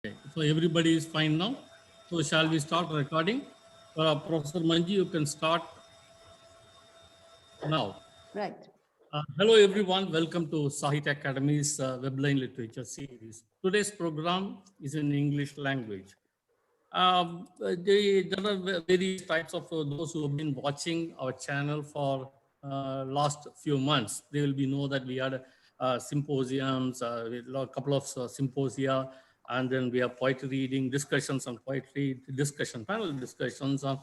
Okay, so everybody is fine now. So shall we start recording? Professor Manju, you can start now. Right. Hello everyone, welcome to Sahitya Akademi's Webline Literature series. Today's program is in English language. There are various types of those who have been watching our channel for last few months. They will be know that we had symposiums, a couple of symposia, and then we have poetry reading, discussions on poetry, panel discussions on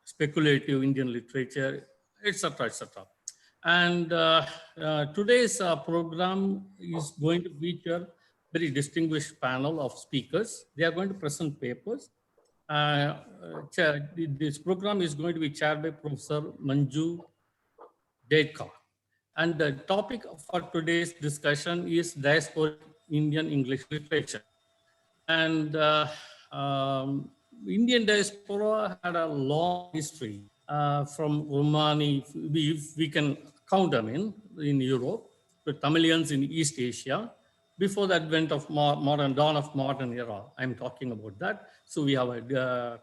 speculative Indian literature, etc., etc. And today's program is going to feature very distinguished panel of speakers. They are going to present papers. This program is going to be chaired by Professor Manju, Jaidka. And the topic for today's discussion is Diasporic Indian English Literature. And Indian diaspora had a long history from Romani, if we can count them in Europe, to Tamilians in East Asia, before the advent of dawn of modern era. I'm talking about that. So we have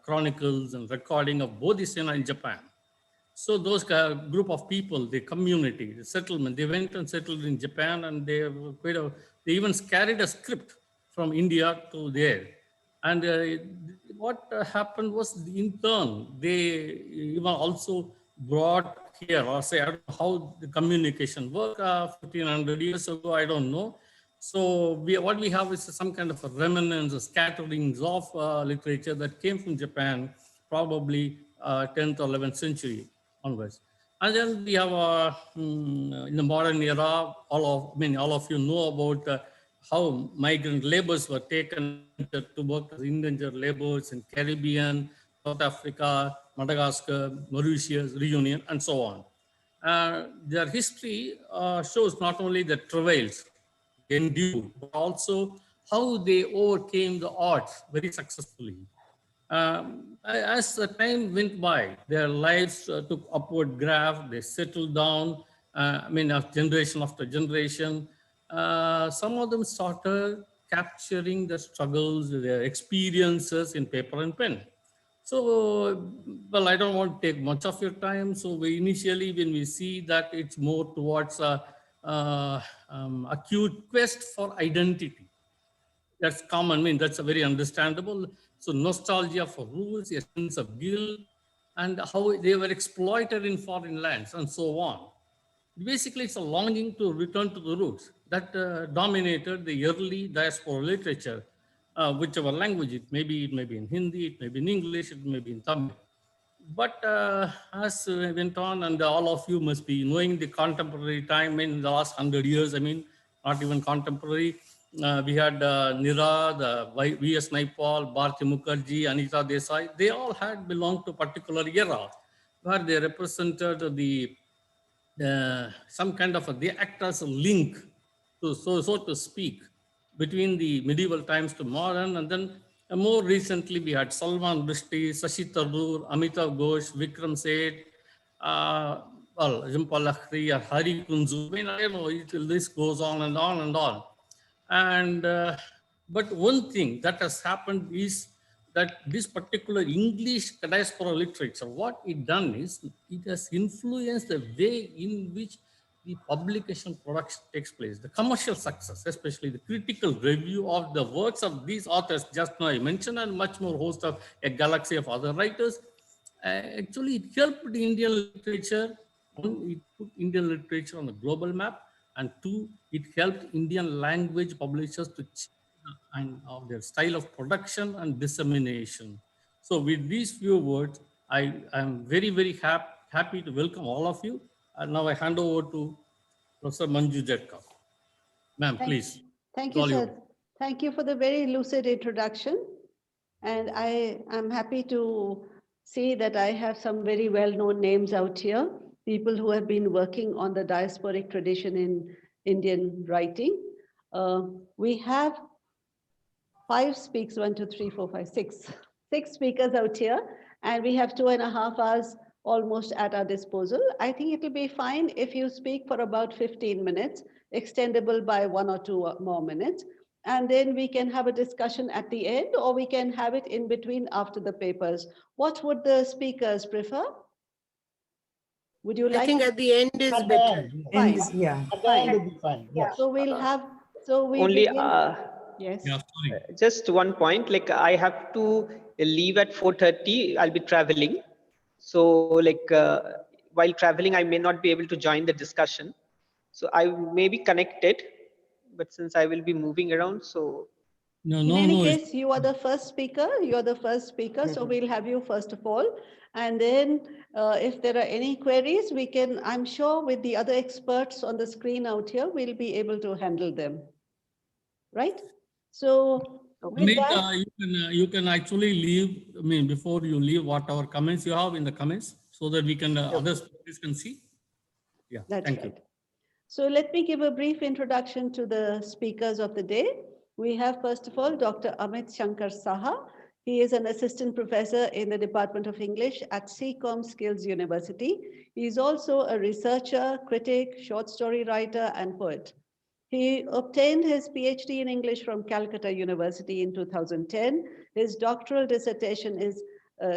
chronicles and recording of Bodhisena in Japan. So those group of people, the community, the settlement, they went and settled in Japan, and they even carried a script from India to there. And what happened was, in turn, they even also brought here, or say, I don't know how the communication worked 1500 years ago, I don't know. So what we have is some kind of a remnants, scatterings of literature that came from Japan, probably 10th or 11th century onwards. And then we have in the modern era, all of you know about how migrant laborers were taken to work as indentured laborers in Caribbean, South Africa, Madagascar, Mauritius, Reunion, and so on. Their history shows not only the travails they endured, but also how they overcame the odds very successfully. As the time went by, their lives took upward graph. They settled down. Generation after generation. Some of them started capturing the struggles, their experiences in paper and pen. So, well, I don't want to take much of your time. So we initially, when we see that it's more towards a acute quest for identity, that's common. That's a very understandable. So nostalgia for roots, a sense of guilt, and how they were exploited in foreign lands, and so on. Basically, it's a longing to return to the roots that dominated the early diaspora literature, whichever language it may be in Hindi, it may be in English, it may be in Tamil. But as we went on, and all of you must be knowing the contemporary time in the last 100 years, not even contemporary. We had Nira, the V.S. Naipaul, Bharti Mukherjee, Anita Desai. They all had belonged to a particular era where they represented some kind of they act as a link, so to speak, between the medieval times to modern. And then more recently, we had Salman Rushdie, Shashi Tharoor, Amitav Ghosh, Vikram Seth, Jhumpa Lakhri, Hari Kunzu. I don't know, this goes on and on and on. And but one thing that has happened is that this particular English diaspora literature, what it done is, it has influenced the way in which the publication production takes place, the commercial success, especially the critical review of the works of these authors just now I mentioned, and much more host of a galaxy of other writers. Actually, it helped the Indian literature. One, it put Indian literature on the global map, and two, it helped Indian language publishers to change and of their style of production and dissemination. So with these few words, I am very, very happy to welcome all of you. And now I hand over to Professor Manju Jaidka. Ma'am, please. Thank you, sir. Thank you for the very lucid introduction. And I am happy to see that I have some very well-known names out here, people who have been working on the diasporic tradition in Indian writing. We have 5 speakers, 1, 2, 3, 4, 5, 6. 6 speakers out here, and we have 2.5 hours almost at our disposal. I think it will be fine if you speak for about 15 minutes, extendable by 1 or 2 more minutes. and then we can have a discussion at the end, or we can have it in between after the papers. What would the speakers prefer? Would you like? I think at the end is At the better. end, Fine. Yeah. At the end will be fine. Yes. So we'll have, so we Only begin. Yes. Yeah, sorry. just one point, like I have to leave at 4:30. I'll be traveling. So like while traveling, I may not be able to join the discussion. So I may be connected, but since I will be moving around, so No, In no, any no. case, you are the first speaker. You're the first speaker. So we'll have you first of all. And then if there are any queries, we can, I'm sure with the other experts on the screen out here, we'll be able to handle them. Right? So with Amit, that, you can actually leave, I mean, before you leave, whatever comments you have in the comments, so that we can, other speakers can see. Yeah, that's thank right. you. So let me give a brief introduction to the speakers of the day. We have, first of all, Dr. Amit Saha. He is an assistant professor in the Department of English at CCOM Skills University. He is also a researcher, critic, short story writer, and poet. He obtained his PhD in English from Calcutta University in 2010. His doctoral dissertation is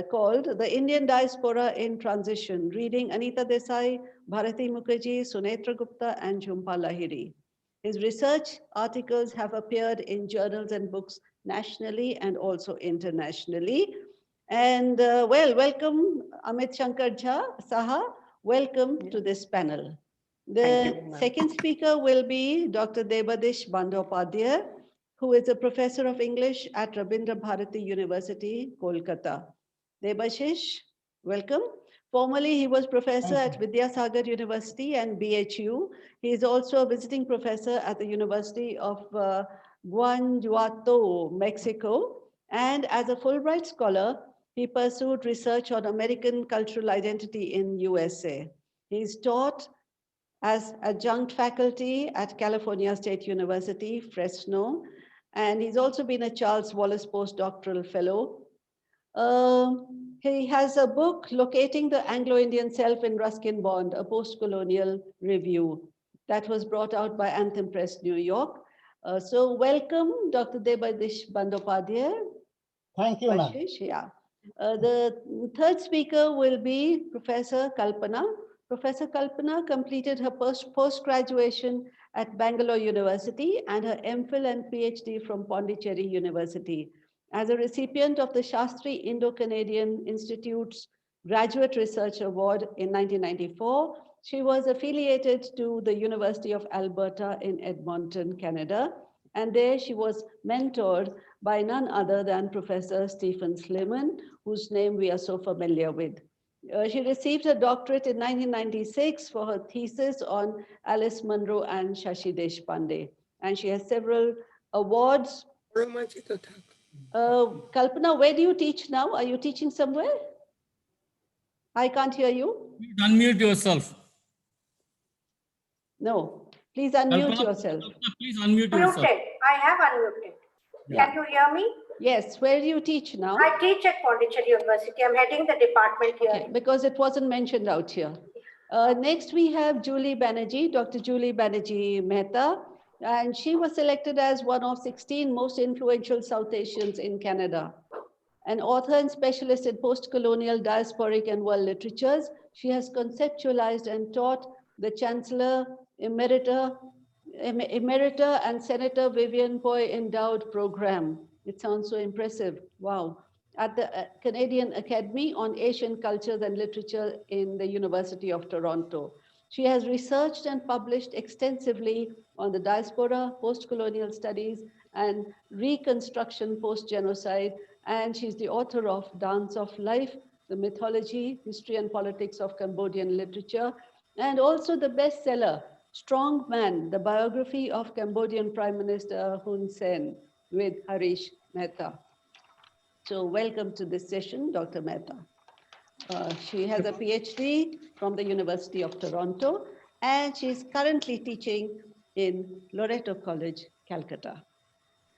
called The Indian Diaspora in Transition, reading Anita Desai, Bharati Mukherjee, Sunetra Gupta, and Jhumpa Lahiri. His research articles have appeared in journals and books nationally and also internationally. And well, welcome Amit Saha. Welcome to this panel. The second speaker will be Dr. Debashis Bandyopadhyay, who is a professor of English at Rabindra Bharati University, Kolkata. Debashis, welcome. Formerly, he was professor at Vidyasagar University and BHU. He is also a visiting professor at the University of Guanajuato, Mexico. And as a Fulbright scholar, he pursued research on American cultural identity in USA. He's taught as adjunct faculty at California State University, Fresno, and he's also been a Charles Wallace postdoctoral fellow. He has a book, Locating the Anglo-Indian Self in Ruskin Bond, a post-colonial review that was brought out by Anthem Press, New York. So welcome, Dr. Debashis Bandyopadhyay. Thank you, ma'am. Yeah. The third speaker will be Professor Kalpana. Professor Kalpana completed her post-graduation at Bangalore University and her MPhil and PhD from Pondicherry University. As a recipient of the Shastri Indo-Canadian Institute's Graduate Research Award in 1994, she was affiliated to the University of Alberta in Edmonton, Canada, and there she was mentored by none other than Professor Stephen Sliman, whose name we are so familiar with. She received her doctorate in 1996 for her thesis on Alice Munro and Shashi Deshpande, and she has several awards. Kalpana, where do you teach now? Are you teaching somewhere? I can't hear you. Please unmute yourself. No, please unmute Kalpana, yourself. please unmute yourself. Unmuted. I have unmuted. Yeah. Can you hear me? Yes, where do you teach now? I teach at Pondicherry University. I'm heading the department here. Okay, because it wasn't mentioned out here. Next, we have Julie Banerjee, Dr. Julie Banerjee Mehta, and she was selected as one of 16 most influential South Asians in Canada. An author and specialist in post-colonial, diasporic, and world literatures, she has conceptualized and taught the Chancellor Emerita and Senator Vivian Poy Endowed Program. It sounds so impressive. Wow. At the Canadian Academy on Asian Cultures and Literature in the University of Toronto. She has researched and published extensively on the diaspora, post-colonial studies, and reconstruction post-genocide. And she's the author of Dance of Life, the Mythology, History and Politics of Cambodian Literature, and also the bestseller, Strong Man, the biography of Cambodian Prime Minister Hun Sen with Harish Mehta. So welcome to this session, Dr. Mehta. She has a PhD from the University of Toronto, and she's currently teaching in Loreto College, Calcutta.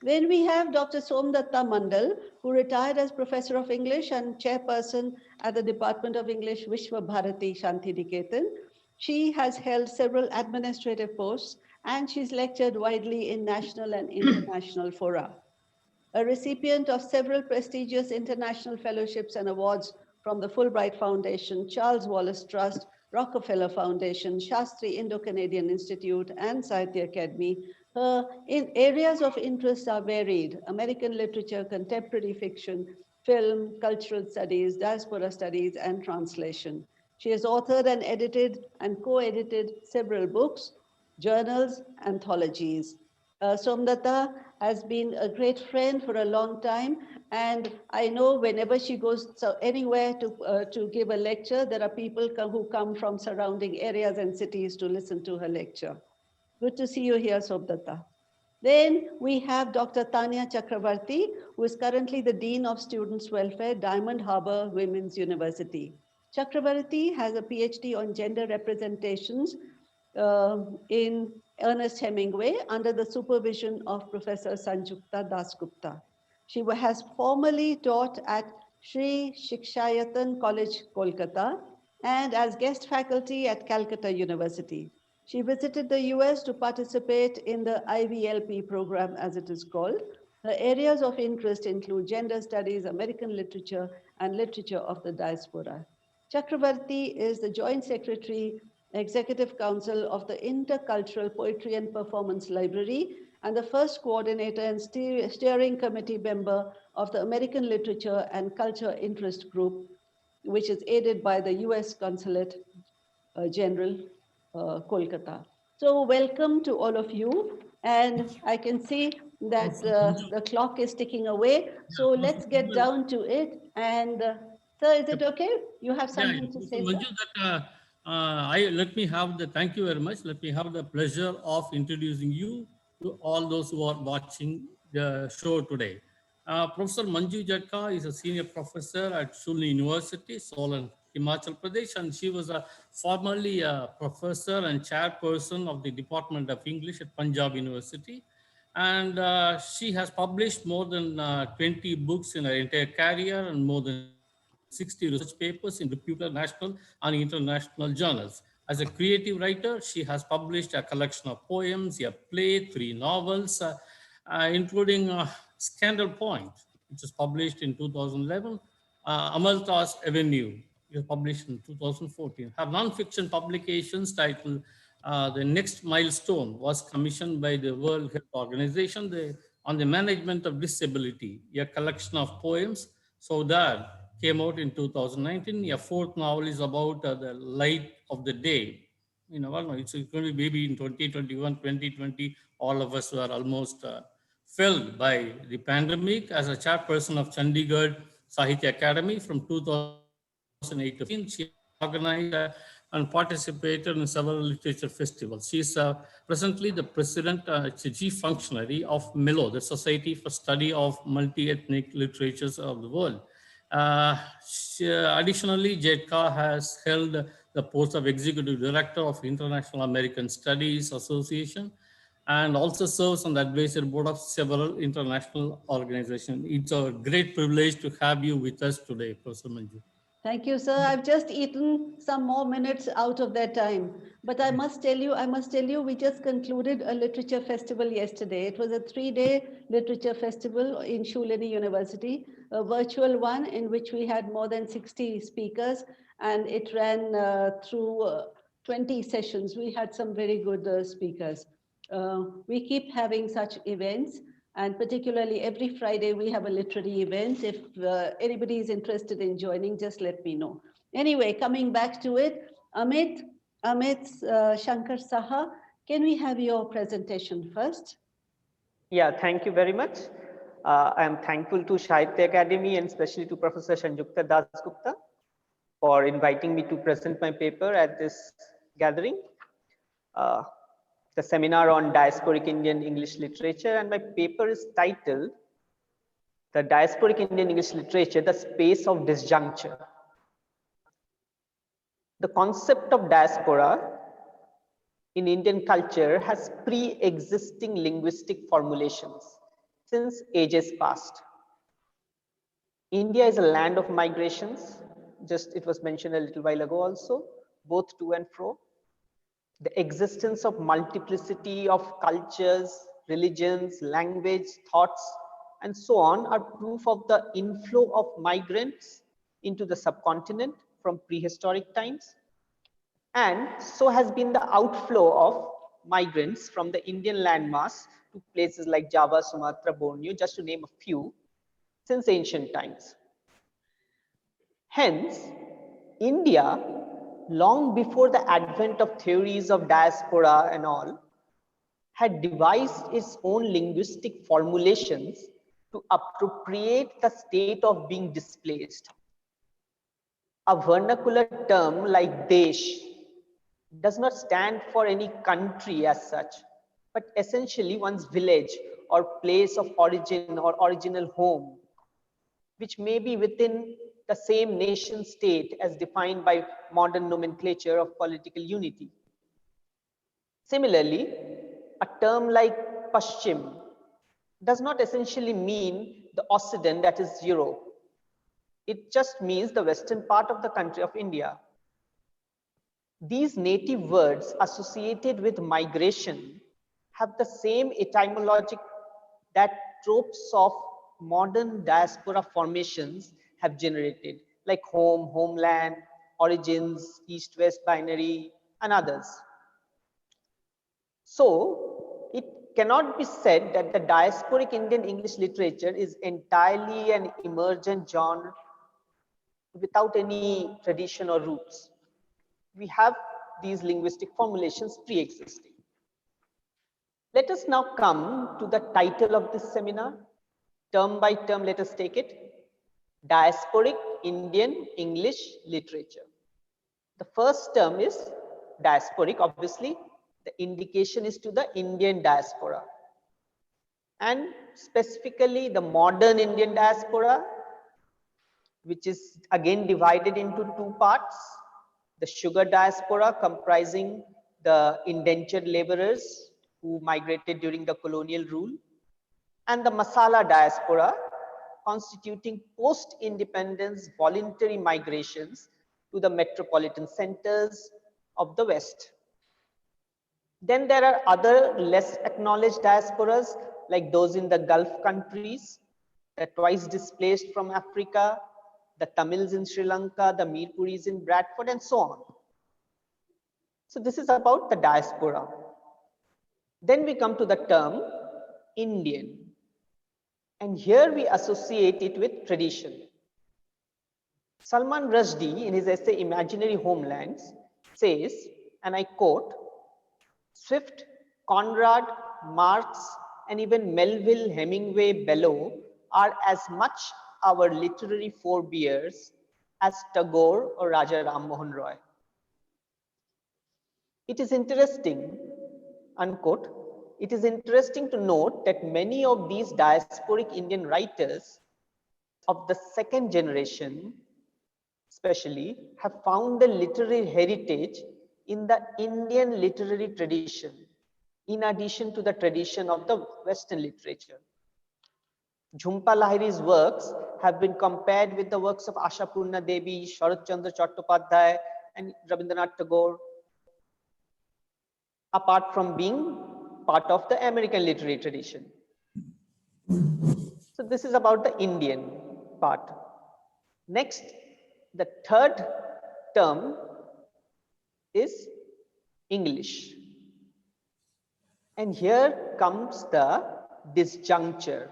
Then we have Dr. Somdatta Mandal, who retired as Professor of English and Chairperson at the Department of English, Vishwa Bharati Shanti Niketan. She has held several administrative posts and she's lectured widely in national and international fora. A recipient of several prestigious international fellowships and awards from the Fulbright Foundation, Charles Wallace Trust, Rockefeller Foundation, Shastri Indo-Canadian Institute, and Sahitya Akademi, her areas of interest are varied: American literature, contemporary fiction, film, cultural studies, diaspora studies, and translation. She has authored and edited and co-edited several books, journals, anthologies. Somdatta has been a great friend for a long time, and I know whenever she goes anywhere to give a lecture, there are people who come from surrounding areas and cities to listen to her lecture. Good to see you here, Somdatta. Then we have Dr. Tania Chakravertty, who is currently the Dean of Students' Welfare, Diamond Harbour Women's University. Chakravertty has a PhD on gender representations in Ernest Hemingway under the supervision of Professor Sanjukta Dasgupta. She has formerly taught at Sri Shikshayatan College, Kolkata, and as guest faculty at Calcutta University. She visited the US to participate in the IVLP program, as it is called. Her areas of interest include gender studies, American literature, and literature of the diaspora. Chakravertty is the Joint Secretary, Executive Council of the Intercultural Poetry and Performance Library, and the first coordinator and steering committee member of the American Literature and Culture Interest Group, which is aided by the US Consulate General, Kolkata. So welcome to all of you. And I can see that the clock is ticking away. So let's get down to it. And sir, is it okay? You have something to say, Manju, sir? thank you very much. Let me have the pleasure of introducing you to all those who are watching the show today. Professor Manju Jaidka is a senior professor at Shulni University, Solan, Himachal Pradesh, and she was formerly a professor and chairperson of the Department of English at Punjab University. And she has published more than 20 books in her entire career and more than 60 research papers in reputed national and international journals. As a creative writer, she has published a collection of poems, a play, 3 novels, including Scandal Point, which was published in 2011, Amalta's Avenue, it was published in 2014. Her non-fiction publications titled The Next Milestone was commissioned by the World Health Organization on the management of disability, a collection of poems. So that came out in 2019. A 4th novel is about the light of the day. You know, well, it's going to be maybe in 2021, 2020, all of us were almost filled by the pandemic. As a chairperson of Chandigarh Sahitya Akademi from 2008 to 2015, she organized and participated in several literature festivals. She is presently the president, chief functionary of MELO, the Society for Study of Multi-Ethnic Literatures of the World. Additionally, Jaidka has held the post of Executive Director of International American Studies Association and also serves on the advisory board of several international organizations. It's a great privilege to have you with us today, Professor Manju. Thank you, sir. I've just eaten some more minutes out of that time. But I must tell you, we just concluded a literature festival yesterday. It was a 3-day literature festival in Shulini University, a virtual one in which we had more than 60 speakers, and it ran through 20 sessions. We had some very good speakers. We keep having such events. And particularly every Friday, we have a literary event. If anybody is interested in joining, just let me know. Anyway, coming back to it, Amit Shankar Saha, can we have your presentation first? Yeah, thank you very much. I am thankful to Sahitya Akademi and especially to Professor Sanjukta Dasgupta for inviting me to present my paper at this gathering. The seminar on Diasporic Indian English Literature, and my paper is titled The Diasporic Indian English Literature, the Space of Disjuncture. The concept of diaspora in Indian culture has pre-existing linguistic formulations since ages past. India is a land of migrations, just it was mentioned a little while ago also, both to and fro. The existence of multiplicity of cultures, religions, language, thoughts, and so on are proof of the inflow of migrants into the subcontinent from prehistoric times. And so has been the outflow of migrants from the Indian landmass to places like Java, Sumatra, Borneo, just to name a few, since ancient times. Hence, India, long before the advent of theories of diaspora and all, had devised its own linguistic formulations to appropriate the state of being displaced. A vernacular term like Desh does not stand for any country as such, but essentially one's village or place of origin or original home, which may be within the same nation state as defined by modern nomenclature of political unity. Similarly, a term like Paschim does not essentially mean the Occident, that is Europe. It just means the western part of the country of India. These native words associated with migration have the same etymologic that tropes of modern diaspora formations have generated, like home, homeland, origins, east-west binary, and others. So, it cannot be said that the diasporic Indian English literature is entirely an emergent genre without any tradition or roots. We have these linguistic formulations pre-existing. Let us now come to the title of this seminar. Term by term, let us take it. Diasporic Indian English Literature. The first term is diasporic, obviously. The indication is to the Indian diaspora. And specifically the modern Indian diaspora, which is again divided into two parts. The sugar diaspora, comprising the indentured laborers who migrated during the colonial rule, and the masala diaspora, constituting post-independence voluntary migrations to the metropolitan centers of the West. Then there are other less acknowledged diasporas, like those in the Gulf countries, the twice displaced from Africa, the Tamils in Sri Lanka, the Mirpuris in Bradford, and so on. So this is about the diaspora. Then we come to the term Indian. And here we associate it with tradition. Salman Rushdie, in his essay Imaginary Homelands, says, and I quote, Swift, Conrad, Marx, and even Melville, Hemingway, Bellow are as much our literary forebears as Tagore or Raja Ram Mohan Roy. It is interesting, unquote, it is interesting to note that many of these diasporic Indian writers of the second generation, especially, have found the literary heritage in the Indian literary tradition, in addition to the tradition of the Western literature. Jhumpa Lahiri's works have been compared with the works of Ashapurna Devi, Sharat Chandra Chattopadhyay, and Rabindranath Tagore, apart from being part of the American literary tradition. So this is about the Indian part. Next, the third term is English. And here comes the disjuncture,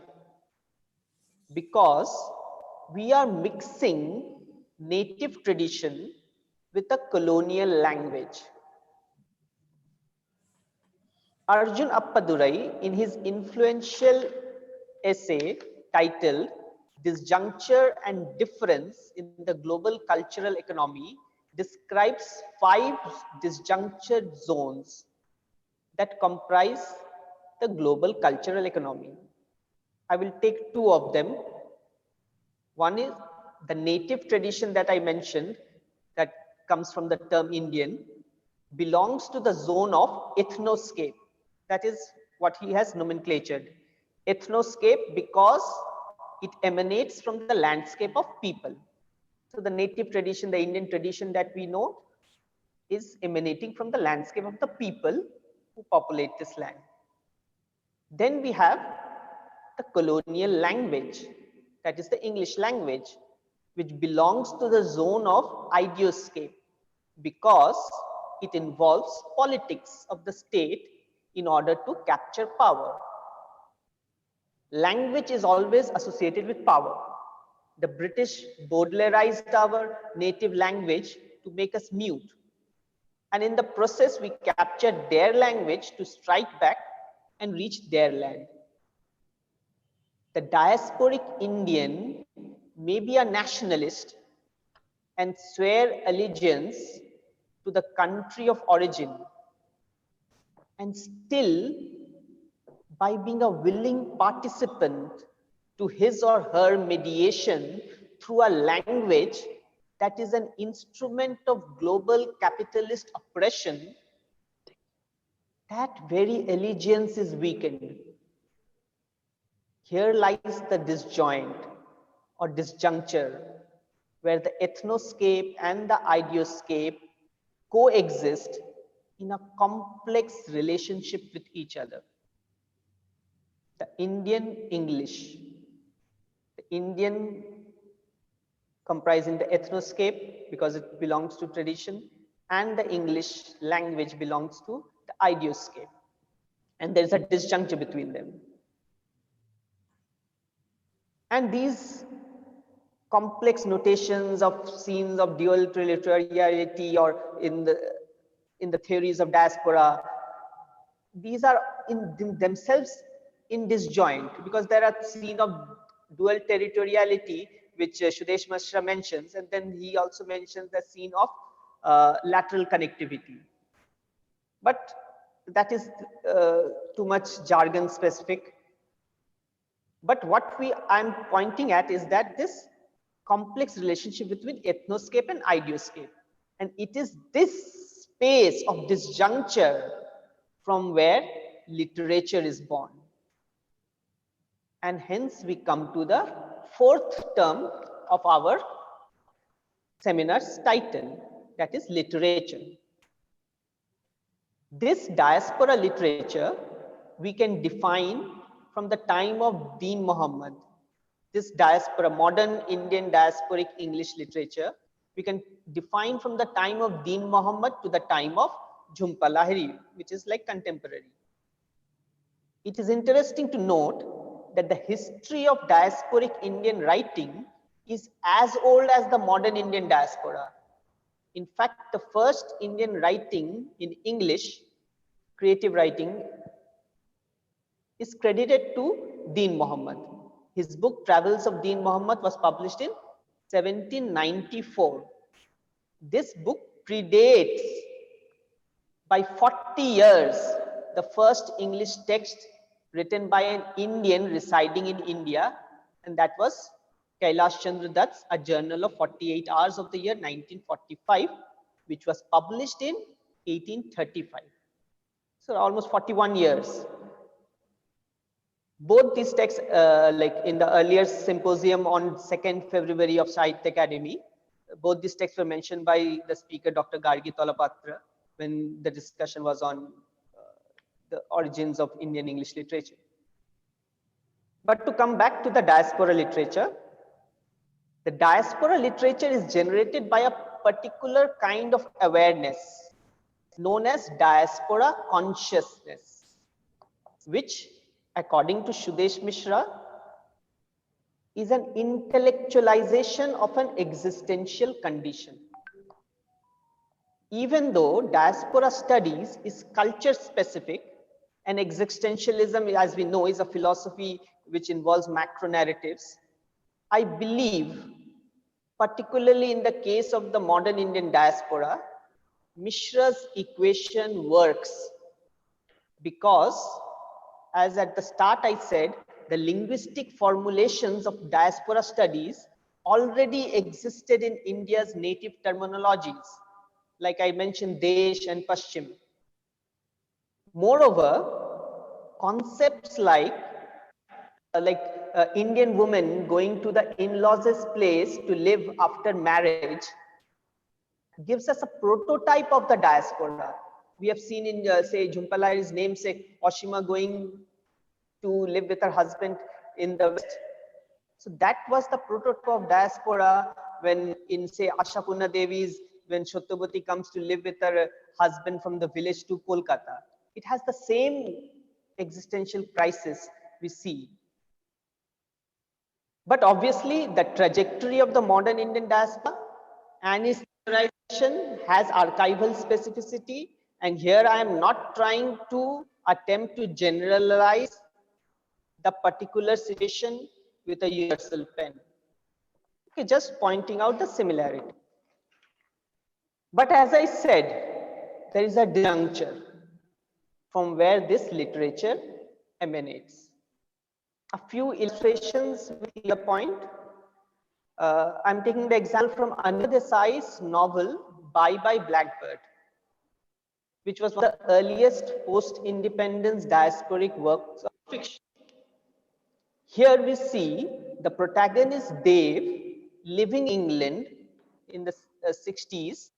because we are mixing native tradition with a colonial language. Arjun Appadurai, in his influential essay titled Disjuncture and Difference in the Global Cultural Economy, describes 5 disjuncture zones that comprise the global cultural economy. I will take 2 of them. One is the native tradition that I mentioned, that comes from the term Indian, belongs to the zone of ethnoscape. That is what he has nomenclatured. Ethnoscape, because it emanates from the landscape of people. So the native tradition, the Indian tradition that we know, is emanating from the landscape of the people who populate this land. Then we have the colonial language, that is the English language, which belongs to the zone of ideoscape because it involves politics of the state in order to capture power. Language is always associated with power. The British Baudelaireized our native language to make us mute. And in the process, we captured their language to strike back and reach their land. The diasporic Indian may be a nationalist and swear allegiance to the country of origin, and still, by being a willing participant to his or her mediation through a language that is an instrument of global capitalist oppression, that very allegiance is weakened. Here lies the disjoint or disjuncture, where the ethnoscape and the ideoscape coexist in a complex relationship with each other. The Indian English, the Indian comprising the ethnoscape because it belongs to tradition, and the English language belongs to the ideoscape. And there's a disjuncture between them. And these complex notations of scenes of dual territoriality or in the theories of diaspora, these are in themselves in disjoint because there are scenes of dual territoriality which Sudesh Mishra mentions, and then he also mentions the scene of lateral connectivity. But that is too much jargon specific. But what I'm pointing at is that this complex relationship between ethnoscape and ideoscape, and it is this space of disjuncture from where literature is born. And hence we come to the fourth term of our seminar's title, that is literature. This diaspora literature we can define from the time of Deen Muhammad. This diaspora, modern Indian diasporic English literature, we can define from the time of Deen Muhammad to the time of Jhumpa Lahiri, which is like contemporary. It is interesting to note that the history of diasporic Indian writing is as old as the modern Indian diaspora. In fact, the first Indian writing in English, creative writing, is credited to Deen Muhammad. His book Travels of Deen Muhammad was published in 1794. This book predates by 40 years the first English text written by an Indian residing in India, and that was Kailash Chandra Dutt's A Journal of 48 Hours of the year 1945, which was published in 1835. So almost 41 years. Both these texts, like in the earlier symposium on 2nd February of Sahitya Akademi, both these texts were mentioned by the speaker, Dr. Gargi Tolapatra, when the discussion was on the origins of Indian English literature. But to come back to the diaspora literature is generated by a particular kind of awareness known as diaspora consciousness, which, according to Sudesh Mishra, is an intellectualization of an existential condition. Even though diaspora studies is culture specific, and existentialism, as we know, is a philosophy which involves macro narratives, I believe, particularly in the case of the modern Indian diaspora, Mishra's equation works because, as at the start I said, the linguistic formulations of diaspora studies already existed in India's native terminologies, like I mentioned, Desh and Paschim. Moreover, concepts like Indian woman going to the in-laws' place to live after marriage gives us a prototype of the diaspora. We have seen in, say, Jhumpa Lahiri's namesake, Oshima going to live with her husband in the West. So that was the prototype of diaspora. When in, say, Ashapurna Devi's, when Shottavati comes to live with her husband from the village to Kolkata, it has the same existential crisis we see. But obviously, the trajectory of the modern Indian diaspora and its theorization has archival specificity. And here I am not trying to attempt to generalize the particular situation with a universal pen. Okay, just pointing out the similarity. But as I said, there is a disjuncture from where this literature emanates. A few illustrations with the point. I'm taking the example from Anil Desai's novel Bye Bye Blackbird, which was one of the earliest post-independence diasporic works of fiction. Here we see the protagonist Dave living in England in the 60s,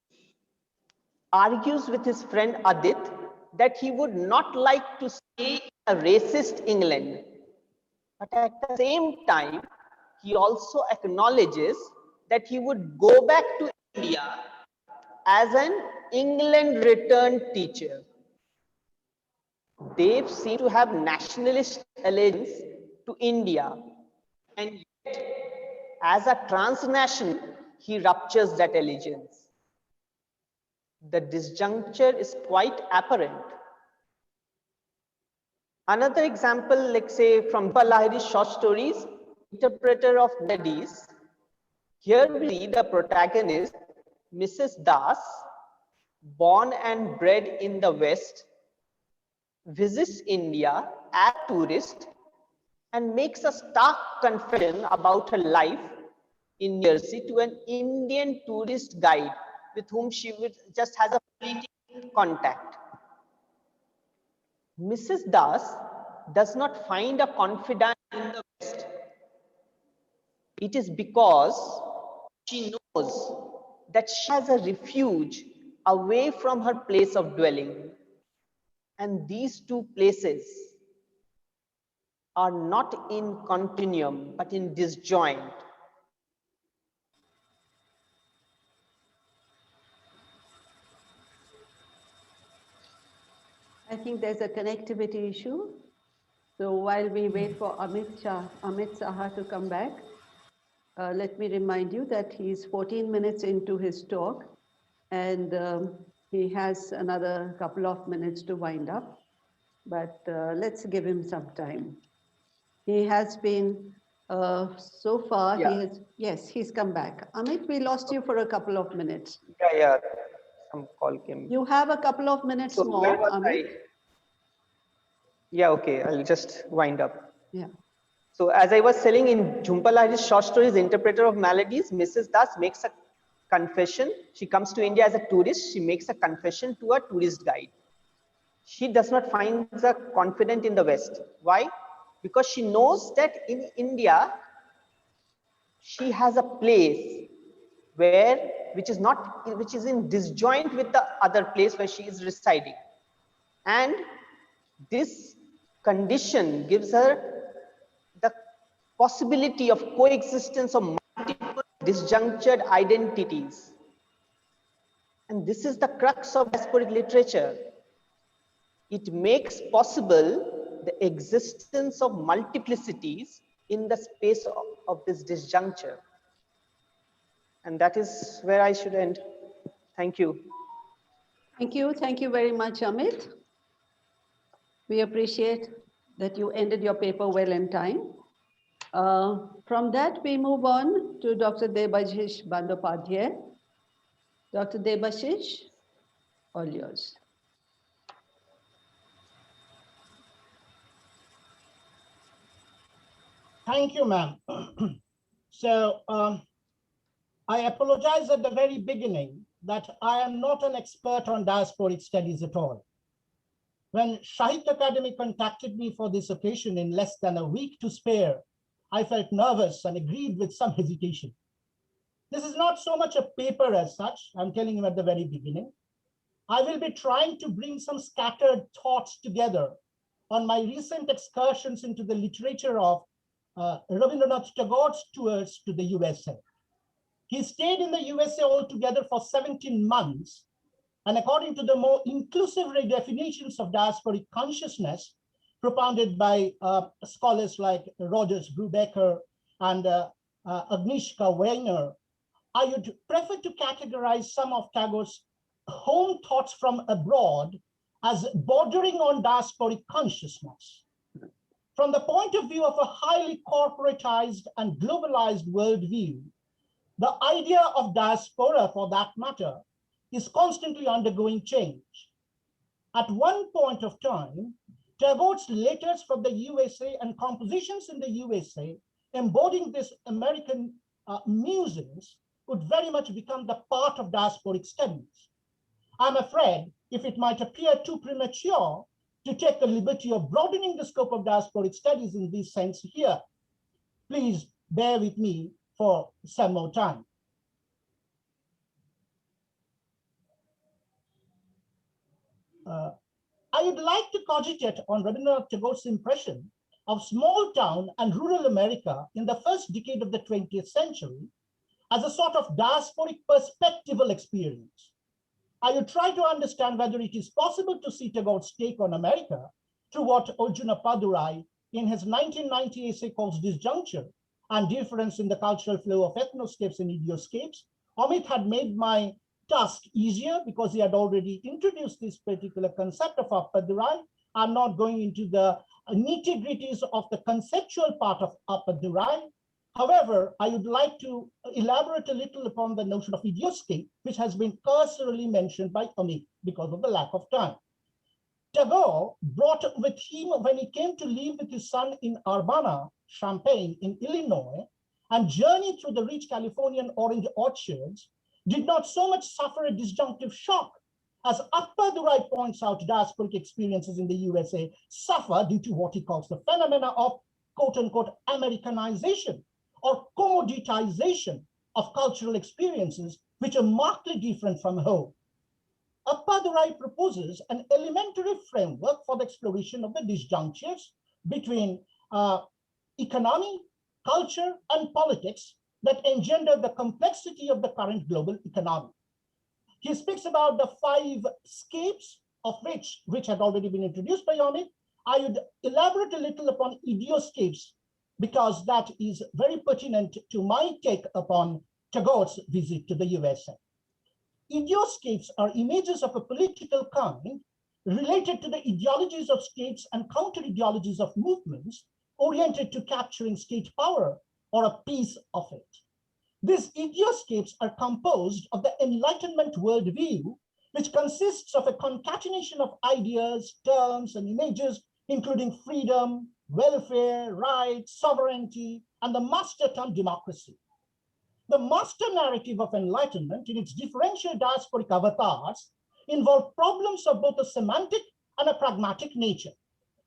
argues with his friend Adit that he would not like to stay in a racist England. But at the same time, he also acknowledges that he would go back to India as an England returned teacher. Dave seemed to have nationalist allegiance to India, and yet, as a transnational, he ruptures that allegiance. The disjuncture is quite apparent. Another example, like say from Jhumpa Lahiri's short stories, Interpreter of Melodies. Here we see the protagonist, Mrs. Das, born and bred in the West, visits India as a tourist and makes a stark confession about her life in New Jersey to an Indian tourist guide with whom she just has a fleeting contact. Mrs. Das does not find a confidant in the West. It is because she knows that she has a refuge away from her place of dwelling. And these two places are not in continuum, but in disjoint. I think there's a connectivity issue. So while we wait for Amit Saha to come back, let me remind you that he's 14 minutes into his talk, and he has another couple of minutes to wind up, but let's give him some time. He has been, so far, yes, he's come back. Amit, we lost you for a couple of minutes. Yeah, some call came. You have a couple of minutes more, Amit. Yeah, okay, I'll just wind up. Yeah. So as I was saying, in Jhumpa Lahiri's short stories, Interpreter of Melodies, Mrs. Das makes a confession. She comes to India as a tourist. She makes a confession to a tourist guide. She does not find the confidant in the West. Why? Because she knows that in India, she has a place which is in disjoint with the other place where she is residing. And this condition gives her the possibility of coexistence of multiple disjunctured identities. And this is the crux of diasporic literature. It makes possible the existence of multiplicities in the space of this disjuncture. And that is where I should end. Thank you. Thank you. Thank you very much, Amit. We appreciate that you ended your paper well in time. From that, we move on to Dr. Debashis Bandyopadhyay. Dr. Debashis, all yours. Thank you, ma'am. So I apologize at the very beginning that I am not an expert on diasporic studies at all. When Sahitya Akademi contacted me for this occasion in less than a week to spare, I felt nervous and agreed with some hesitation. This is not so much a paper as such, I'm telling you at the very beginning. I will be trying to bring some scattered thoughts together on my recent excursions into the literature of Rabindranath Tagore's tours to the USA. He stayed in the USA altogether for 17 months. And according to the more inclusive redefinitions of diasporic consciousness propounded by scholars like Rogers Brubaker and Agnieszka Weiner, I would prefer to categorize some of Tagore's home thoughts from abroad as bordering on diasporic consciousness. From the point of view of a highly corporatized and globalized worldview, the idea of diaspora, for that matter, is constantly undergoing change. At one point of time, Tagore's letters from the USA and compositions in the USA embodying this American musings would very much become the part of diasporic studies. I'm afraid if it might appear too premature to take the liberty of broadening the scope of diasporic studies in this sense here, please bear with me for some more time. I would like to cogitate on Rabindranath Tagore's impression of small town and rural America in the first decade of the 20th century as a sort of diasporic perspectival experience. I would try to understand whether it is possible to see Tagore's take on America through what Arjuna Padurai in his 1990 essay calls disjuncture and difference in the cultural flow of ethnoscapes and idioscapes. Amit had made my task easier because he had already introduced this particular concept of Padurai. I'm not going into the nitty-gritties of the conceptual part of Padurai. However, I would like to elaborate a little upon the notion of idioscape, which has been cursorily mentioned by Amit because of the lack of time. Tagore brought with him, when he came to live with his son in Urbana, Champaign in Illinois, and journeyed through the rich Californian orange orchards, did not so much suffer a disjunctive shock as Appadurai points out diasporic experiences in the USA suffer due to what he calls the phenomena of quote-unquote Americanization or commoditization of cultural experiences which are markedly different from home. Appadurai proposes an elementary framework for the exploration of the disjunctures between economy, culture, and politics that engender the complexity of the current global economy. He speaks about the 5 scapes of which had already been introduced by Amit. I would elaborate a little upon idioscapes because that is very pertinent to my take upon Tagore's visit to the USA. Idioscapes are images of a political kind related to the ideologies of states and counter-ideologies of movements oriented to capturing state power or a piece of it. These idioscapes are composed of the Enlightenment worldview, which consists of a concatenation of ideas, terms, and images, including freedom, welfare, rights, sovereignty, and the master term democracy. The master narrative of enlightenment in its differential diasporic avatars involve problems of both a semantic and a pragmatic nature.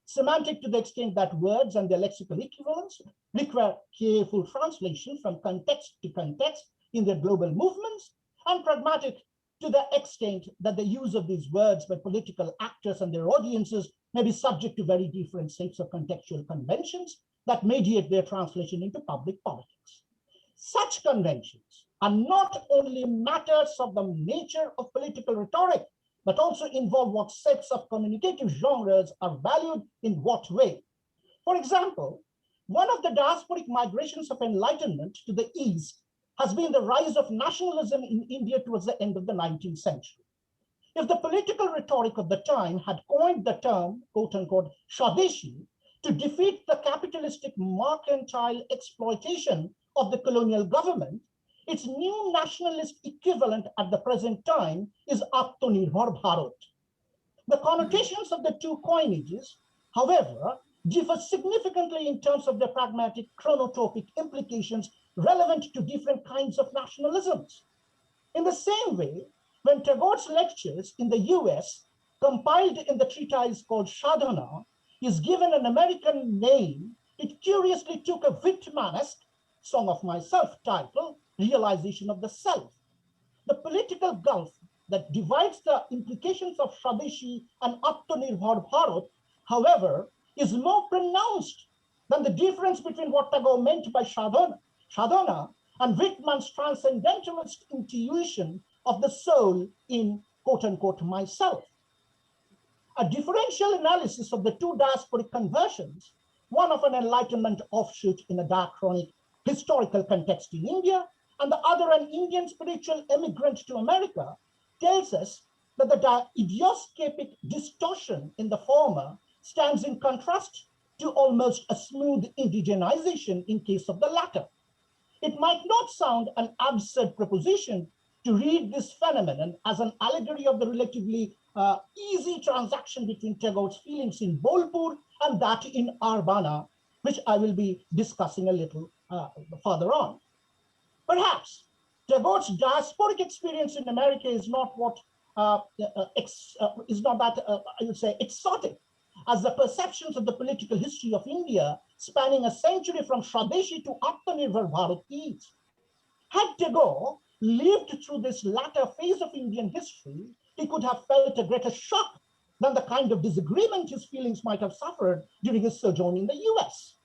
Semantic to the extent that words and their lexical equivalents require careful translation from context to context in their global movements, and pragmatic to the extent that the use of these words by political actors and their audiences may be subject to very different sets of contextual conventions that mediate their translation into public politics. Such conventions are not only matters of the nature of political rhetoric, but also involve what sets of communicative genres are valued in what way. For example, one of the diasporic migrations of enlightenment to the East has been the rise of nationalism in India towards the end of the 19th century. If the political rhetoric of the time had coined the term, quote unquote, Swadeshi, to defeat the capitalistic mercantile exploitation of the colonial government, its new nationalist equivalent at the present time is Atmanirbhar Bharat. The connotations of the two coinages, however, differ significantly in terms of their pragmatic chronotropic implications relevant to different kinds of nationalisms. In the same way, when Tagore's lectures in the US, compiled in the treatise called Sadhana, is given an American name, it curiously took a Whitmanesque Song of Myself title, realization of the self. The political gulf that divides the implications of Swadeshi and Atmanirbhar Bharat, however, is more pronounced than the difference between what Tagore meant by sadhana and Whitman's transcendentalist intuition of the soul in quote-unquote myself. A differential analysis of the two diasporic conversions, one of an Enlightenment offshoot in a diachronic historical context in India, and the other an Indian spiritual emigrant to America, tells us that the idioscapic distortion in the former stands in contrast to almost a smooth indigenization in case of the latter. It might not sound an absurd proposition to read this phenomenon as an allegory of the relatively easy transaction between Tagore's feelings in Bolpur and that in Arbana, which I will be discussing a little further on. Perhaps Tagore's diasporic experience in America is not what I would say exotic as the perceptions of the political history of India spanning a century from Swadeshi to Atmanirbhar Bharat is. Had Tagore lived through this latter phase of Indian history, he could have felt a greater shock than the kind of disagreement his feelings might have suffered during his sojourn in the US.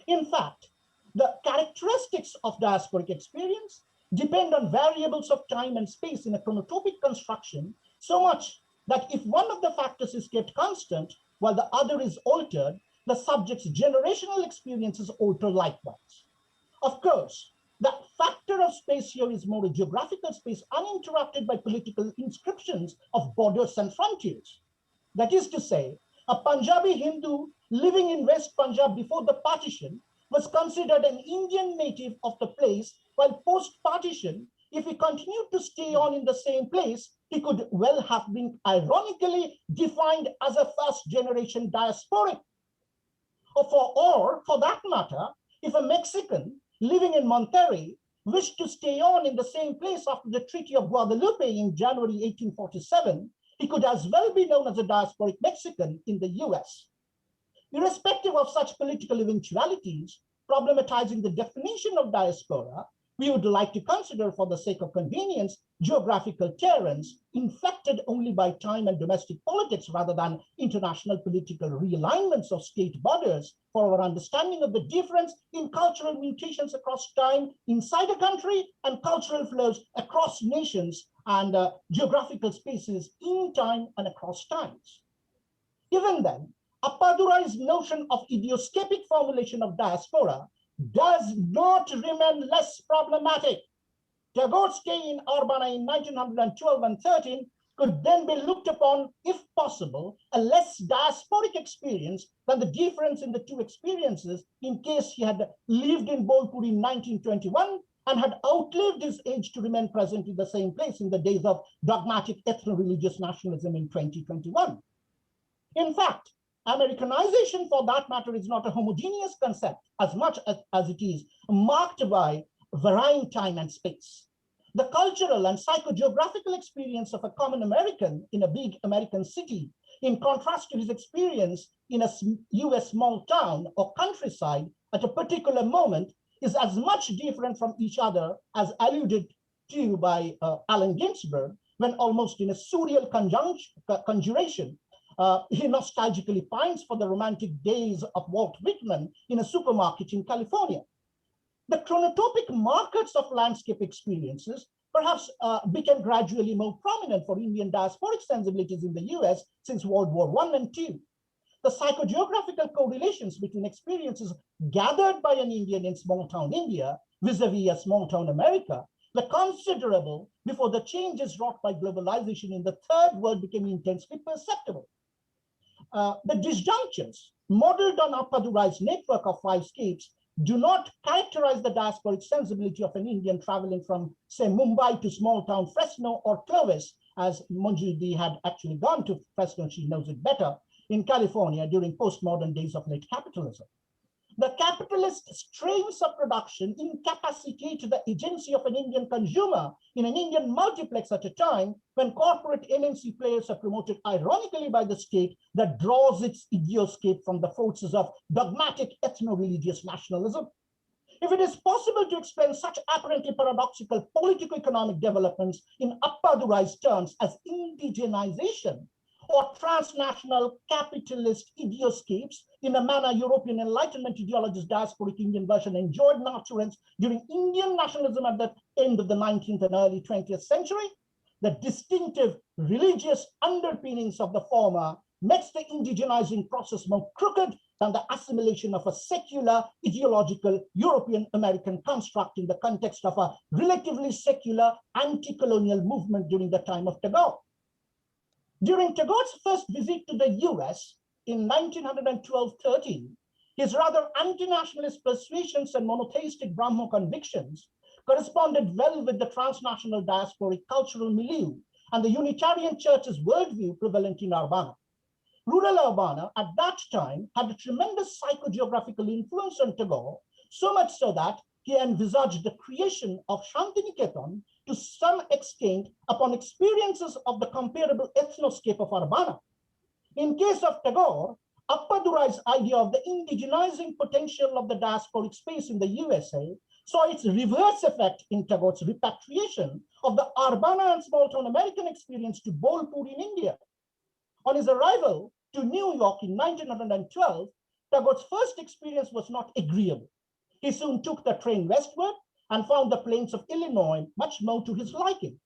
In fact, the characteristics of diasporic experience depend on variables of time and space in a chronotopic construction, so much that if one of the factors is kept constant while the other is altered, the subject's generational experiences alter likewise. Of course, the factor of space here is more a geographical space uninterrupted by political inscriptions of borders and frontiers. That is to say, a Punjabi Hindu living in West Punjab before the partition was considered an Indian native of the place, while post-partition, if he continued to stay on in the same place, he could well have been ironically defined as a first-generation diasporic. Or for that matter, if a Mexican living in Monterrey wished to stay on in the same place after the Treaty of Guadalupe in January 1847, he could as well be known as a diasporic Mexican in the US. Irrespective of such political eventualities, problematizing the definition of diaspora, we would like to consider, for the sake of convenience, geographical terrains infected only by time and domestic politics rather than international political realignments of state borders for our understanding of the difference in cultural mutations across time inside a country and cultural flows across nations and geographical spaces in time and across times. Even then, Appadurai's notion of idioscapic formulation of diaspora does not remain less problematic. Tagore's stay in Arbana in 1912 and 13 could then be looked upon, if possible, a less diasporic experience than the difference in the two experiences in case he had lived in Bolpur in 1921 and had outlived his age to remain present in the same place in the days of dogmatic ethno-religious nationalism in 2021. In fact, Americanization, for that matter, is not a homogeneous concept as much as it is marked by varying time and space. The cultural and psychogeographical experience of a common American in a big American city, in contrast to his experience in a US small town or countryside at a particular moment, is as much different from each other as alluded to by Allen Ginsberg, when almost in a surreal conjuration, he nostalgically pines for the romantic days of Walt Whitman in a supermarket in California. The chronotopic markers of landscape experiences perhaps became gradually more prominent for Indian diasporic sensibilities in the US since World War I and II. The psychogeographical correlations between experiences gathered by an Indian in small-town India vis-a-vis a small-town America were considerable before the changes wrought by globalization in the third world became intensely perceptible. The disjunctures modeled on Appadurai's network of five scapes do not characterize the diasporic sensibility of an Indian traveling from, say, Mumbai to small town Fresno or Clovis, as Manju had actually gone to Fresno, she knows it better, in California during postmodern days of late capitalism. The capitalist strains of production incapacitate the agency of an Indian consumer in an Indian multiplex at a time when corporate MNC players are promoted ironically by the state that draws its idioscape from the forces of dogmatic ethno-religious nationalism. If it is possible to explain such apparently paradoxical politico-economic developments in Appadurai's terms as indigenization or transnational capitalist idioscapes in a manner European Enlightenment ideologists' diasporic Indian version enjoyed nurturance during Indian nationalism at the end of the 19th and early 20th century, the distinctive religious underpinnings of the former makes the indigenizing process more crooked than the assimilation of a secular ideological European American construct in the context of a relatively secular anti-colonial movement during the time of Tagore. During Tagore's first visit to the US in 1912-13, his rather anti-nationalist persuasions and monotheistic Brahmo convictions corresponded well with the transnational diasporic cultural milieu and the Unitarian Church's worldview prevalent in Urbana. Rural Urbana at that time had a tremendous psychogeographical influence on Tagore, so much so that he envisaged the creation of Shantiniketan to some extent upon experiences of the comparable ethnoscape of Urbana. In case of Tagore, Appadurai's idea of the indigenizing potential of the diasporic space in the USA saw its reverse effect in Tagore's repatriation of the Urbana and small-town American experience to Bolpur in India. On his arrival to New York in 1912, Tagore's first experience was not agreeable. He soon took the train westward and found the plains of Illinois much more to his liking.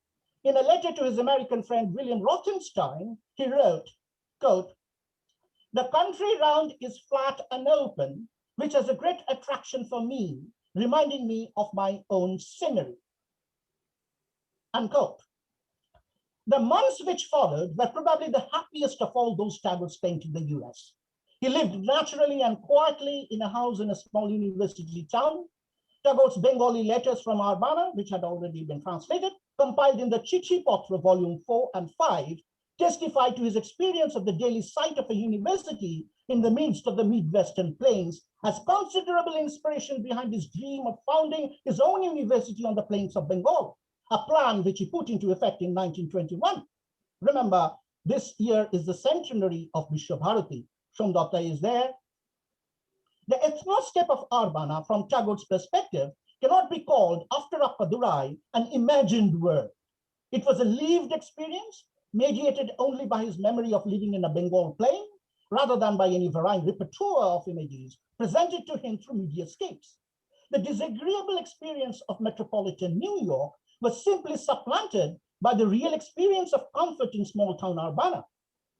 In a letter to his American friend William Rothenstein, he wrote, quote, "The country round is flat and open, which has a great attraction for me, reminding me of my own scenery." Unquote. The months which followed were probably the happiest of all those Tagore spent in the US. He lived naturally and quietly in a house in a small university town. Tagore's Bengali letters from Urbana, which had already been translated, compiled in the Chichi Patra volume 4 and 5, testify to his experience of the daily sight of a university in the midst of the Midwestern plains as considerable inspiration behind his dream of founding his own university on the plains of Bengal, a plan which he put into effect in 1921. Remember, this year is the centenary of Vishwabharati. Somdatta is there. The ethnoscape of Urbana, from Tagore's perspective, cannot be called, after Appadurai, an imagined world. It was a lived experience, mediated only by his memory of living in a Bengal plain, rather than by any varying repertoire of images presented to him through mediascapes. The disagreeable experience of metropolitan New York was simply supplanted by the real experience of comfort in small-town Urbana.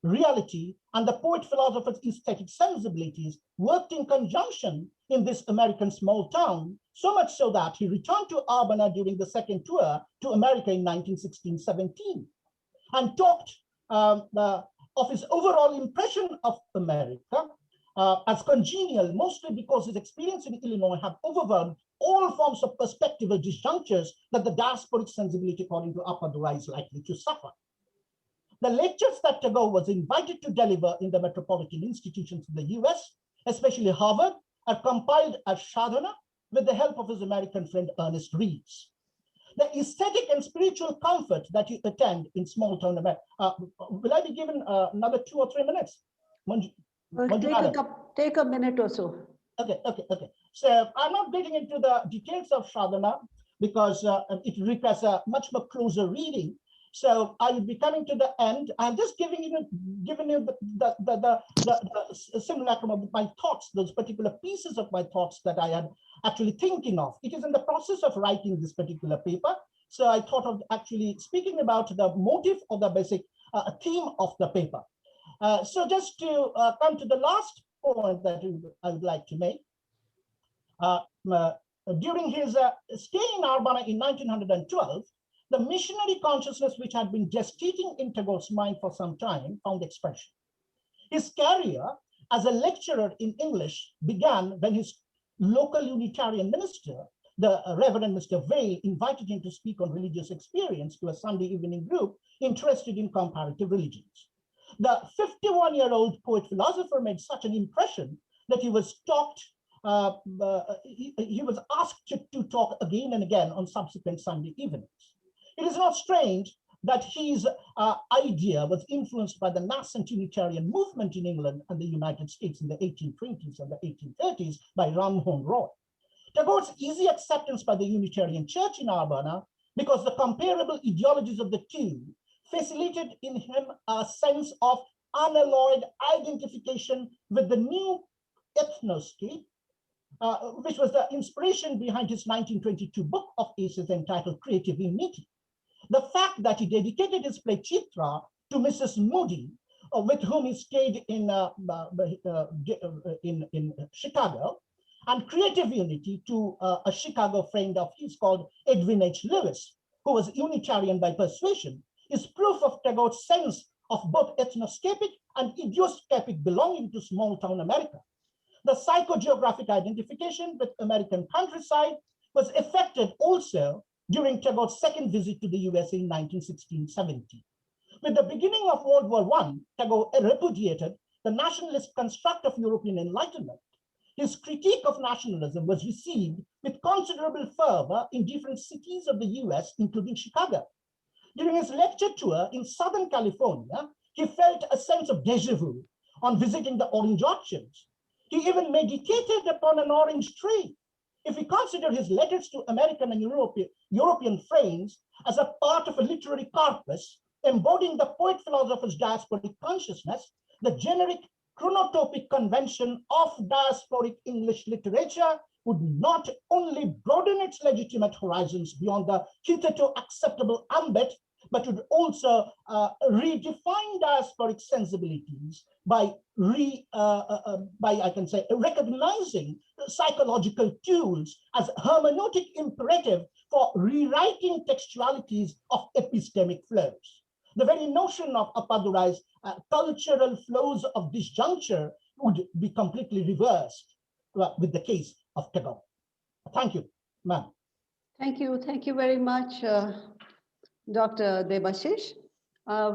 Reality and the poet-philosopher's aesthetic sensibilities worked in conjunction in this American small town, so much so that he returned to Urbana during the second tour to America in 1916-17 and talked of his overall impression of America as congenial, mostly because his experience in Illinois had overwhelmed all forms of perspectival disjunctures that the diasporic sensibility, according to Appadurai, is likely to suffer. The lectures that Tagore was invited to deliver in the metropolitan institutions in the US, especially Harvard, are compiled as Sadhana with the help of his American friend Ernest Reeves. The aesthetic and spiritual comfort that you attend in small town America. Will I be given another 2 or 3 minutes? Take a minute or so. Okay. So I'm not getting into the details of Sadhana because it requires a much more closer reading. So I will be coming to the end. I'm just giving you the simulacrum of my thoughts, those particular pieces of my thoughts that I had actually thinking of. It is in the process of writing this particular paper. So I thought of actually speaking about the motive or the basic theme of the paper. So just to come to the last point that I would like to make. During his stay in Urbana in 1912, the missionary consciousness which had been gestating in Tagore's mind for some time found expression. His career as a lecturer in English began when his local Unitarian minister, the Reverend Mr. Vail, invited him to speak on religious experience to a Sunday evening group interested in comparative religions. The 51-year-old poet-philosopher made such an impression that he was he was asked to talk again and again on subsequent Sunday evenings. It is not strange that his idea was influenced by the nascent Unitarian movement in England and the United States in the 1820s and the 1830s by Ram Mohan Roy. Tagore's easy acceptance by the Unitarian Church in Albania, because the comparable ideologies of the two facilitated in him a sense of unalloyed identification with the new ethnoscape, which was the inspiration behind his 1922 book of essays entitled Creative Unity. The fact that he dedicated his play Chitra to Mrs. Moody, with whom he stayed in Chicago, and Creative Unity to a Chicago friend of his called Edwin H. Lewis, who was Unitarian by persuasion, is proof of Tagore's sense of both ethnoscapic and idioscapic belonging to small-town America. The psychogeographic identification with American countryside was effected also during Tagore's second visit to the USA in 1916-17. With the beginning of World War I, Tagore repudiated the nationalist construct of European Enlightenment. His critique of nationalism was received with considerable fervor in different cities of the US, including Chicago. During his lecture tour in Southern California, he felt a sense of déjà vu on visiting the orange orchards. He even meditated upon an orange tree. If we consider his letters to American and European friends as a part of a literary corpus embodying the poet-philosopher's diasporic consciousness, the generic chronotopic convention of diasporic English literature would not only broaden its legitimate horizons beyond the hitherto acceptable ambit, but would also redefine diasporic sensibilities by recognizing recognizing tools as hermeneutic imperative for rewriting textualities of epistemic flows. The very notion of Appadurai's cultural flows of disjuncture would be completely reversed with the case of Tagore. Thank you, ma'am. Thank you very much, Dr. Debashis.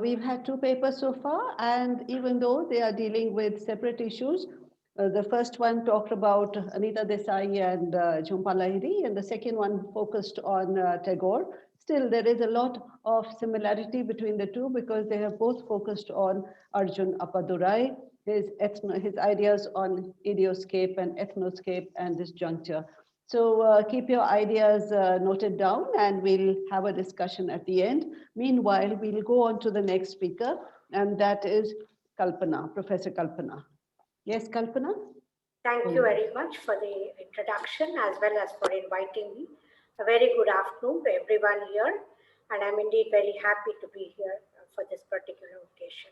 We've had two papers so far, and even though they are dealing with separate issues, the first one talked about Anita Desai and Jhumpa Lahiri, and the second one focused on Tagore. Still, there is a lot of similarity between the two because they have both focused on Arjun Appadurai, his ideas on idioscape and ethnoscape and disjuncture. So keep your ideas noted down and we'll have a discussion at the end. Meanwhile, we'll go on to the next speaker, and that is Kalpana, Professor Kalpana. Yes, Kalpana? Thank you very much for the introduction as well as for inviting me. A very good afternoon to everyone here, and I'm indeed very happy to be here for this particular occasion.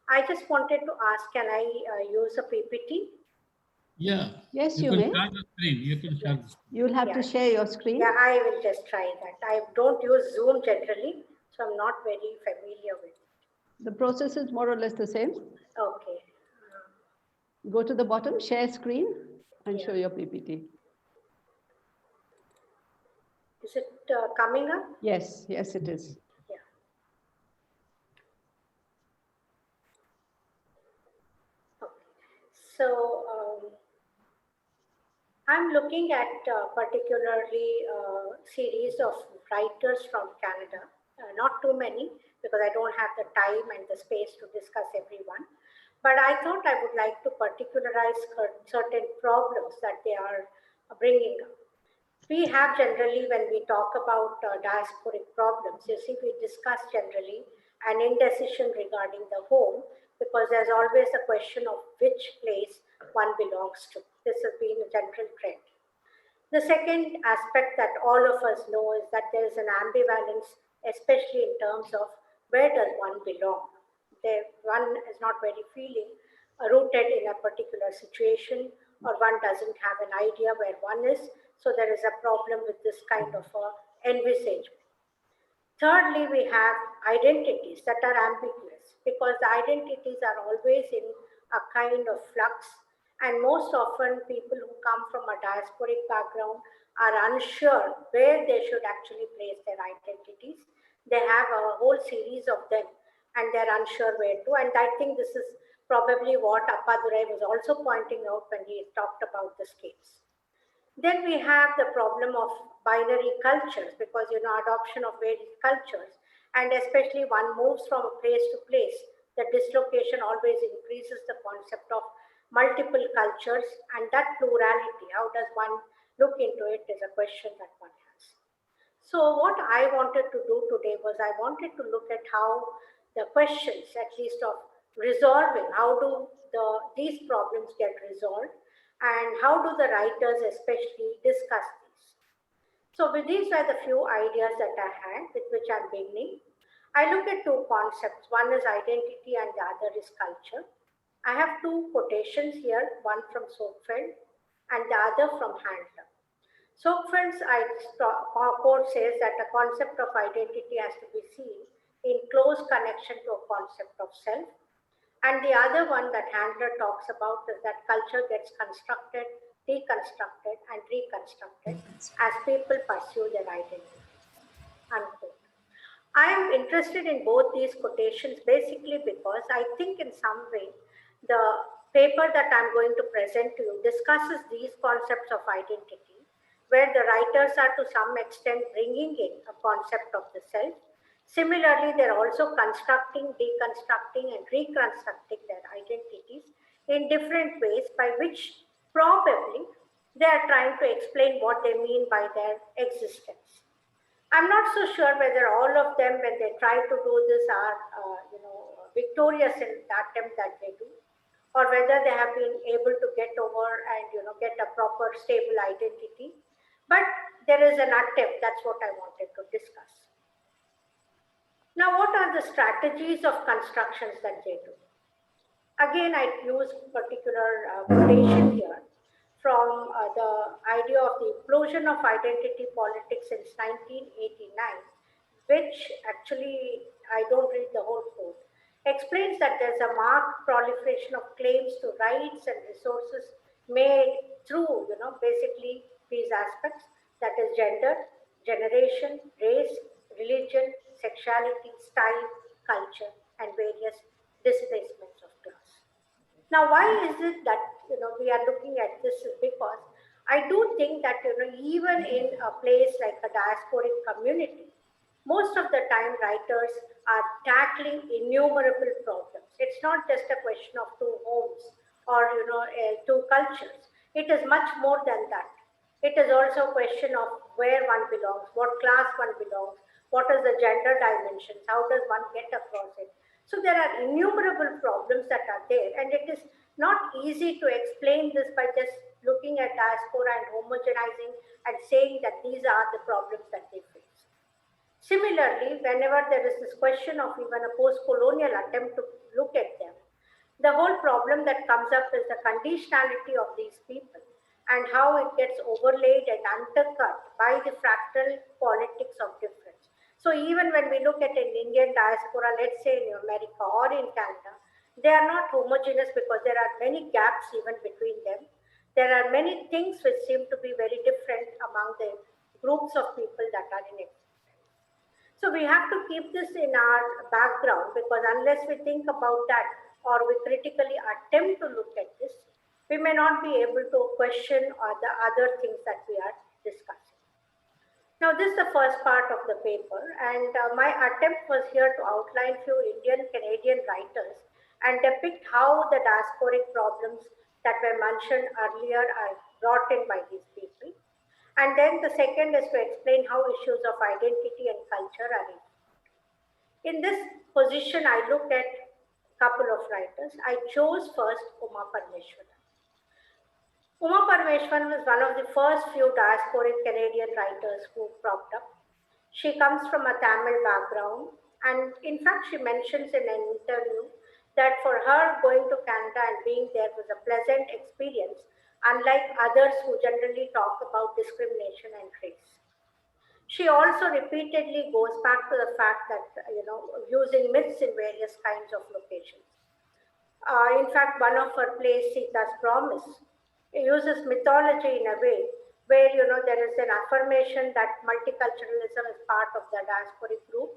I just wanted to ask, can I use a PPT? Yeah. Yes, you may. Share the screen. You can share the screen. You'll have to share your screen. Yeah, I will just try that. I don't use Zoom generally, so I'm not very familiar with it. The process is more or less the same. Okay. Go to the bottom, share screen, and show your PPT. Is it coming up? Yes, yes, it is. Yeah. Okay. So I'm looking at particularly series of writers from Canada. Not too many because I don't have the time and the space to discuss everyone. But I thought I would like to particularize certain problems that they are bringing up. We have generally, when we talk about diasporic problems, you see, we discuss generally an indecision regarding the home because there's always a question of which place one belongs to. This has been a general trend. The second aspect that all of us know is that there is an ambivalence, especially in terms of where does one belong. One is not very feeling rooted in a particular situation, or one doesn't have an idea where one is. So there is a problem with this kind of envisagement. Thirdly, we have identities that are ambiguous because the identities are always in a kind of flux. And most often people who come from a diasporic background are unsure where they should actually place their identities. They have a whole series of them and they're unsure where to. And I think this is probably what Appadurai was also pointing out when he talked about the scapes. Then we have the problem of binary cultures because, adoption of various cultures, and especially one moves from a place to place, the dislocation always increases the concept of multiple cultures and that plurality. How does one look into it is a question that one has. So what I wanted to do today was I wanted to look at how the questions, at least of resolving, how do these problems get resolved, and how do the writers especially discuss these. So these were the few ideas that I had with which I'm beginning. I look at two concepts. One is identity and the other is culture. I have two quotations here, one from Sokfeld and the other from Handler. Sokfeld's quote says that the concept of identity has to be seen in close connection to a concept of self. And the other one that Handler talks about is that culture gets constructed, deconstructed, and reconstructed as people pursue their identity. Unquote. I am interested in both these quotations basically because I think in some way the paper that I'm going to present to you discusses these concepts of identity, where the writers are to some extent bringing in a concept of the self. Similarly, they're also constructing, deconstructing, and reconstructing their identities in different ways by which probably they are trying to explain what they mean by their existence. I'm not so sure whether all of them, when they try to do this, are victorious in the attempt that they do, or whether they have been able to get over and get a proper stable identity. But there is an attempt. That's what I wanted to discuss. Now, what are the strategies of constructions that they do? Again, I use particular quotation here from the idea of the implosion of identity politics since 1989, which actually, I don't read the whole quote, explains that there's a marked proliferation of claims to rights and resources made through, basically these aspects, that is gender, generation, race, religion, sexuality, style, culture, and various displacements of class. Now, why is it that we are looking at this? Is because I do think that even in a place like a diasporic community, most of the time writers are tackling innumerable problems. It's not just a question of two homes or two cultures. It is much more than that. It is also a question of where one belongs, what class one belongs, what is the gender dimensions, how does one get across it. So there are innumerable problems that are there, and it is not easy to explain this by just looking at diaspora and homogenizing and saying that these are the problems that they face. Similarly, whenever there is this question of even a post-colonial attempt to look at them, the whole problem that comes up is the conditionality of these people and how it gets overlaid and undercut by the fractal politics of difference. So even when we look at an Indian diaspora, let's say in America or in Canada, they are not homogeneous because there are many gaps even between them. There are many things which seem to be very different among the groups of people that are in it. So we have to keep this in our background, because unless we think about that or we critically attempt to look at this, we may not be able to question the other things that we are discussing. Now, this is the first part of the paper, and my attempt was here to outline few Indian-Canadian writers and depict how the diasporic problems that were mentioned earlier are brought in by these people. And then the second is to explain how issues of identity and culture are involved. In this position, I looked at a couple of writers. I chose first Uma Parmeshwaran. Uma Parmeshwaran was one of the first few diasporic Canadian writers who cropped up. She comes from a Tamil background, and in fact, she mentions in an interview that for her, going to Canada and being there was a pleasant experience, unlike others who generally talk about discrimination and race. She also repeatedly goes back to the fact that, using myths in various kinds of locations. In fact, one of her plays, Sita's Promise, uses mythology in a way where, there is an affirmation that multiculturalism is part of the diasporic group.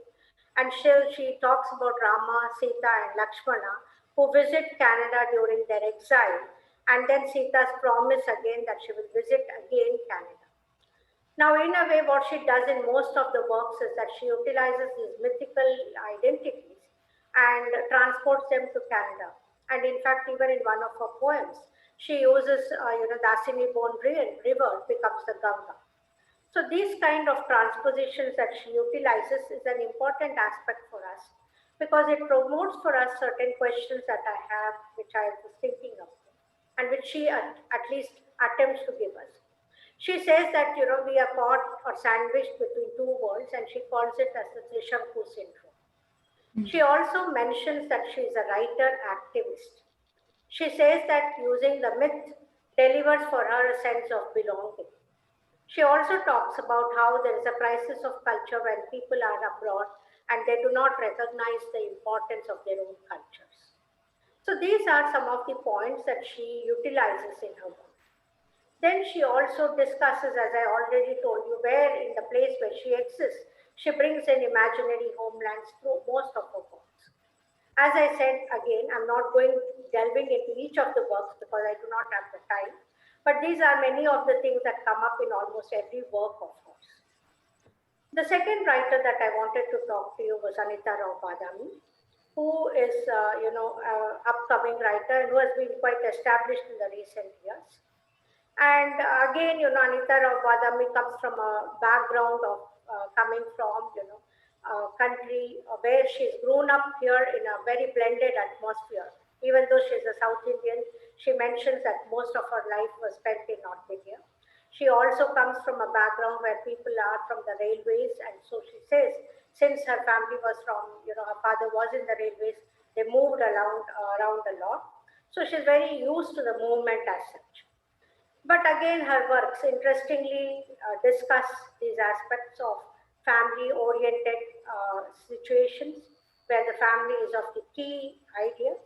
And she talks about Rama, Sita, and Lakshmana, who visit Canada during their exile. And then Sita's promise again that she will visit again Canada. Now, in a way, what she does in most of the works is that she utilizes these mythical identities and transports them to Canada. And in fact, even in one of her poems, She uses, the Asini-born river becomes the Ganga. So these kind of transpositions that she utilizes is an important aspect for us because it promotes for us certain questions that I have, which I was thinking of, and which she at least attempts to give us. She says that, we are caught or sandwiched between two worlds, and she calls it as the Trishankhu syndrome. She also mentions that she is a writer activist. She says that using the myth delivers for her a sense of belonging. She also talks about how there is a crisis of culture when people are abroad and they do not recognize the importance of their own cultures. So these are some of the points that she utilizes in her book. Then she also discusses, as I already told you, where in the place where she exists, she brings in imaginary homelands through most of her works. As I said, again, I'm not delving into each of the works because I do not have the time, but these are many of the things that come up in almost every work of hers. The second writer that I wanted to talk to you was Anita Rao Badami, who is, upcoming writer and who has been quite established in the recent years. And again, Anita Rao Badami comes from a background of coming from, a country where she's grown up here in a very blended atmosphere. Even though she's a South Indian, she mentions that most of her life was spent in North India. She also comes from a background where people are from the railways, and so she says, since her family was from, her father was in the railways, they moved around a lot. So she's very used to the movement as such. But again, her works interestingly discuss these aspects of family-oriented situations where the family is of the key idea.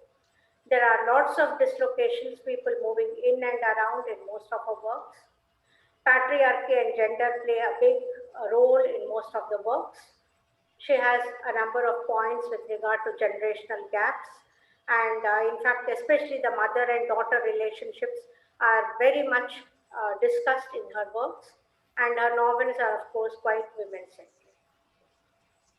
There are lots of dislocations, people moving in and around in most of her works. Patriarchy and gender play a big role in most of the works. She has a number of points with regard to generational gaps. And in fact, especially the mother and daughter relationships are very much discussed in her works. And her novels are, of course, quite women-centric.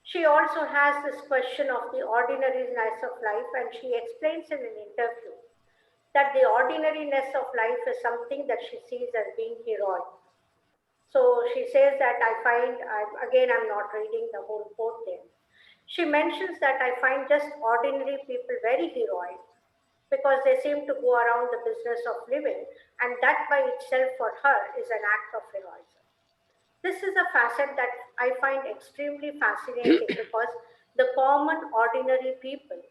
She also has this question of the ordinariness of life, and she explains in an interview that the ordinariness of life is something that she sees as being heroic. So she says that I'm not reading the whole quote there. She mentions that I find just ordinary people very heroic because they seem to go around the business of living, and that by itself for her is an act of heroism. This is a facet that I find extremely fascinating because the common ordinary people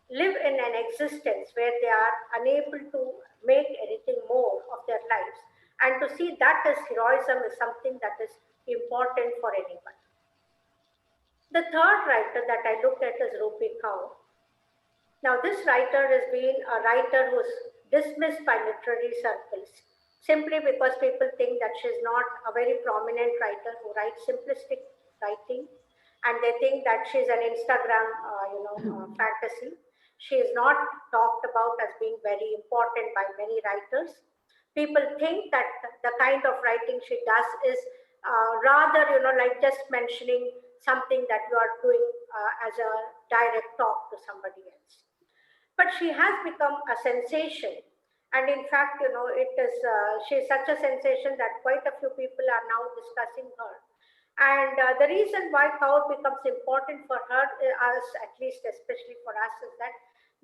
live in an existence where they are unable to make anything more of their lives, and to see that as heroism is something that is important for anyone. The third writer that I looked at is Rupi Kaur. Now, this writer has been a writer who's dismissed by literary circles simply because people think that she's not a very prominent writer who writes simplistic writing, and they think that she's an Instagram, fantasy. She is not talked about as being very important by many writers. People think that the kind of writing she does is rather, like just mentioning something that you are doing as a direct talk to somebody else. But she has become a sensation. And in fact, she's such a sensation that quite a few people are now discussing her. And the reason why Kaur becomes important for her, us at least, especially for us, is that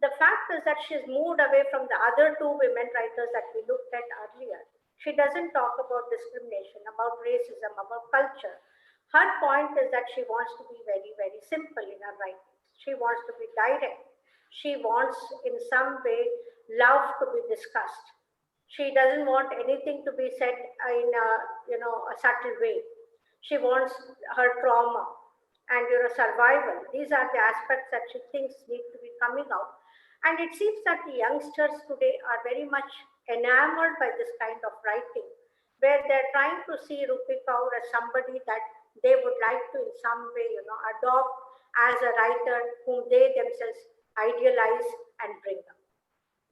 the fact is that she's moved away from the other two women writers that we looked at earlier. She doesn't talk about discrimination, about racism, about culture. Her point is that she wants to be very, very simple in her writing. She wants to be direct. She wants, in some way, love to be discussed. She doesn't want anything to be said in a subtle way. She wants her trauma and survival. These are the aspects that she thinks need to be coming out. And it seems that the youngsters today are very much enamored by this kind of writing, where they're trying to see Rupi Kaur as somebody that they would like to in some way, adopt as a writer whom they themselves idealize and bring up.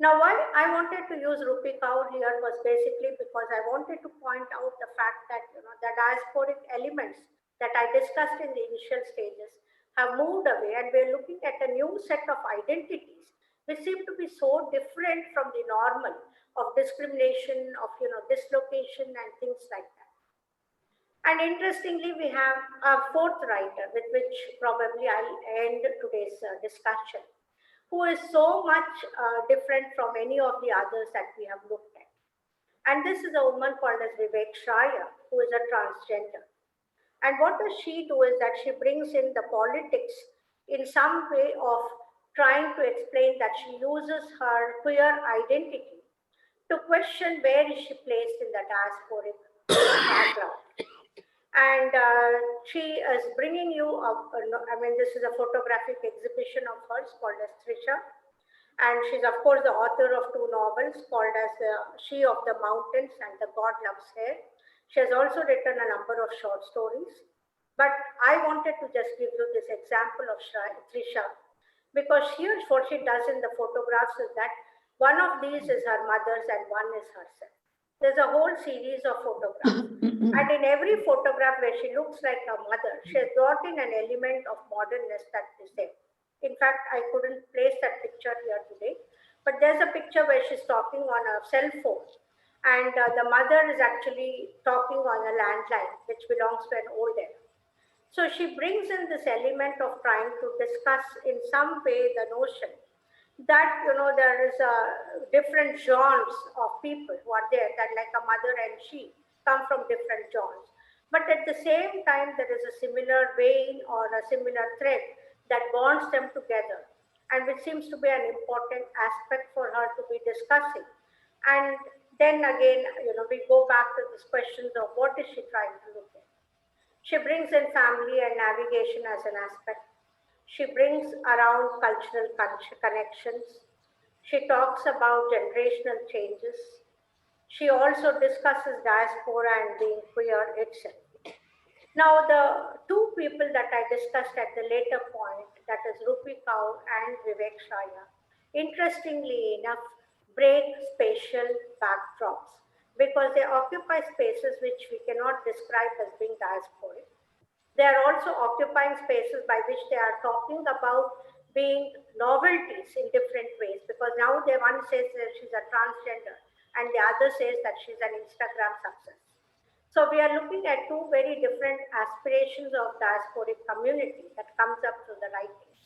Now, why I wanted to use Rupi Kaur here was basically because I wanted to point out the fact that the diasporic elements that I discussed in the initial stages have moved away, and we're looking at a new set of identities which seem to be so different from the normal of discrimination, of dislocation and things like that. And interestingly, we have a fourth writer with which probably I'll end today's discussion, who is so much different from any of the others that we have looked at. And this is a woman called as Shaya, who is a transgender. And what does she do is that she brings in the politics in some way of trying to explain that she uses her queer identity to question where is she placed in the diasporic background. And she is bringing you up, this is a photographic exhibition of hers called as Trisha. And she's, of course, the author of 2 novels called as She of the Mountains and The God Loves Hair. She has also written a number of short stories. But I wanted to just give you this example of Trisha, because here what she does in the photographs is that one of these is her mother's and one is herself. There's a whole series of photographs. And in every photograph where she looks like her mother, she has brought in an element of modernness that is there. In fact, I couldn't place that picture here today, but there's a picture where she's talking on a cell phone, and the mother is actually talking on a landline, which belongs to an old era. So she brings in this element of trying to discuss in some way the notion that, there is a different genres of people who are there, that like a mother and she come from different genres. But at the same time, there is a similar vein or a similar thread that bonds them together, and which seems to be an important aspect for her to be discussing. And then again, we go back to these questions of what is she trying to look at. She brings in family and navigation as an aspect. She brings around cultural connections. She talks about generational changes. She also discusses diaspora and being queer itself. Now, the 2 people that I discussed at the later point, that is Rupi Kaur and Shaya, interestingly enough, break spatial backdrops because they occupy spaces which we cannot describe as being diasporic. They are also occupying spaces by which they are talking about being novelties in different ways, because now the one says that she's a transgender and the other says that she's an Instagram success. So we are looking at 2 very different aspirations of diasporic community that comes up through the writings.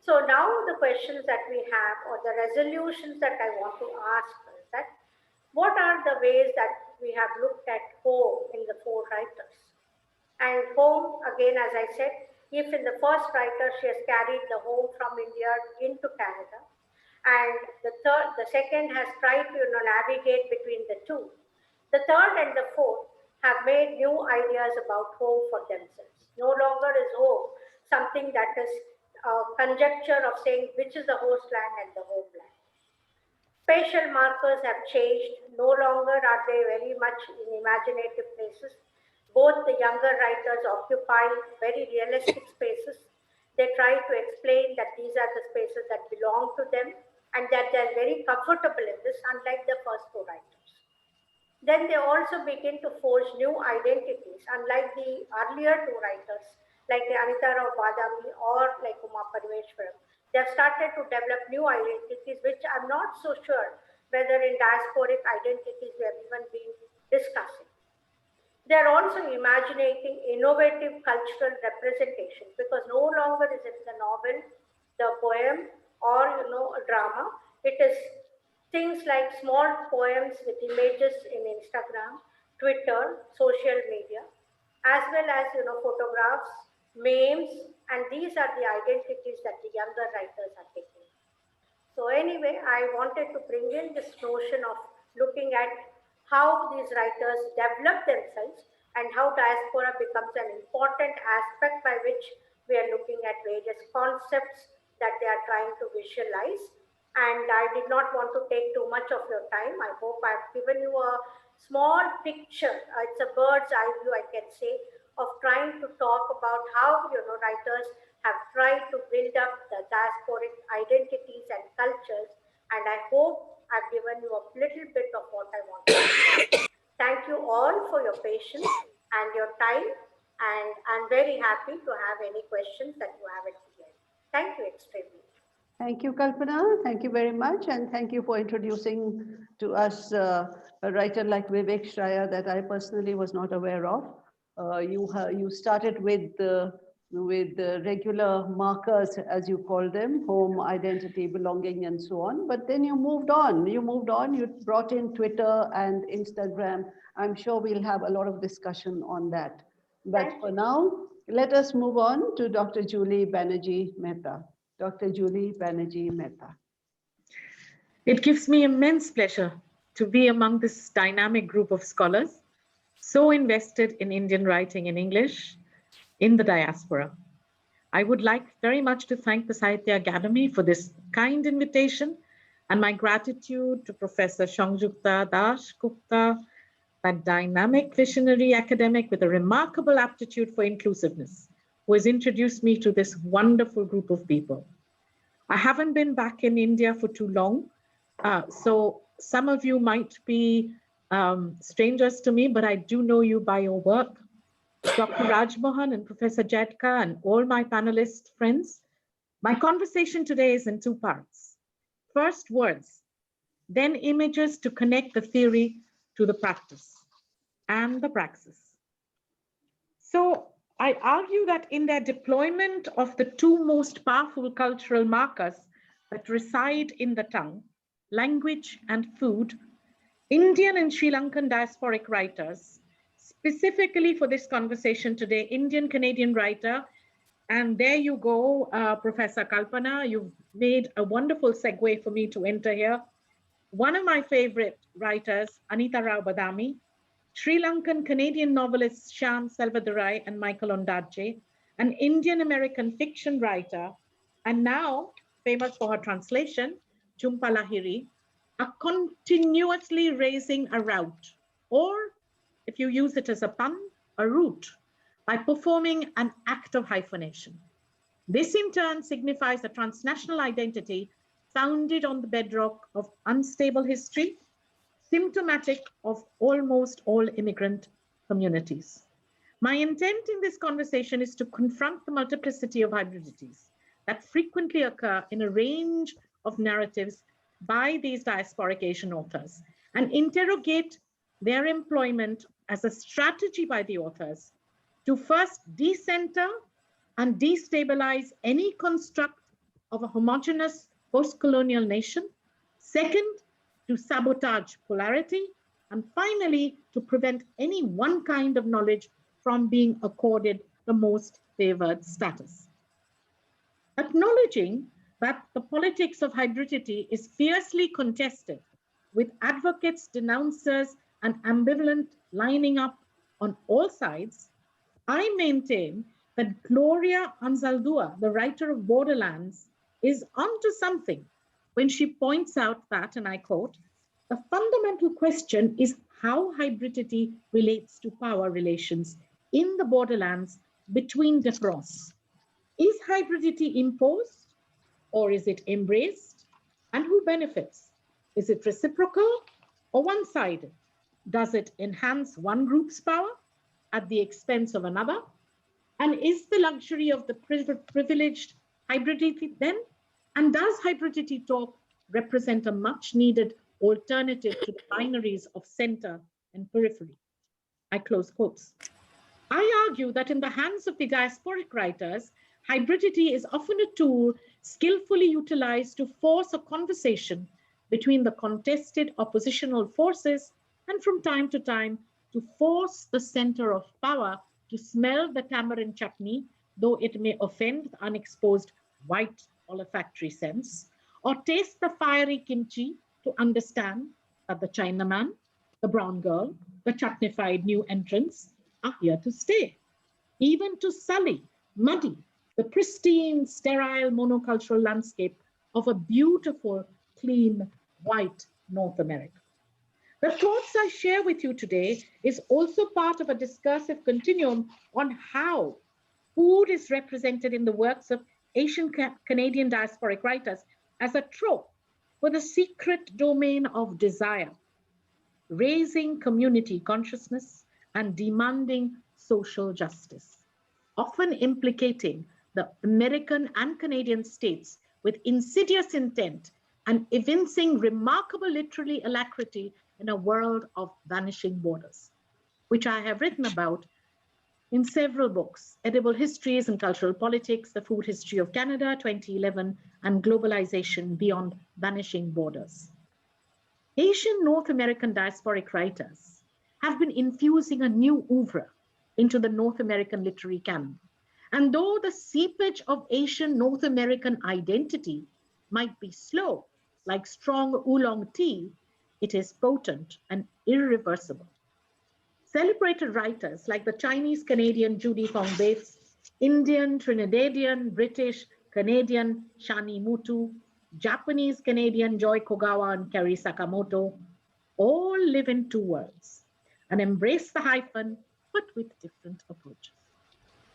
So now the questions that we have, or the resolutions that I want to ask, is that what are the ways that we have looked at home in the 4 writers? And home, again, as I said, if in the first writer she has carried the home from India into Canada, and the second has tried to navigate between the 2. The third and the fourth have made new ideas about home for themselves. No longer is home something that is a conjecture of saying which is the host land and the homeland. Spatial markers have changed. No longer are they very much in imaginative places. Both the younger writers occupy very realistic spaces. They try to explain that these are the spaces that belong to them and that they're very comfortable in this, unlike the first 2 writers. Then they also begin to forge new identities, unlike the earlier 2 writers, like the Anita Rao Badami or like Uma Parmeshwaram. They have started to develop new identities, which I'm not so sure whether in diasporic identities we have even been discussing. They are also imagining innovative cultural representations, because no longer is it the novel, the poem, or a drama. It is things like small poems with images in Instagram, Twitter, social media, as well as photographs, memes, and these are the identities that the younger writers are taking. So anyway, I wanted to bring in this notion of looking at how these writers develop themselves and how diaspora becomes an important aspect by which we are looking at various concepts that they are trying to visualize. And I did not want to take too much of your time. I hope I've given you a small picture. It's a bird's eye view, I can say, of trying to talk about how writers have tried to build up the diasporic identities and cultures. And I hope I've given you a little bit of what I wanted to say. Thank you all for your patience and your time. And I'm very happy to have any questions that you have at the end. Thank you extremely. Thank you, Kalpana. Thank you very much. And thank you for introducing to us a writer like Vivek Shraya that I personally was not aware of. You started with the regular markers, as you call them, home, identity, belonging, and so on. But then you moved on. You brought in Twitter and Instagram. I'm sure we'll have a lot of discussion on that. But for now, let us move on to Dr. Julie Banerjee Mehta. Dr. Julie Banerjee Mehta. It gives me immense pleasure to be among this dynamic group of scholars, so invested in Indian writing in English in the diaspora. I would like very much to thank the Sahitya Akademi for this kind invitation, and my gratitude to Professor Somdatta Mandal, that dynamic visionary academic with a remarkable aptitude for inclusiveness, who has introduced me to this wonderful group of people. I haven't been back in India for too long, so some of you might be strangers to me, but I do know you by your work. Dr. Rajmohan and Professor Jaidka and all my panelist friends, my conversation today is in two parts. First, words, then images to connect the theory to the practice and the praxis. So I argue that in their deployment of the two most powerful cultural markers that reside in the tongue, language and food, Indian and Sri Lankan diasporic writers, specifically for this conversation today, Indian-Canadian writer, and there you go, Professor Kalpana, you've made a wonderful segue for me to enter here. One of my favorite writers, Anita Rao Badami, Sri Lankan Canadian novelists Shyam Selvadurai and Michael Ondaatje, an Indian-American fiction writer, and now famous for her translation, Jhumpa Lahiri, are continuously raising a route, or if you use it as a pun, a route, by performing an act of hyphenation. This in turn signifies a transnational identity founded on the bedrock of unstable history, symptomatic of almost all immigrant communities. My intent in this conversation is to confront the multiplicity of hybridities that frequently occur in a range of narratives by these diasporic Asian authors and interrogate their employment as a strategy by the authors to first decenter and destabilize any construct of a homogeneous post-colonial nation, second, to sabotage polarity, and finally, to prevent any one kind of knowledge from being accorded the most favored status. Acknowledging that the politics of hybridity is fiercely contested, with advocates, denouncers, and ambivalent lining up on all sides, I maintain that Gloria Anzaldúa, the writer of Borderlands, is onto something when she points out that, and I quote, the fundamental question is how hybridity relates to power relations in the borderlands between difference. Is hybridity imposed or is it embraced? And who benefits? Is it reciprocal or one-sided? Does it enhance one group's power at the expense of another? And is the luxury of the privileged hybridity then? And does hybridity talk represent a much needed alternative to the binaries of center and periphery? I close quotes. I argue that in the hands of the diasporic writers, hybridity is often a tool skillfully utilized to force a conversation between the contested oppositional forces and from time to time to force the center of power to smell the tamarind chutney, though it may offend the unexposed white olfactory sense, or taste the fiery kimchi to understand that the Chinaman, the brown girl, the chutneyfied new entrants are here to stay, even to sully, muddy the pristine, sterile monocultural landscape of a beautiful, clean, white North America. The thoughts I share with you today is also part of a discursive continuum on how food is represented in the works of Asian Canadian diasporic writers as a trope for the secret domain of desire, raising community consciousness and demanding social justice, often implicating the American and Canadian states with insidious intent and evincing remarkable literary alacrity in a world of vanishing borders, which I have written about in several books: Edible Histories and Cultural Politics, The Food History of Canada, 2011, and Globalization Beyond Vanishing Borders. Asian North American diasporic writers have been infusing a new oeuvre into the North American literary canon. And though the seepage of Asian North American identity might be slow, like strong oolong tea, it is potent and irreversible. Celebrated writers like the Chinese-Canadian Judy Fong Bates, Indian, Trinidadian, British, Canadian Shani Mutu, Japanese-Canadian Joy Kogawa and Kerry Sakamoto all live in two worlds and embrace the hyphen, but with different approaches.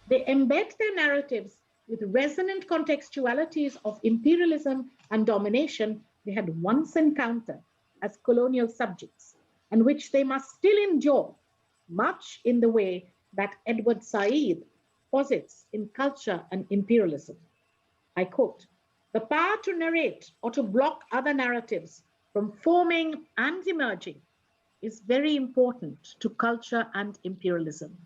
They embed their narratives with resonant contextualities of imperialism and domination they had once encountered as colonial subjects, and which they must still endure, much in the way that Edward Said posits in Culture and Imperialism. I quote, "The power to narrate or to block other narratives from forming and emerging is very important to culture and imperialism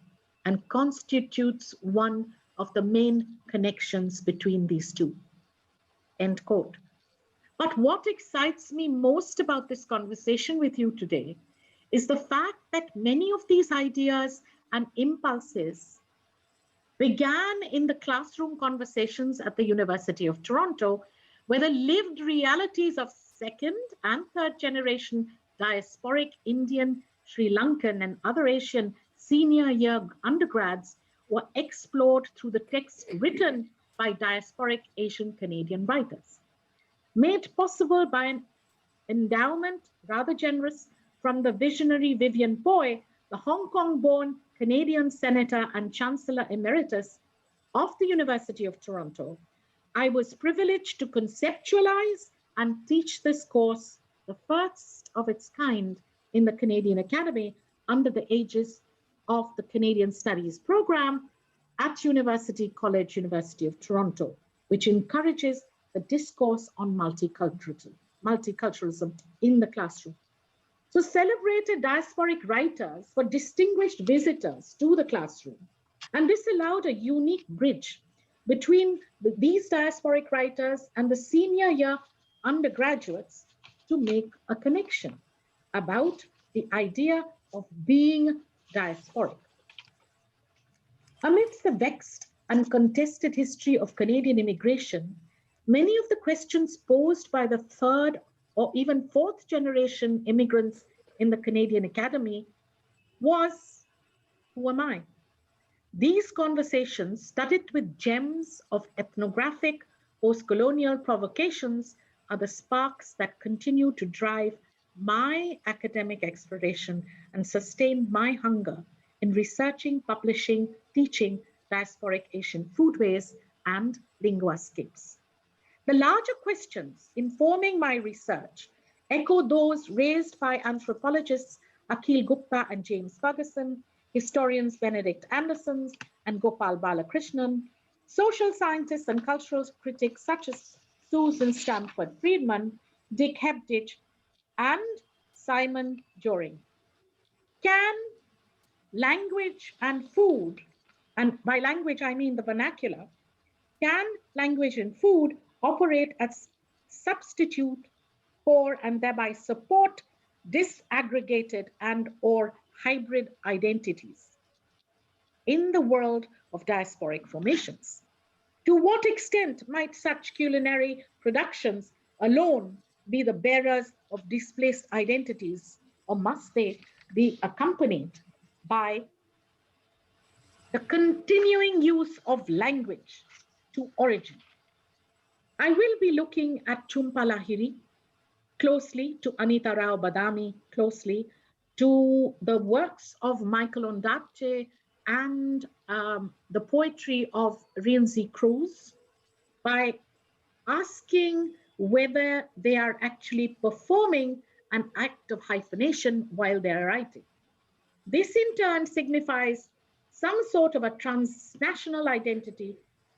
and constitutes one of the main connections between these two." End quote. But what excites me most about this conversation with you today is the fact that many of these ideas and impulses began in the classroom conversations at the University of Toronto, where the lived realities of second and third generation diasporic Indian, Sri Lankan, and other Asian senior year undergrads were explored through the texts written by diasporic Asian Canadian writers. Made possible by an endowment, rather generous, from the visionary Vivian Poy, the Hong Kong-born Canadian Senator and Chancellor Emeritus of the University of Toronto, I was privileged to conceptualize and teach this course, the first of its kind in the Canadian Academy under the aegis of the Canadian Studies program at University College, University of Toronto, which encourages the discourse on multiculturalism in the classroom. So celebrated diasporic writers were distinguished visitors to the classroom. And this allowed a unique bridge between these diasporic writers and the senior year undergraduates to make a connection about the idea of being diasporic. Amidst the vexed and contested history of Canadian immigration, many of the questions posed by the third or even fourth generation immigrants in the Canadian Academy was, who am I? These conversations, studded with gems of ethnographic post-colonial provocations, are the sparks that continue to drive my academic exploration and sustain my hunger in researching, publishing, teaching diasporic Asian foodways and linguascapes. The larger questions informing my research echo those raised by anthropologists Akhil Gupta and James Ferguson, historians Benedict Anderson and Gopal Balakrishnan, social scientists and cultural critics such as Susan Stanford Friedman, Dick Hebditch, and Simon Joring. Can language and food, and by language I mean the vernacular, can language and food operate as substitute for and thereby support disaggregated and or hybrid identities in the world of diasporic formations? To what extent might such culinary productions alone be the bearers of displaced identities, or must they be accompanied by the continuing use of language to origin? I will be looking at Chumpa Lahiri closely, to Anita Rao Badami closely, to the works of Michael Ondaatje and the poetry of Rienzi Cruz, by asking whether they are actually performing an act of hyphenation while they are writing. This in turn signifies some sort of a transnational identity,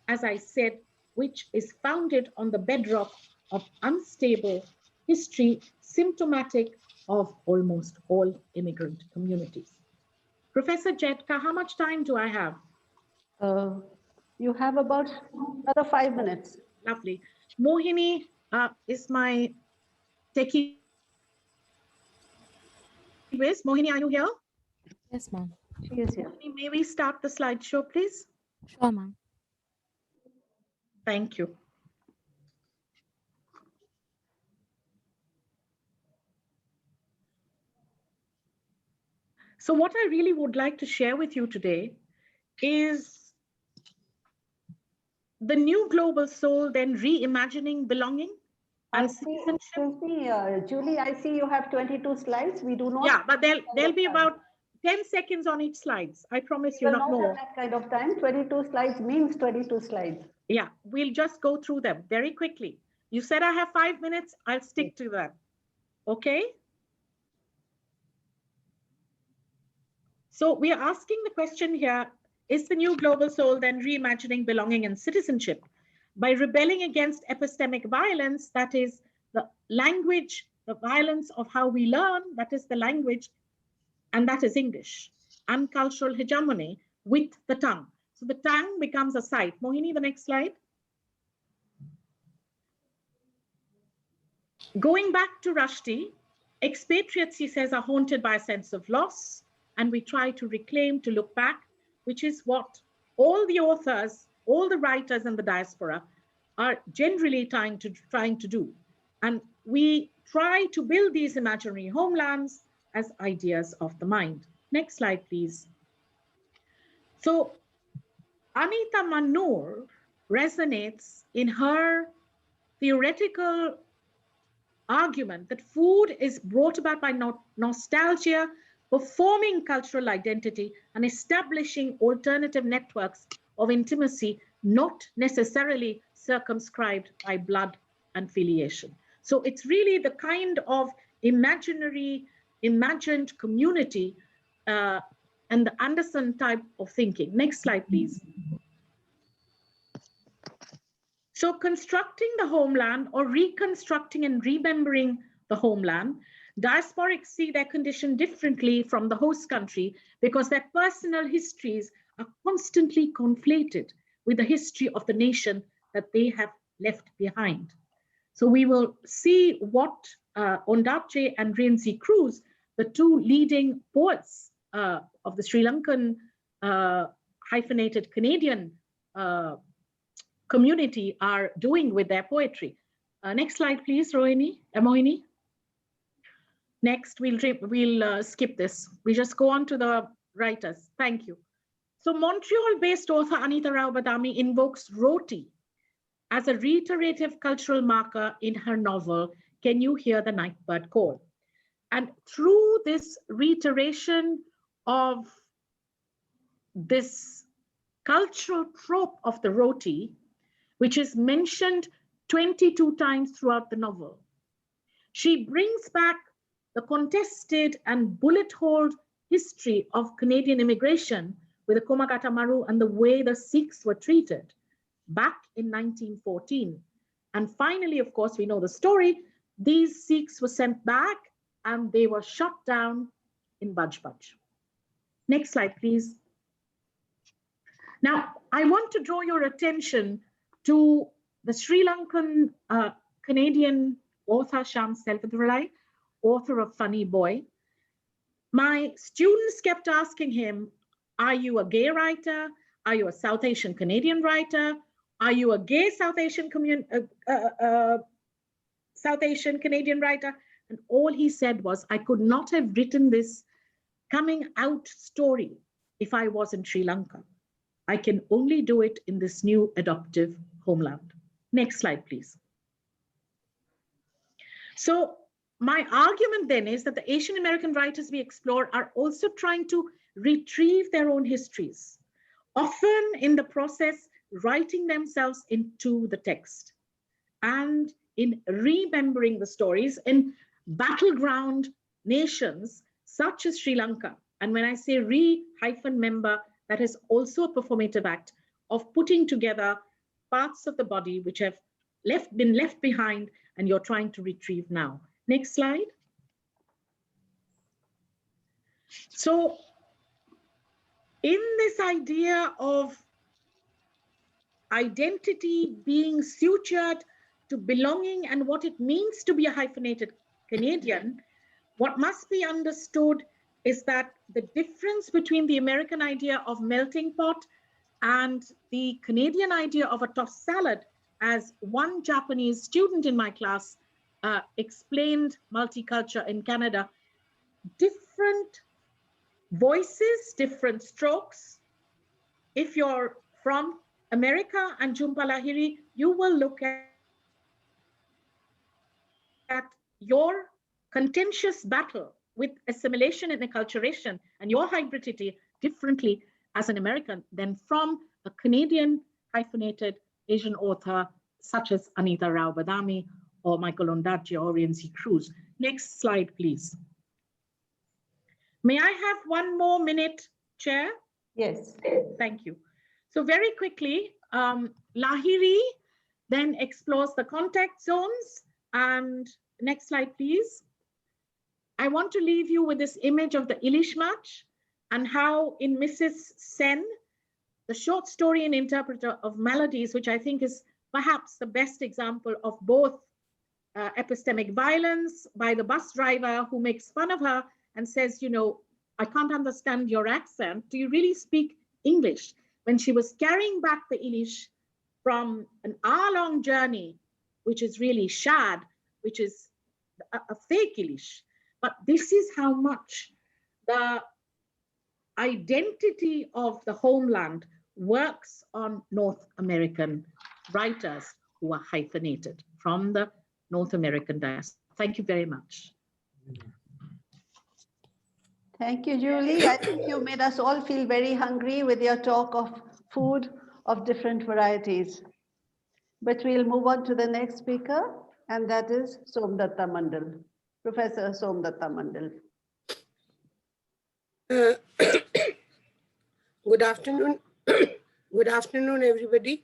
as I said, which is founded on the bedrock of unstable history, symptomatic of almost all immigrant communities. Professor Jaidka, how much time do I have? You have about another 5 minutes. Lovely. Mohini is my techie whiz. Mohini, are you here? Yes, ma'am. She is here. Mohini, may we start the slideshow, please? Sure, ma'am. Thank you. So what I really would like to share with you today is the new global soul, then reimagining belonging and citizenship. Excuse me, Julie, I see you have 22 slides. We do not. Yeah, but there'll be about 10 seconds on each slides. I promise you, not more. That kind of time. 22 slides means 22 slides. Yeah, we'll just go through them very quickly. You said I have 5 minutes. I'll stick to that. Okay. So we are asking the question here, is the new global soul then reimagining belonging and citizenship by rebelling against epistemic violence, that is the language, the violence of how we learn, that is the language, and that is English, and cultural hegemony with the tongue. So the tongue becomes a site. Mohini, the next slide. Going back to Rushdie, expatriates, he says, are haunted by a sense of loss, and we try to reclaim, to look back, which is what all the authors, all the writers in the diaspora are generally trying to do. And we try to build these imaginary homelands as ideas of the mind. Next slide, please. So Anita Manur resonates in her theoretical argument that food is brought about by nostalgia, performing cultural identity, and establishing alternative networks of intimacy, not necessarily circumscribed by blood and filiation. So it's really the kind of imagined community and the Anderson type of thinking. Next slide, please. So constructing the homeland or reconstructing and remembering the homeland, diasporics see their condition differently from the host country because their personal histories are constantly conflated with the history of the nation that they have left behind. So we will see what Ondaatje and Renzi Cruz, the two leading poets of the Sri Lankan hyphenated Canadian community are doing with their poetry. Next slide, please, Mohini. Next, we'll skip this. We just go on to the writers. Thank you. So Montreal-based author Anita Rao Badami invokes roti as a reiterative cultural marker in her novel, Can You Hear the Nightbird Call? And through this reiteration of this cultural trope of the roti, which is mentioned 22 times throughout the novel, she brings back the contested and bullet-holed history of Canadian immigration with the Komagata Maru and the way the Sikhs were treated back in 1914. And finally, of course, we know the story. These Sikhs were sent back and they were shot down in Bajpaj. Next slide, please. Now, I want to draw your attention to the Sri Lankan Canadian author Shyam Selvadurai, author of Funny Boy. My students kept asking him, are you a gay writer? Are you a South Asian Canadian writer? Are you a gay South Asian Canadian writer? And all he said was, I could not have written this coming out story if I was in Sri Lanka. I can only do it in this new adoptive homeland. Next slide, please. So my argument then is that the Asian American writers we explore are also trying to retrieve their own histories, often in the process writing themselves into the text and in remembering the stories in battleground nations such as Sri Lanka. And when I say member, that is also a performative act of putting together parts of the body which have been left behind and you're trying to retrieve now. Next slide. So in this idea of identity being sutured to belonging and what it means to be a hyphenated Canadian, what must be understood is that the difference between the American idea of melting pot and the Canadian idea of a tossed salad, as one Japanese student in my class explained multicultural in Canada, different voices, different strokes. If you're from America and Jhumpa Lahiri, you will look at your contentious battle with assimilation and acculturation and your hybridity differently as an American than from a Canadian hyphenated Asian author such as Anita Rao Badami or Michael Ondaatje or Rienzi Cruz. Next slide, please. May I have 1 more minute, Chair? Yes. Thank you. So very quickly, Lahiri then explores the contact zones. And next slide, please. I want to leave you with this image of the Ilishmach and how in Mrs. Sen, the short story and interpreter of melodies, which I think is perhaps the best example of both epistemic violence by the bus driver who makes fun of her and says, you know, I can't understand your accent. Do you really speak English? When she was carrying back the Ilish from an hour-long journey, which is really shad, which is a fake Ilish. But this is how much the identity of the homeland works on North American writers who are hyphenated from the North American diaspora. Thank you very much. Thank you, Julie. I think you made us all feel very hungry with your talk of food of different varieties. But we'll move on to the next speaker, and that is Somdatta Mandal, Professor Somdatta Mandal. Good afternoon. Good afternoon, everybody.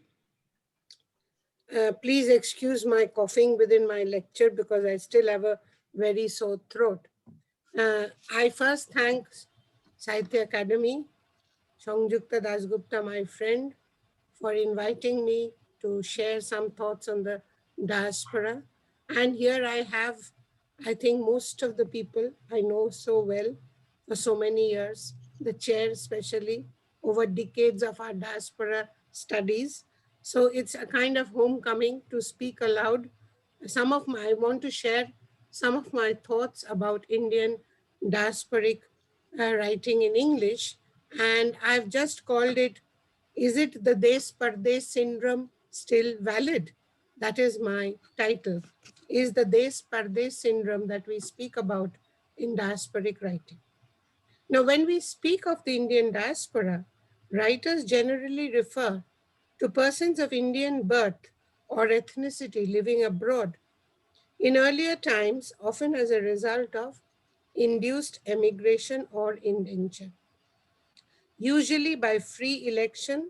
Please excuse my coughing within my lecture because I still have a very sore throat. I first thank Sahitya Akademi, Somdatta Dasgupta, my friend, for inviting me to share some thoughts on the diaspora. And here I have, I think, most of the people I know so well for so many years, the chair especially, over decades of our diaspora studies. So it's a kind of homecoming to speak aloud. I want to share some of my thoughts about Indian diasporic writing in English. And I've just called it, is it the Desh Pardesh syndrome still valid? That is my title. Is the Desh Pardesh syndrome that we speak about in diasporic writing. Now, when we speak of the Indian diaspora, writers generally refer to persons of Indian birth or ethnicity living abroad. In earlier times, often as a result of induced emigration or indenture, usually by free election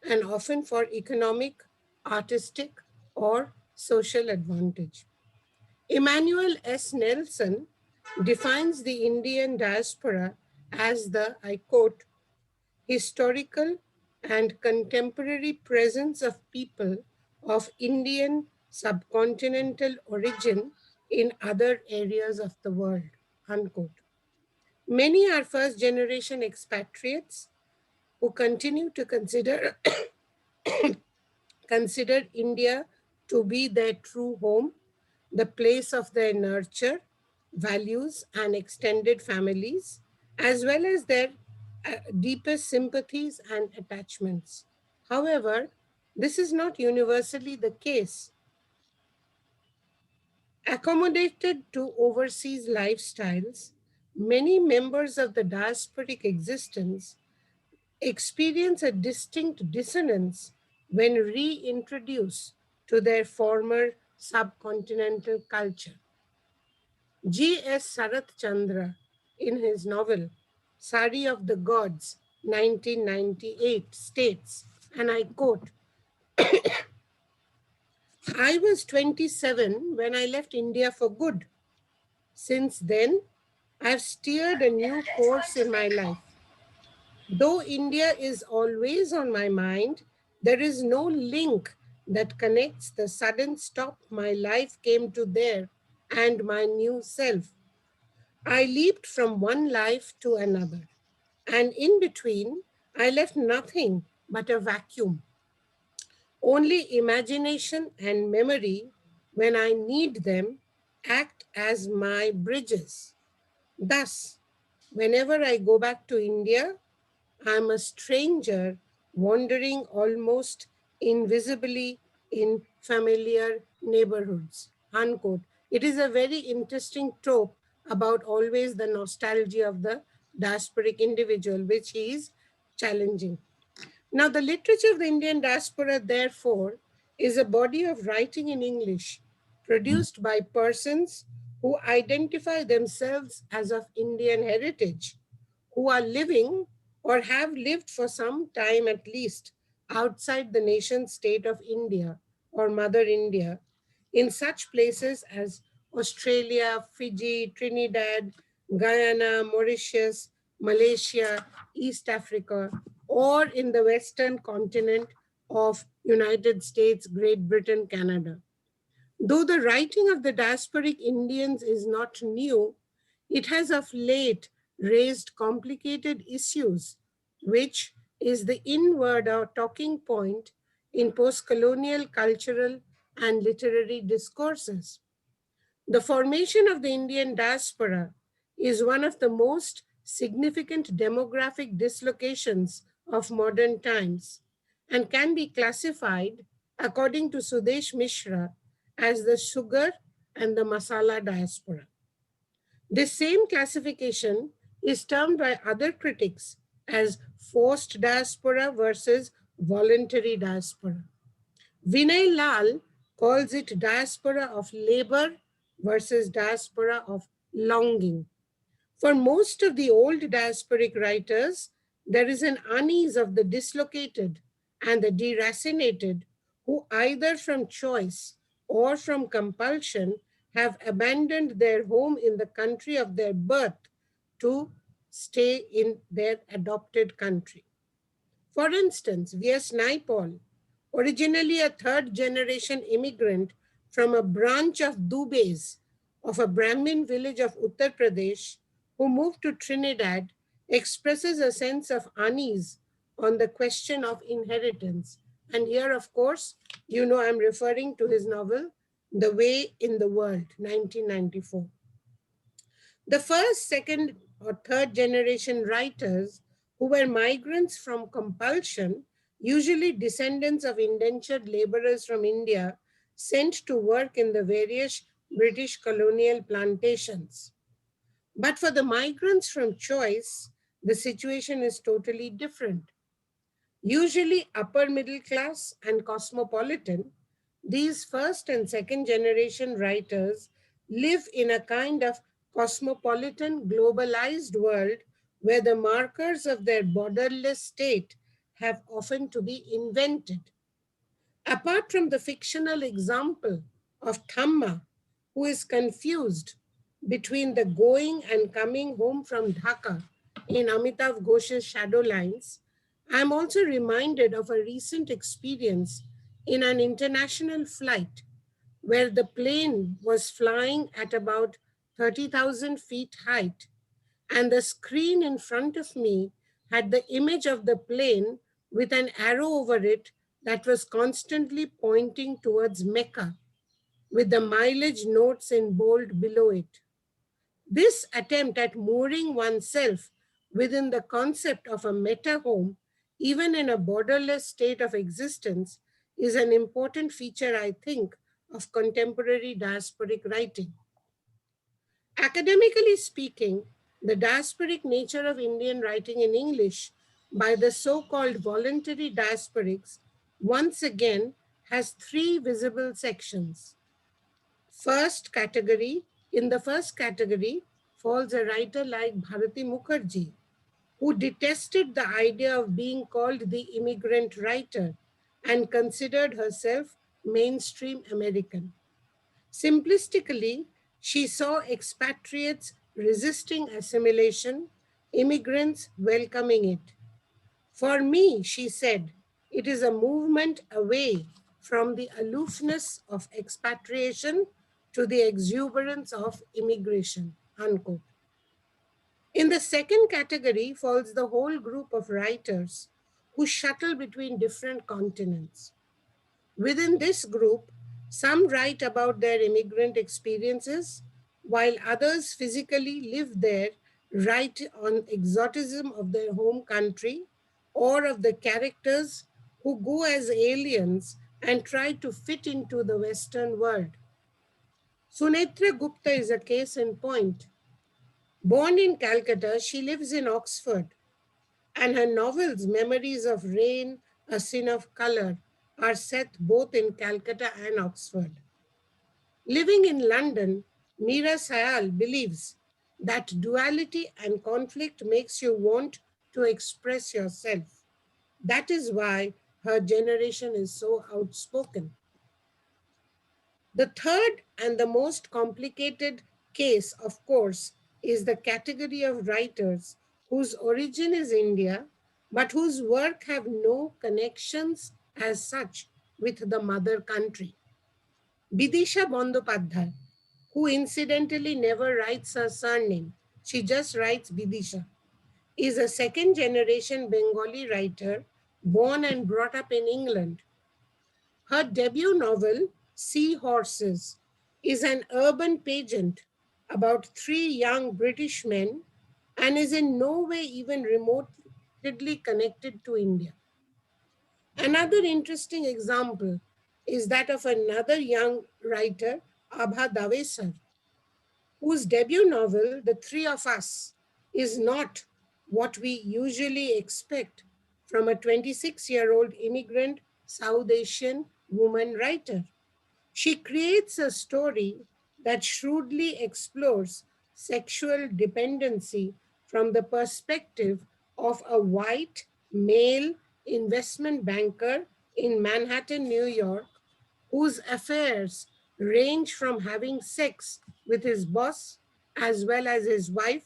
and often for economic, artistic, or social advantage. Emmanuel S. Nelson defines the Indian diaspora as the, I quote, historical and contemporary presence of people of Indian subcontinental origin in other areas of the world, unquote. Many are first generation expatriates who continue to consider India to be their true home, the place of their nurture, values, and extended families, as well as their deepest sympathies and attachments. However, this is not universally the case. Accommodated to overseas lifestyles, many members of the diasporic existence experience a distinct dissonance when reintroduced to their former subcontinental culture. G.S. Sarath Chandra, in his novel Sari of the Gods, 1998, states, and I quote, I was 27 when I left India for good. Since then, I've steered a new course in my life. Though India is always on my mind, there is no link that connects the sudden stop my life came to there and my new self. I leaped from one life to another, and in between, I left nothing but a vacuum. Only imagination and memory, when I need them, act as my bridges. Thus, whenever I go back to India, I'm a stranger wandering almost invisibly in familiar neighborhoods. Unquote. It is a very interesting trope about always the nostalgia of the diasporic individual, which he is challenging. Now, the literature of the Indian diaspora, therefore, is a body of writing in English produced by persons who identify themselves as of Indian heritage, who are living or have lived for some time at least outside the nation state of India or Mother India, in such places as Australia, Fiji, Trinidad, Guyana, Mauritius, Malaysia, East Africa, or in the western continent of United States, Great Britain, Canada. Though the writing of the diasporic Indians is not new, it has of late raised complicated issues, which is the inward or talking point in post-colonial cultural and literary discourses. The formation of the Indian diaspora is one of the most significant demographic dislocations of modern times and can be classified, according to Sudesh Mishra, as the sugar and the masala diaspora. This same classification is termed by other critics as forced diaspora versus voluntary diaspora. Vinay Lal calls it diaspora of labor versus diaspora of longing. For most of the old diasporic writers, there is an unease of the dislocated and the deracinated who either from choice or from compulsion have abandoned their home in the country of their birth to stay in their adopted country. For instance, V.S. Naipaul, originally a third-generation immigrant from a branch of Dubes of a Brahmin village of Uttar Pradesh, who moved to Trinidad, expresses a sense of unease on the question of inheritance. And here, of course, you know I'm referring to his novel, The Way in the World, 1994. The first, second, or third generation writers who were migrants from compulsion, usually descendants of indentured laborers from India, sent to work in the various British colonial plantations. But for the migrants from choice, the situation is totally different. Usually upper middle class and cosmopolitan, these first and second generation writers live in a kind of cosmopolitan globalized world where the markers of their borderless state have often to be invented. Apart from the fictional example of Thamma, who is confused between the going and coming home from Dhaka in Amitav Ghosh's Shadow Lines, I am also reminded of a recent experience in an international flight where the plane was flying at about 30,000 feet height, and the screen in front of me had the image of the plane with an arrow over it that was constantly pointing towards Mecca, with the mileage notes in bold below it. This attempt at mooring oneself within the concept of a meta home, even in a borderless state of existence, is an important feature, I think, of contemporary diasporic writing. Academically speaking, the diasporic nature of Indian writing in English by the so-called voluntary diasporics once again has three visible sections. In the first category falls a writer like Bharati Mukherjee, who detested the idea of being called the immigrant writer and considered herself mainstream American. Simplistically, she saw expatriates resisting assimilation, immigrants welcoming it. For me, she said, it is a movement away from the aloofness of expatriation to the exuberance of immigration, unquote. In the second category falls the whole group of writers who shuttle between different continents. Within this group, some write about their immigrant experiences, while others physically live there, write on exoticism of their home country or of the characters who go as aliens and try to fit into the Western world. Sunetra Gupta is a case in point. Born in Calcutta, she lives in Oxford, and her novels, Memories of Rain, A Sin of Color, are set both in Calcutta and Oxford. Living in London, Meera Syal believes that duality and conflict makes you want to express yourself. That is why her generation is so outspoken. The third and the most complicated case, of course, is the category of writers whose origin is India, but whose work have no connections as such with the mother country. Bidisha Bandyopadhyay, who incidentally never writes her surname, she just writes Bidisha, is a second generation Bengali writer born and brought up in England. Her debut novel, Sea Horses, is an urban pageant about three young British men and is in no way even remotely connected to India. Another interesting example is that of another young writer, Abha Davesar, whose debut novel, The Three of Us, is not what we usually expect from a 26-year-old immigrant South Asian woman writer. She creates a story that shrewdly explores sexual dependency from the perspective of a white male investment banker in Manhattan, New York, whose affairs range from having sex with his boss as well as his wife,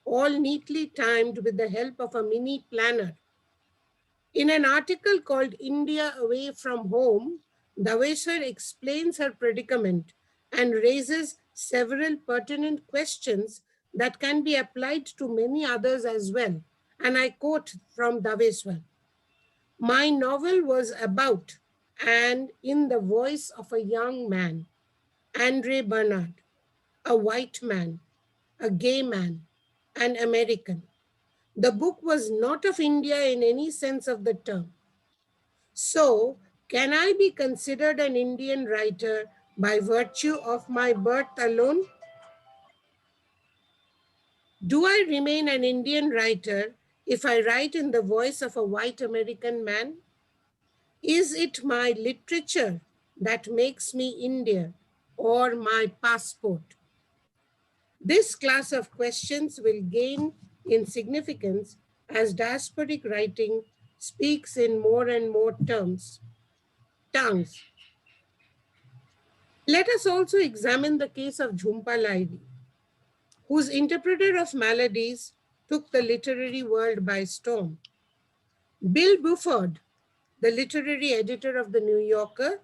all neatly timed with the help of a mini planner. In an article called India Away from Home, Davesar explains her predicament and raises several pertinent questions that can be applied to many others as well. And I quote from Davesar, "My novel was about and in the voice of a young man, Andre Bernard, a white man, a gay man, an American. The book was not of India in any sense of the term. So, can I be considered an Indian writer by virtue of my birth alone? Do I remain an Indian writer if I write in the voice of a white American man? Is it my literature that makes me Indian or my passport?" This class of questions will gain in significance as diasporic writing speaks in more and more tongues. Let us also examine the case of Jhumpa Lahiri, whose interpreter of maladies took the literary world by storm. Bill Buford, the literary editor of The New Yorker,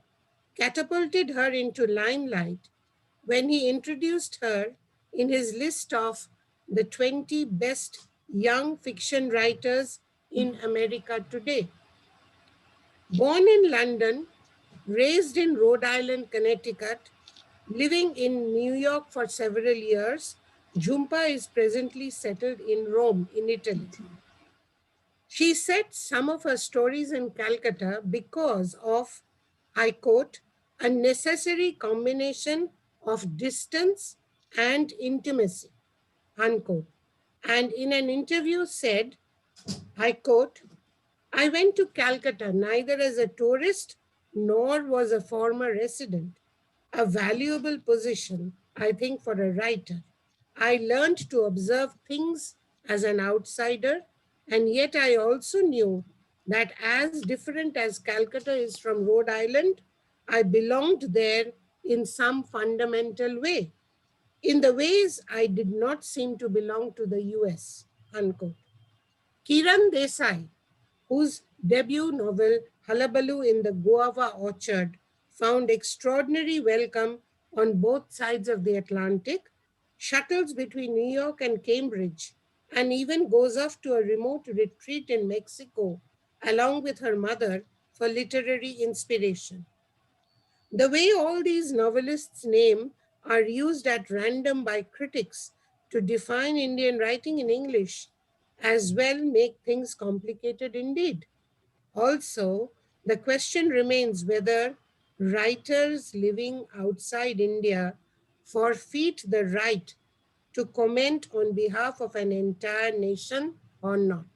catapulted her into limelight when he introduced her in his list of the 20 best young fiction writers in America today. Born in London, raised in Rhode Island, Connecticut, living in New York for several years, Jhumpa is presently settled in Rome, in Italy. She set some of her stories in Calcutta because of, I quote, "a necessary combination of distance and intimacy," unquote. And in an interview said, I quote, "I went to Calcutta neither as a tourist nor was a former resident. A valuable position, I think, for a writer. I learned to observe things as an outsider, and yet I also knew that as different as Calcutta is from Rhode Island, I belonged there in some fundamental way, in the ways I did not seem to belong to the US, unquote. Kiran Desai, whose debut novel Hullabaloo in the Guava Orchard found extraordinary welcome on both sides of the Atlantic, shuttles between New York and Cambridge, and even goes off to a remote retreat in Mexico along with her mother for literary inspiration. The way all these novelists' names are used at random by critics to define Indian writing in English as well make things complicated indeed. Also, the question remains whether writers living outside India forfeit the right to comment on behalf of an entire nation or not.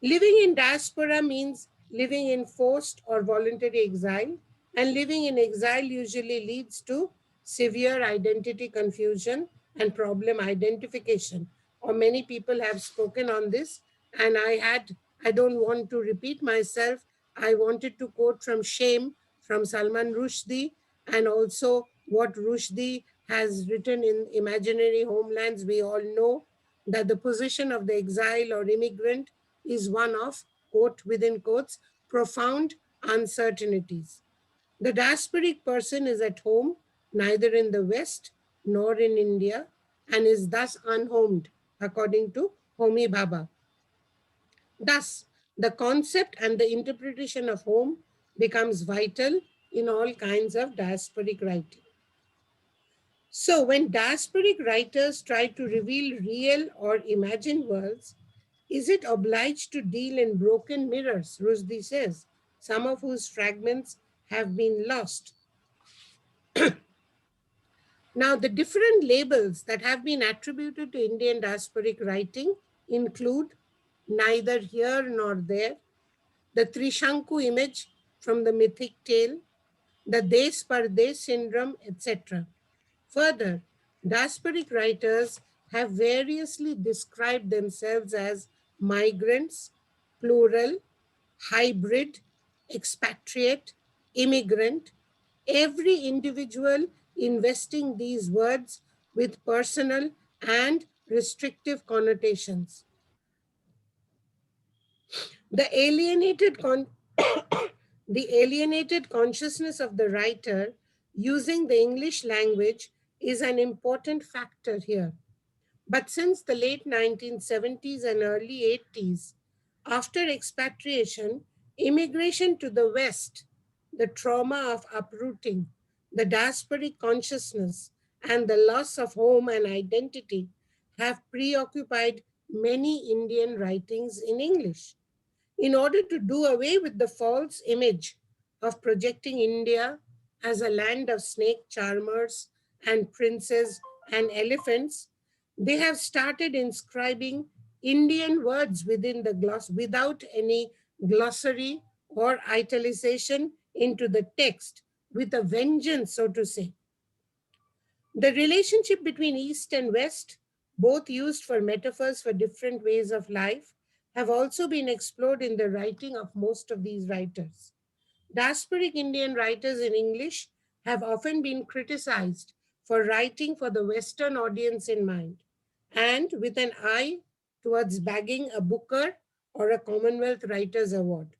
Living in diaspora means living in forced or voluntary exile, and living in exile usually leads to severe identity confusion and problem identification. Or many people have spoken on this, and I don't want to repeat myself. I wanted to quote from Shame from Salman Rushdie, and also what Rushdie has written in Imaginary Homelands. We all know that the position of the exile or immigrant is one of, quote within quotes, profound uncertainties. The diasporic person is at home neither in the West nor in India and is thus unhomed, according to Homi Bhabha. Thus, the concept and the interpretation of home becomes vital in all kinds of diasporic writing. So when diasporic writers try to reveal real or imagined worlds, is it obliged to deal in broken mirrors, Rushdie says, some of whose fragments have been lost? Now, the different labels that have been attributed to Indian diasporic writing include neither here nor there, the Trishanku image from the mythic tale, the Des Pardes syndrome, etc. Further, diasporic writers have variously described themselves as migrants, plural, hybrid, expatriate, immigrant, every individual investing these words with personal and restrictive connotations. The alienated, the alienated consciousness of the writer using the English language is an important factor here. But since the late 1970s and early 80s, after expatriation, immigration to the West, the trauma of uprooting, the diasporic consciousness, and the loss of home and identity have preoccupied many Indian writings in English. In order to do away with the false image of projecting India as a land of snake charmers and princes and elephants, they have started inscribing Indian words within the gloss without any glossary or italicization into the text with a vengeance, so to say. The relationship between East and West, both used for metaphors for different ways of life, have also been explored in the writing of most of these writers. Diasporic Indian writers in English have often been criticized for writing for the Western audience in mind and with an eye towards bagging a Booker or a Commonwealth Writers Award,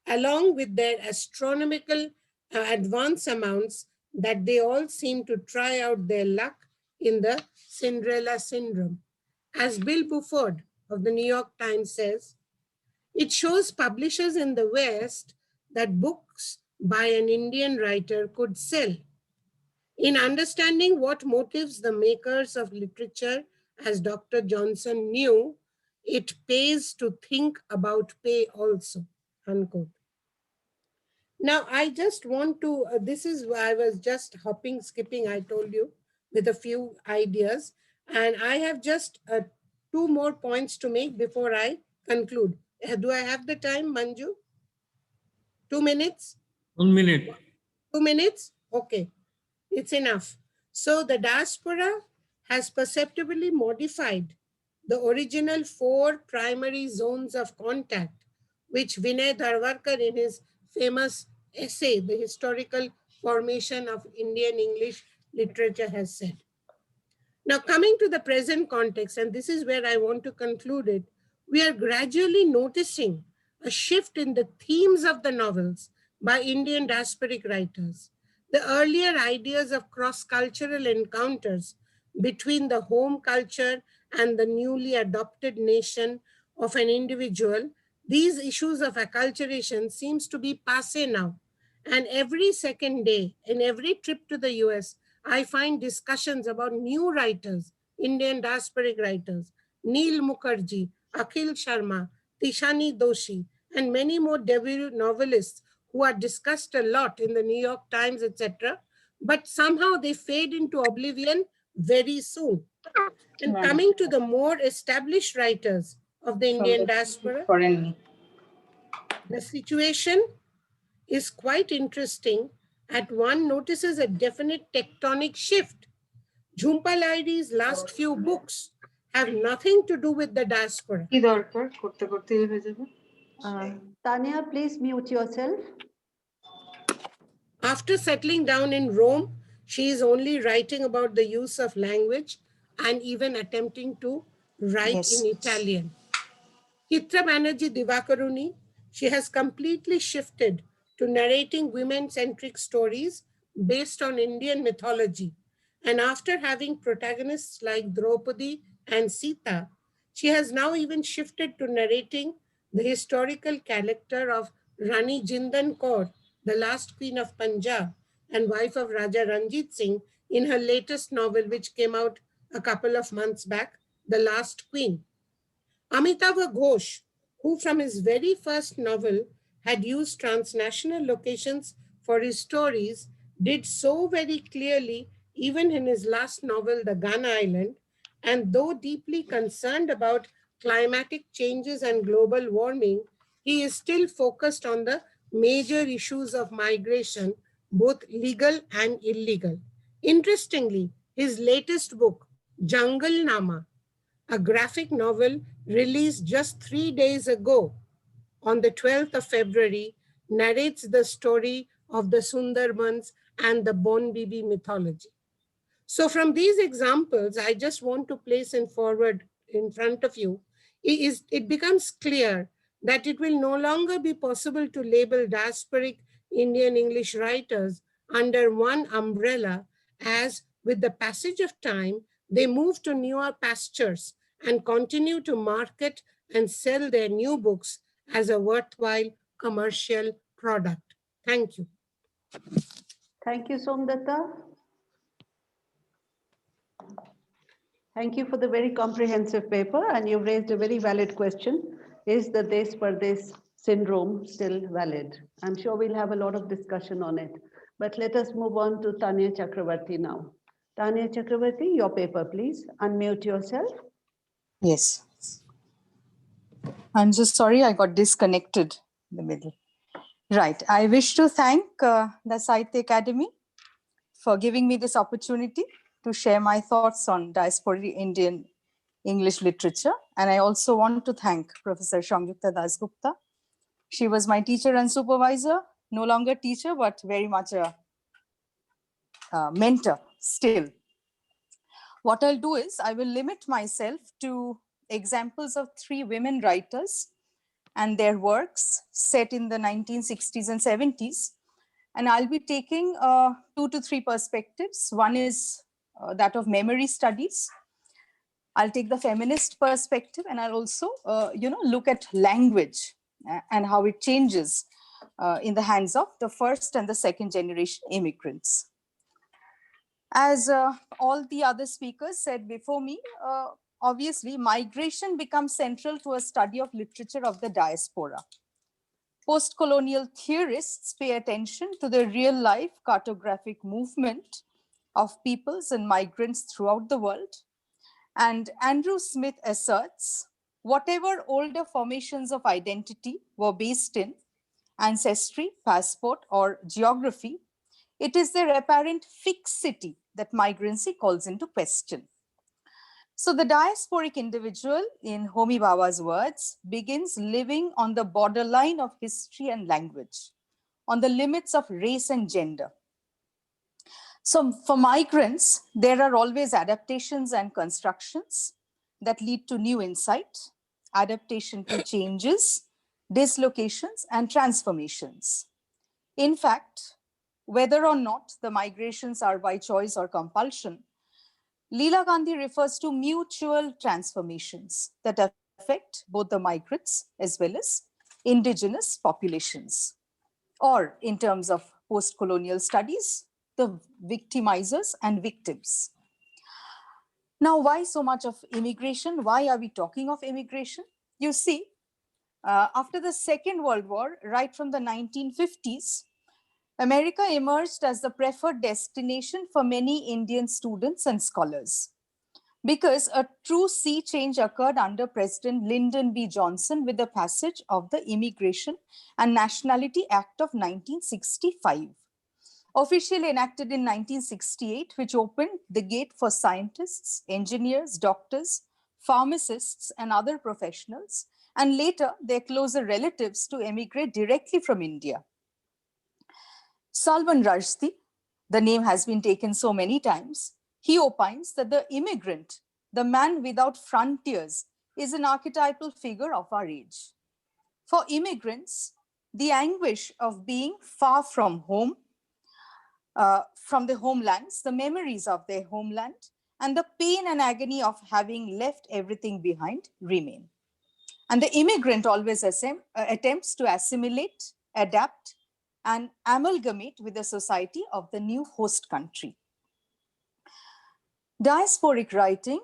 along with their astronomical advance amounts that they all seem to try out their luck in the Cinderella syndrome. As Bill Buford of the New York Times says, it shows publishers in the West that books by an Indian writer could sell. In understanding what motives the makers of literature, as Dr. Johnson knew, it pays to think about pay also, unquote. Now, I just want to, this is why I was just hopping, skipping, I told you, with a few ideas. And I have just two more points to make before I conclude. Do I have the time, Manju? 2 minutes? 1 minute. 2 minutes? Okay, it's enough. So the diaspora has perceptibly modified the original 4 primary zones of contact, which Vinay Dharwarkar in his famous essay, The Historical Formation of Indian English Literature, has said. Now, coming to the present context, and this is where I want to conclude it, we are gradually noticing a shift in the themes of the novels by Indian diasporic writers. The earlier ideas of cross-cultural encounters between the home culture and the newly adopted nation of an individual, these issues of acculturation seems to be passé now. And every second day, in every trip to the US, I find discussions about new writers, Indian diasporic writers, Neil Mukherjee, Akhil Sharma, Tishani Doshi, and many more debut novelists who are discussed a lot in the New York Times, etc. But somehow they fade into oblivion very soon. And coming to the more established writers of the Indian diaspora, the situation is quite interesting. At one notices a definite tectonic shift. Jhumpa Lahiri's last few books have nothing to do with the diaspora. Tania, please mute yourself. After settling down in Rome, she is only writing about the use of language and even attempting to write in Italian. Chitra Banerjee Divakaruni, she has completely shifted to narrating women-centric stories based on Indian mythology. And after having protagonists like Draupadi and Sita, she has now even shifted to narrating the historical character of Rani Jindan Kaur, the last queen of Punjab and wife of Raja Ranjit Singh, in her latest novel, which came out a couple of months back, The Last Queen. Amitava Ghosh, who from his very first novel had used transnational locations for his stories, did so very clearly even in his last novel, The Ghana Island, and though deeply concerned about climatic changes and global warming, he is still focused on the major issues of migration, both legal and illegal. Interestingly, his latest book, Jungle Nama, a graphic novel released just 3 days ago, on the 12th of February, narrates the story of the Sundarbans and the Bon Bibi mythology. So from these examples, I just want to place in front of you, it becomes clear that it will no longer be possible to label diasporic Indian English writers under one umbrella, as with the passage of time, they move to newer pastures and continue to market and sell their new books as a worthwhile commercial product. Thank you. Thank you, Somdatta. Thank you for the very comprehensive paper, and you've raised a very valid question. Is the Des Pardes syndrome still valid? I'm sure we'll have a lot of discussion on it, but let us move on to Tania Chakravertty now. Tania Chakravertty, your paper, please. Unmute yourself. Yes. I'm so sorry I got disconnected in the middle. Right. I wish to thank the Sahitya Akademi for giving me this opportunity to share my thoughts on diasporic Indian English literature. And I also want to thank Professor Somdatta Mandal. She was my teacher and supervisor, no longer teacher, but very much a mentor still. What I'll do is I will limit myself to examples of 3 women writers and their works set in the 1960s and 70s. And I'll be taking 2 to 3 perspectives. One is that of memory studies. I'll take the feminist perspective, and I'll also look at language and how it changes in the hands of the first and the second generation immigrants. As all the other speakers said before me, obviously migration becomes central to a study of literature of the diaspora. Post-colonial theorists pay attention to the real-life cartographic movement of peoples and migrants throughout the world. And Andrew Smith asserts, whatever older formations of identity were based in ancestry, passport, or geography, it is their apparent fixity that migrancy calls into question. So the diasporic individual, in Homi Bhabha's words, begins living on the borderline of history and language, on the limits of race and gender. So for migrants, there are always adaptations and constructions that lead to new insight, adaptation to changes, dislocations, and transformations. In fact, whether or not the migrations are by choice or compulsion, Leela Gandhi refers to mutual transformations that affect both the migrants as well as indigenous populations. Or in terms of post-colonial studies, the victimizers and victims. Now, why so much of immigration? Why are we talking of immigration? You see, after the Second World War, right from the 1950s, America emerged as the preferred destination for many Indian students and scholars, because a true sea change occurred under President Lyndon B. Johnson with the passage of the Immigration and Nationality Act of 1965, officially enacted in 1968, which opened the gate for scientists, engineers, doctors, pharmacists, and other professionals, and later their closer relatives, to emigrate directly from India. Salman Rushdie, the name has been taken so many times, he opines that the immigrant, the man without frontiers, is an archetypal figure of our age. For immigrants, the anguish of being far from home, from the homelands, the memories of their homeland, and the pain and agony of having left everything behind remain. And the immigrant always attempts to assimilate, adapt, and amalgamate with the society of the new host country. Diasporic writing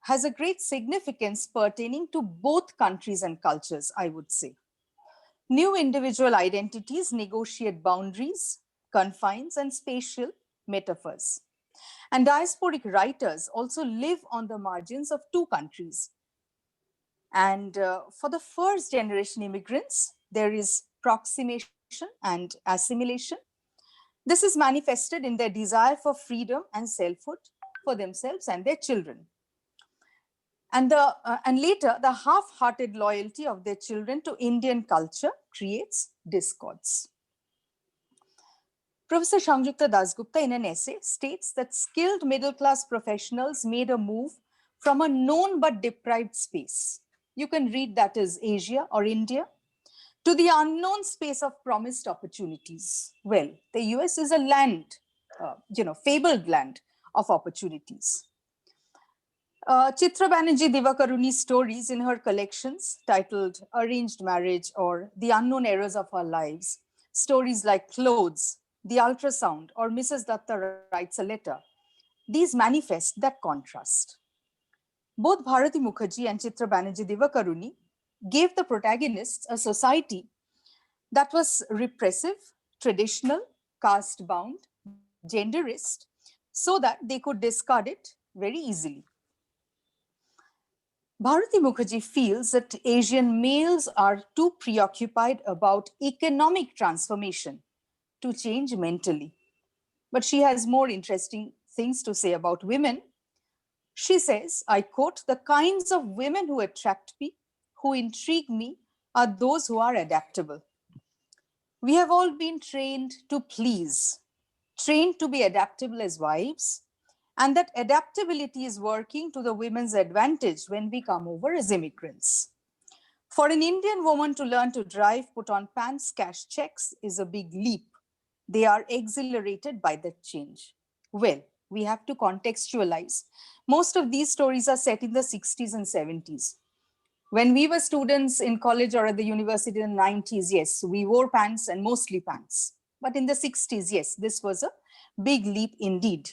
has a great significance pertaining to both countries and cultures, I would say. New individual identities negotiate boundaries, confines, and spatial metaphors. And diasporic writers also live on the margins of two countries. And for the first generation immigrants, there is proximation and assimilation. This is manifested in their desire for freedom and selfhood for themselves and their children. And later, the half-hearted loyalty of their children to Indian culture creates discords. Professor Somdatta Dasgupta, in an essay, states that skilled middle-class professionals made a move from a known but deprived space. You can read that as Asia or India, to the unknown space of promised opportunities. Well, the US is a land, fabled land of opportunities. Chitra Banerjee Divakaruni's stories in her collections titled Arranged Marriage or The Unknown Errors of Our Lives, stories like Clothes, The Ultrasound, or Mrs. Datta Writes a Letter, these manifest that contrast. Both Bharati Mukherjee and Chitra Banerjee Divakaruni gave the protagonists a society that was repressive, traditional, caste-bound, genderist, so that they could discard it very easily. Bharati Mukherjee feels that Asian males are too preoccupied about economic transformation to change mentally. But she has more interesting things to say about women. She says, I quote, "The kinds of women who attract me, who intrigue me, are those who are adaptable. We have all been trained to please, trained to be adaptable as wives, and that adaptability is working to the women's advantage when we come over as immigrants. For an Indian woman to learn to drive, put on pants, cash checks is a big leap. They are exhilarated by that change." Well, we have to contextualize. Most of these stories are set in the 60s and 70s. When we were students in college or at the university in the 90s, yes, we wore pants and mostly pants. But in the 60s, yes, this was a big leap indeed.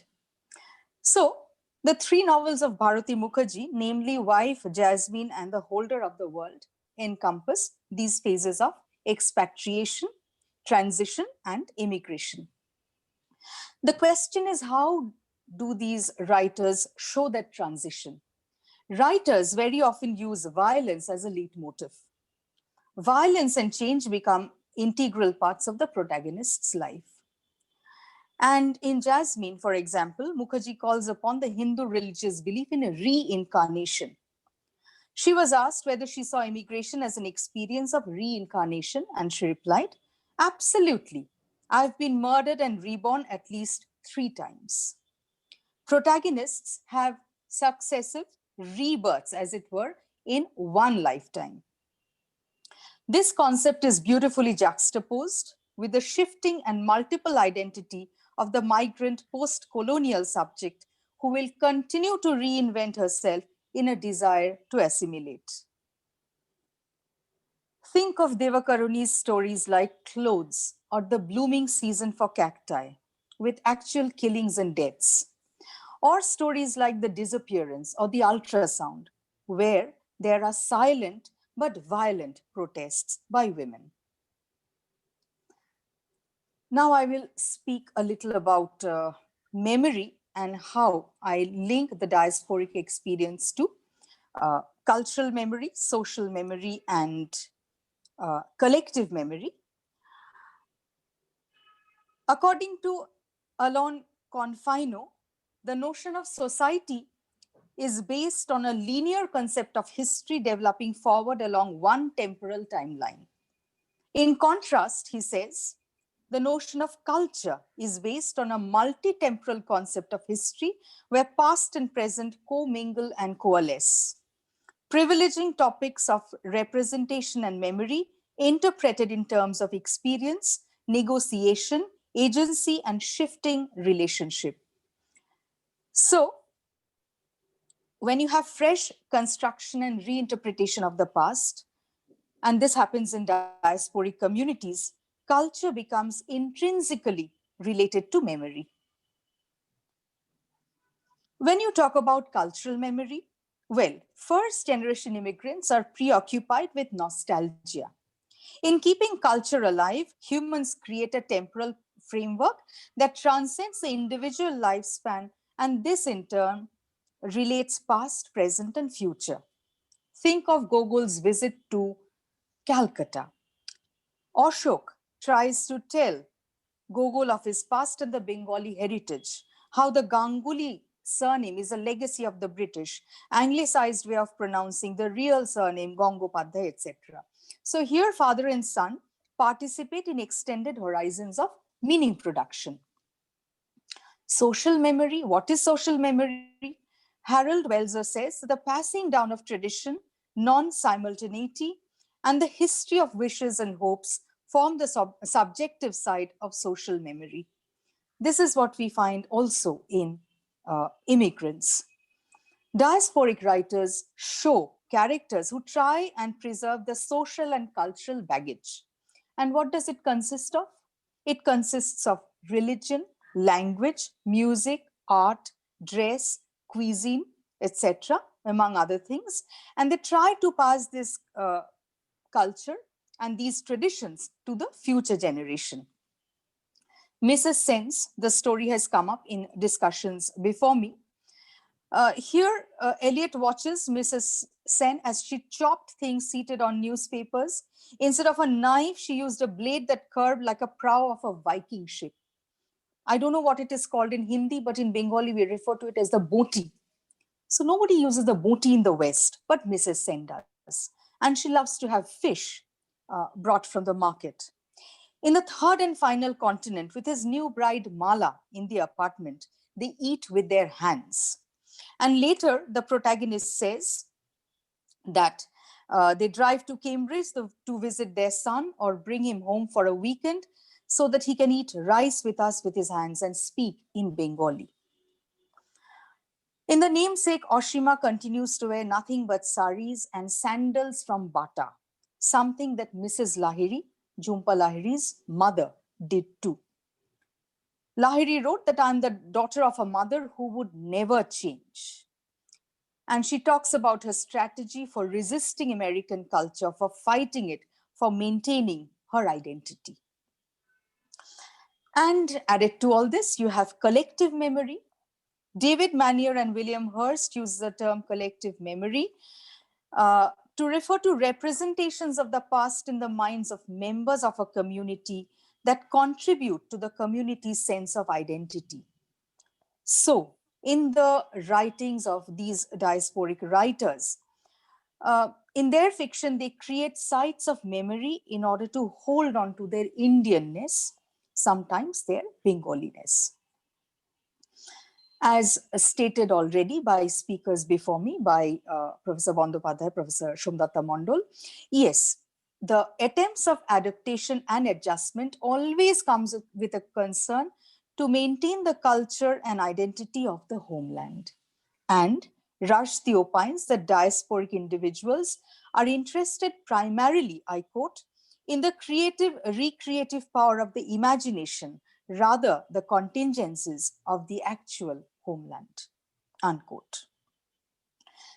So the three novels of Bharati Mukherjee, namely Wife, Jasmine, and The Holder of the World, encompass these phases of expatriation, transition, and immigration. The question is, how do these writers show that transition? Writers very often use violence as a leitmotif. Violence and change become integral parts of the protagonist's life. And in Jasmine, for example, Mukherjee calls upon the Hindu religious belief in a reincarnation. She was asked whether she saw immigration as an experience of reincarnation, and she replied, Absolutely. I've been murdered and reborn at least 3 times. Protagonists have successive rebirths, as it were, in one lifetime. This concept is beautifully juxtaposed with the shifting and multiple identity of the migrant post-colonial subject who will continue to reinvent herself in a desire to assimilate. Think of Devakaruni's stories like Clothes or The Blooming Season for Cacti, with actual killings and deaths, or stories like The Disappearance or The Ultrasound, where there are silent but violent protests by women. Now I will speak a little about memory and how I link the diasporic experience to cultural memory, social memory, and collective memory. According to Alon Confino, the notion of society is based on a linear concept of history developing forward along one temporal timeline. In contrast, he says, the notion of culture is based on a multi-temporal concept of history where past and present co-mingle and coalesce, privileging topics of representation and memory interpreted in terms of experience, negotiation, agency, and shifting relationship. So, when you have fresh construction and reinterpretation of the past, and this happens in diasporic communities, culture becomes intrinsically related to memory. When you talk about cultural memory, well, first generation immigrants are preoccupied with nostalgia. In keeping culture alive, humans create a temporal framework that transcends the individual lifespan, and this in turn relates past, present, and future. Think of Gogol's visit to Calcutta. Ashok tries to tell Gogol of his past and the Bengali heritage, how the Ganguly surname is a legacy of the British, anglicized way of pronouncing the real surname, Gangopadhyay, etc. So here, father and son participate in extended horizons of meaning production. Social memory, what is social memory? Harold Welser says the passing down of tradition, non-simultaneity, and the history of wishes and hopes form the subjective side of social memory. This is what we find also in immigrants. Diasporic writers show characters who try and preserve the social and cultural baggage. And what does it consist of? It consists of religion, language, music, art, dress, cuisine, etc., among other things. And they try to pass this culture and these traditions to the future generation. Mrs. Sen's, the story has come up in discussions before me. Here, Eliot watches Mrs. Sen as she chopped things seated on newspapers. Instead of a knife, she used a blade that curved like a prow of a Viking ship. I don't know what it is called in Hindi, but in Bengali, we refer to it as the boti. So nobody uses the boti in the West, but Mrs. Sen does. And she loves to have fish brought from the market. In the third and final continent, with his new bride Mala in the apartment, they eat with their hands. And later, the protagonist says that they drive to Cambridge to visit their son or bring him home for a weekend so that he can eat rice with us with his hands and speak in Bengali. In the namesake, Oshima continues to wear nothing but saris and sandals from Bata, something that Mrs. Lahiri, Jhumpa Lahiri's mother, did too. Lahiri wrote that I'm the daughter of a mother who would never change. And she talks about her strategy for resisting American culture, for fighting it, for maintaining her identity. And added to all this, you have collective memory. David Manier and William Hurst use the term collective memory to refer to representations of the past in the minds of members of a community that contribute to the community's sense of identity. So, in the writings of these diasporic writers, in their fiction, they create sites of memory in order to hold on to their Indianness, sometimes their Bengaliness. As stated already by speakers before me, by Professor Bandyopadhyay, Professor Somdatta Mandal, yes, the attempts of adaptation and adjustment always comes with a concern to maintain the culture and identity of the homeland. And Rushdie opines that diasporic individuals are interested primarily, I quote, in the creative, recreative power of the imagination, rather the contingencies of the actual homeland, unquote.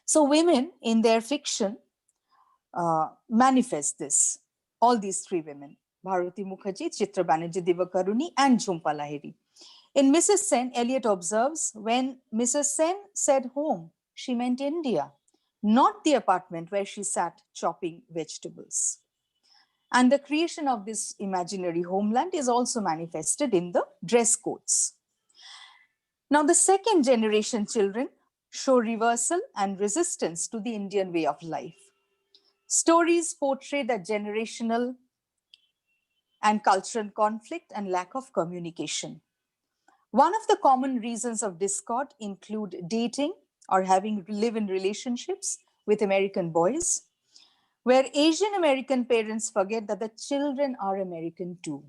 So women in their fiction manifest this, all these three women, Bharati Mukherjee, Chitra Banerjee Divakaruni, and Jhumpa Lahiri. In Mrs. Sen, Eliot observes, when Mrs. Sen said home, she meant India, not the apartment where she sat chopping vegetables. And the creation of this imaginary homeland is also manifested in the dress codes. Now, the second generation children show reversal and resistance to the Indian way of life. Stories portray the generational and cultural conflict and lack of communication. One of the common reasons of discord include dating or having live-in relationships with American boys, where Asian American parents forget that the children are American too,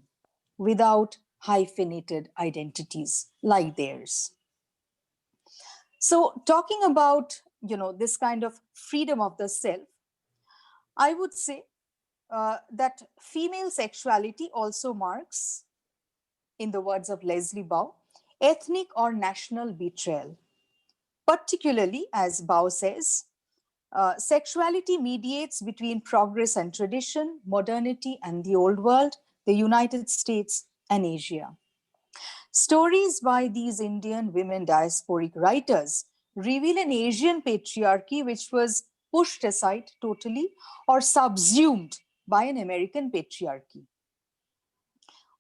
without hyphenated identities like theirs. So talking about, this kind of freedom of the self, I would say that female sexuality also marks, in the words of Leslie Bow, ethnic or national betrayal. Particularly, as Bow says, sexuality mediates between progress and tradition, modernity and the old world, the United States and Asia. Stories by these Indian women diasporic writers reveal an Asian patriarchy which was pushed aside totally or subsumed by an American patriarchy.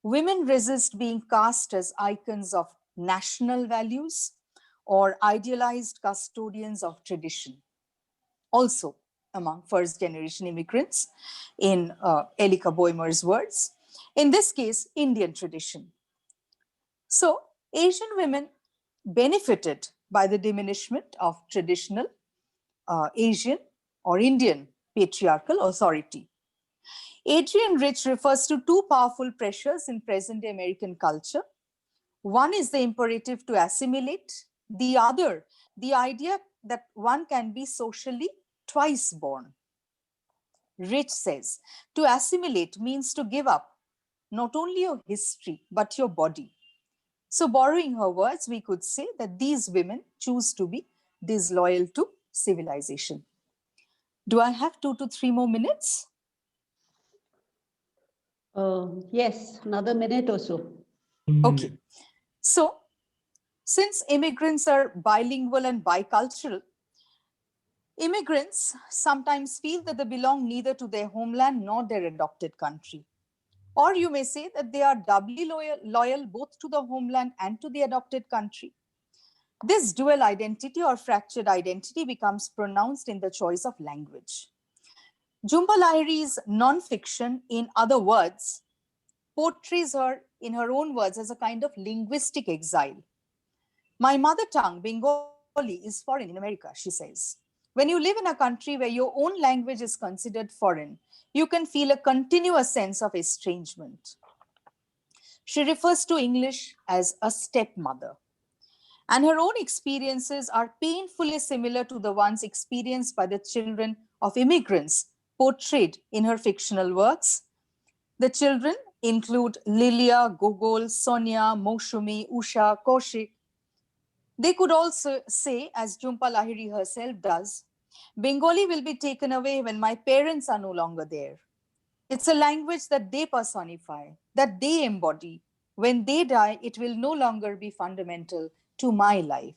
Women resist being cast as icons of national values or idealized custodians of tradition. Also among first generation immigrants, in Elika Boimer's words, in this case, Indian tradition. So Asian women benefited by the diminishment of traditional Asian or Indian patriarchal authority. Adrian Rich refers to two powerful pressures in present-day American culture. One is the imperative to assimilate, the other, the idea that one can be socially twice born. Rich says, to assimilate means to give up not only your history, but your body. So borrowing her words, we could say that these women choose to be disloyal to civilization. Do I have 2 to 3 more minutes? Yes, another minute or so. Okay. So, since immigrants are bilingual and bicultural, immigrants sometimes feel that they belong neither to their homeland nor their adopted country. Or you may say that they are doubly loyal both to the homeland and to the adopted country. This dual identity or fractured identity becomes pronounced in the choice of language. Jhumpa Lahiri's non-fiction, in other words, portrays her, in her own words, as a kind of linguistic exile. My mother tongue, Bengali, is foreign in America, she says. When you live in a country where your own language is considered foreign, you can feel a continuous sense of estrangement. She refers to English as a stepmother. And her own experiences are painfully similar to the ones experienced by the children of immigrants portrayed in her fictional works. The children include Lilia, Gogol, Sonia, Moushumi, Usha, Kaushik. They could also say, as Jhumpa Lahiri herself does, Bengali will be taken away when my parents are no longer there. It's a language that they personify, that they embody. When they die, it will no longer be fundamental to my life.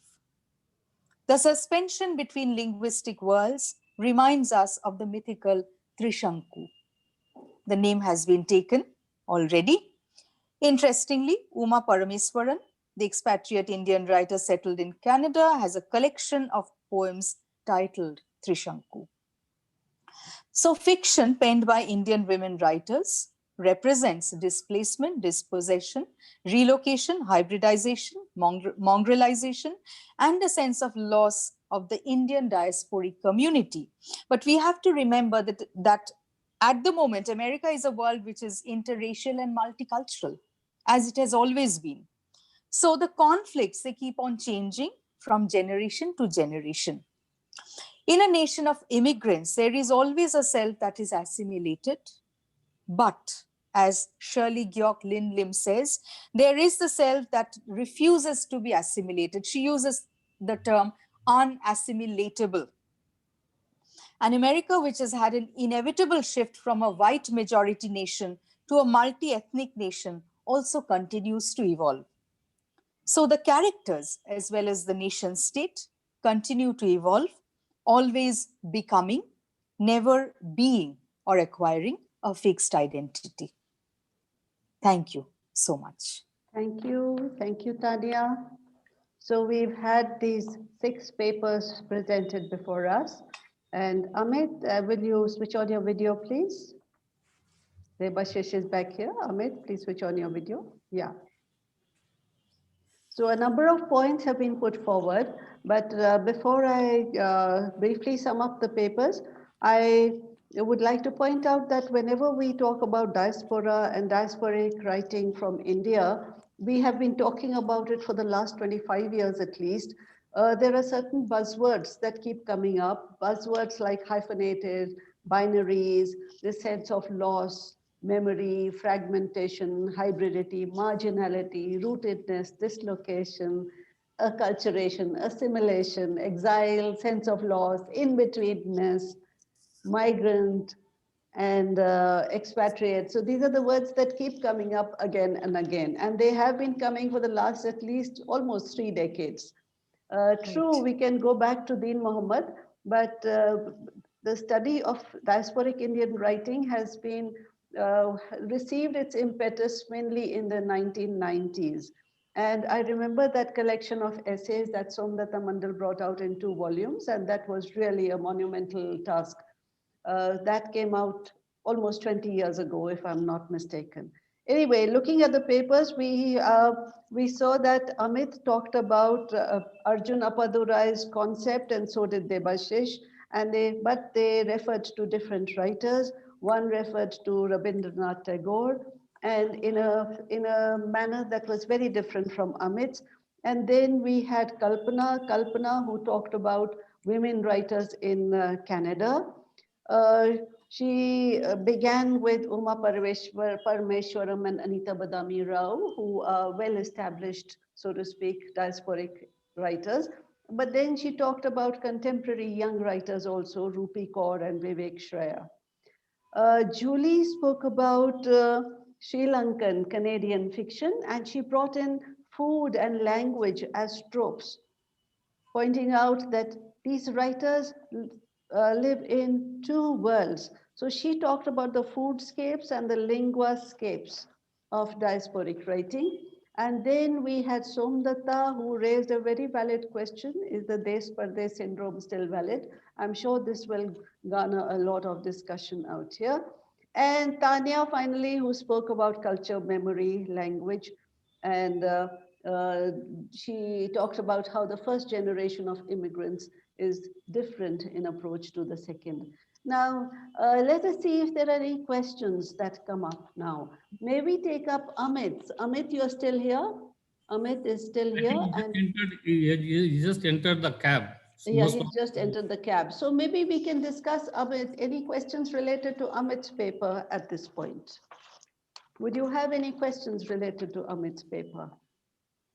The suspension between linguistic worlds reminds us of the mythical Trishanku. The name has been taken already. Interestingly, Uma Parameswaran, the expatriate Indian writer settled in Canada, has a collection of poems titled Trishanku. So fiction penned by Indian women writers represents displacement, dispossession, relocation, hybridization, mongrelization, and a sense of loss of the Indian diasporic community. But we have to remember that at the moment, America is a world which is interracial and multicultural, as it has always been. So the conflicts, they keep on changing from generation to generation. In a nation of immigrants, there is always a self that is assimilated. But as Shirley Gyork Lin Lim says, there is the self that refuses to be assimilated. She uses the term unassimilatable. And America, which has had an inevitable shift from a white majority nation to a multi-ethnic nation, also continues to evolve. So the characters, as well as the nation state, continue to evolve, always becoming, never being or acquiring a fixed identity. Thank you so much. Thank you, Tania. So we've had these 6 papers presented before us. And Amit, will you switch on your video, please? Debashis is back here. Amit, please switch on your video. Yeah. So a number of points have been put forward, but before I briefly sum up the papers, I would like to point out that whenever we talk about diaspora and diasporic writing from India, we have been talking about it for the last 25 years at least. There are certain buzzwords that keep coming up, buzzwords like hyphenated, binaries, the sense of loss, memory, fragmentation, hybridity, marginality, rootedness, dislocation, acculturation, assimilation, exile, sense of loss, in-betweenness, migrant, and expatriate. So these are the words that keep coming up again and again. And they have been coming for the last at least almost 3 decades. True, we can go back to Deen Muhammad, but the study of diasporic Indian writing has been received its impetus mainly in the 1990s. And I remember that collection of essays that Somdatta Mandal brought out in 2 volumes, and that was really a monumental task. That came out almost 20 years ago, if I'm not mistaken. Anyway, looking at the papers, we saw that Amit talked about Arjun Appadurai's concept, and so did Debashis, but they referred to different writers. One referred to Rabindranath Tagore, and in a manner that was very different from Amit's. And then we had Kalpana, who talked about women writers in Canada. She began with Uma Parameshwaram and Anita Badami Rao, who are well-established, so to speak, diasporic writers. But then she talked about contemporary young writers also, Rupi Kaur and Vivek Shreya. Julie spoke about Sri Lankan Canadian fiction, and she brought in food and language as tropes, pointing out that these writers live in 2 worlds. So she talked about the foodscapes and the linguascapes of diasporic writing. And then we had Somdatta, who raised a very valid question: is the Desh Pardesh syndrome still valid? I'm sure this will garner a lot of discussion out here. And Tania, finally, who spoke about culture, memory, language, and she talked about how the first generation of immigrants is different in approach to the second. Now, let us see if there are any questions that come up now. May we take up Amit? Amit, you're still here? Amit is still here. He just entered the cab. Yeah, he just entered the cab. So maybe we can discuss, Amit, any questions related to Amit's paper at this point. Would you have any questions related to Amit's paper?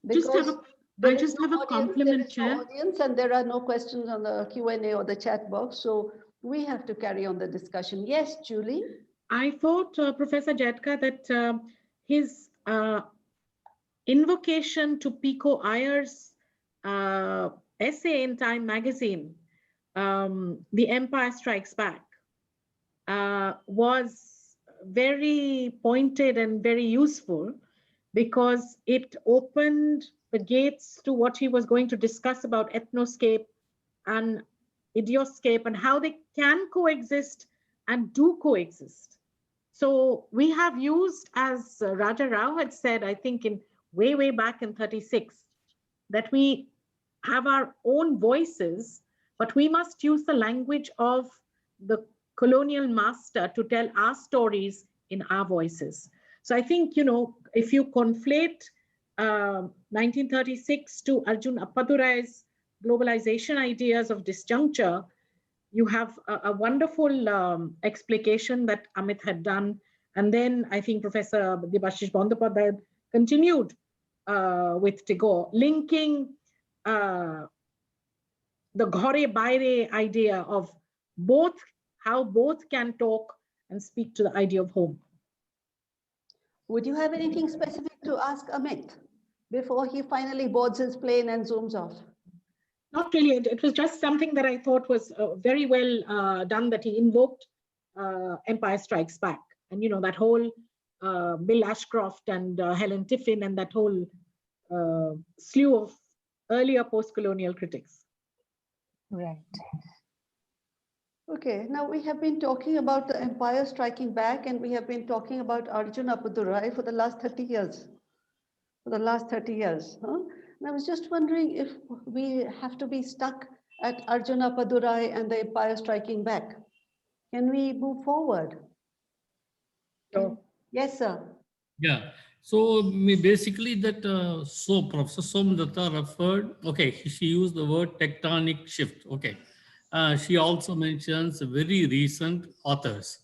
Because I just have a compliment, Chair. There is no audience and there are no questions on the Q&A or the chat box. So we have to carry on the discussion. Yes, Julie? I thought, Professor Jaidka, that his invocation to Pico Iyer's essay in Time magazine, The Empire Strikes Back, was very pointed and very useful, because it opened the gates to what he was going to discuss about ethnoscape and idioscape and how they can coexist and do coexist. So we have used, as Raja Rao had said, I think in way back in 36, that we have our own voices, but we must use the language of the colonial master to tell our stories in our voices. So I think, you know, if you conflate 1936 to Arjun Appadurai's globalization ideas of disjuncture, you have a wonderful explication that Amit had done. And then I think Professor Debashis Bandyopadhyay continued with Tagore, linking the ghore baire idea of both, how both can talk and speak to the idea of home. Would you have anything specific to ask Amit before he finally boards his plane and zooms off? Not really. It was just something that I thought was very well done, that he invoked Empire Strikes Back. And, you know, that whole Bill Ashcroft and Helen Tiffin and that whole slew of earlier post-colonial critics. Right. Okay, now we have been talking about the Empire Striking Back, and we have been talking about Arjun Appadurai for the last 30 years. For the last 30 years. Huh? And I was just wondering if we have to be stuck at Arjun Appadurai and the Empire Striking Back. Can we move forward? Sure. Yes, sir. Yeah. So basically that, so Professor Somdatta referred, okay, she used the word tectonic shift. Okay. She also mentions very recent authors.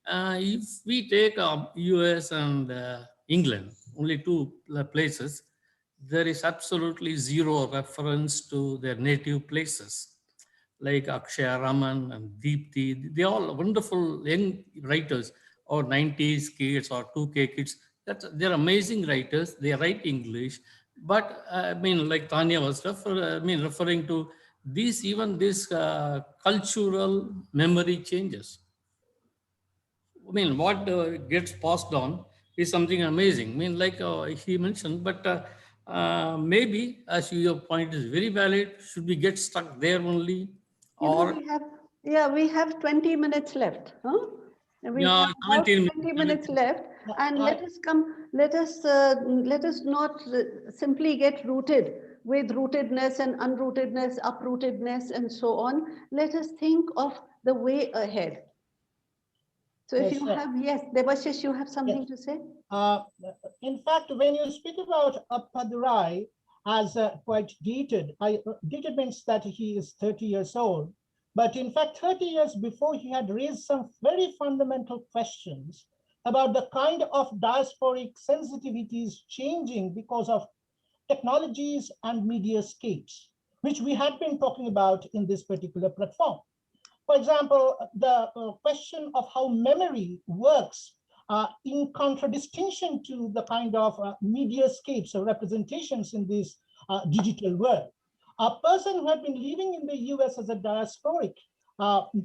If we take US and England, only two places, there is absolutely zero reference to their native places, like Akshaya Raman and Deepthi. They are all wonderful young writers, or 90s kids or 2K kids. They're amazing writers. They write English. But I mean, like Tania was referring to these, even this cultural memory changes. I mean, what gets passed on is something amazing. I mean, like he mentioned, but maybe, as your point is very valid, should we get stuck there only? You know, Or we have 20 minutes left. Huh? And we yeah, have about 17 20 minutes left, and let us not simply get rooted with rootedness and unrootedness, uprootedness, and so on. Let us think of the way ahead. So if you have, yes, Debashis, you have something to say? In fact, when you speak about Appadurai as quite dated, dated means that he is 30 years old. But in fact, 30 years before, he had raised some very fundamental questions about the kind of diasporic sensitivities changing because of technologies and mediascapes, which we had been talking about in this particular platform. For example, the question of how memory works in contradistinction to the kind of mediascapes or representations in this digital world. A person who had been living in the US as a diasporic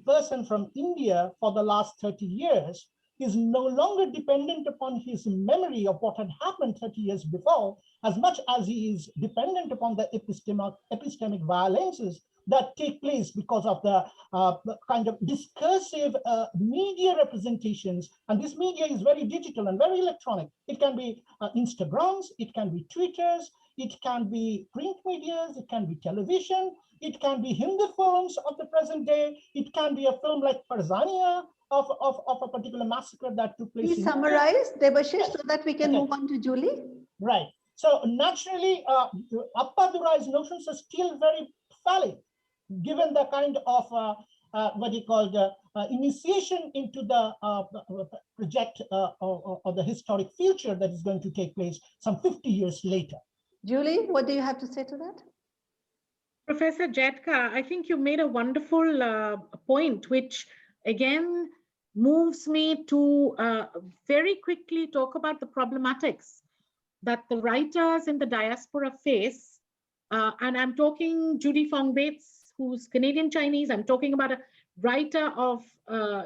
person from India for the last 30 years is no longer dependent upon his memory of what had happened 30 years before, as much as he is dependent upon the epistemic violences that take place because of the kind of discursive media representations. And this media is very digital and very electronic. It can be Instagrams, it can be Twitters, it can be print medias, it can be television, it can be Hindi films of the present day, it can be a film like Parzania of a particular massacre that took place. Please summarize, Debashis, so that we can Okay. move on to Julie. Right. So naturally, Appadurai's notions are still very valid, given the kind of what he called initiation into the project or the historic future that is going to take place some 50 years later. Julie, what do you have to say to that? Professor Jaidka, I think you made a wonderful point, which again moves me to very quickly talk about the problematics that the writers in the diaspora face. And I'm talking Judy Fong Bates, who's Canadian Chinese. I'm talking about a writer of, a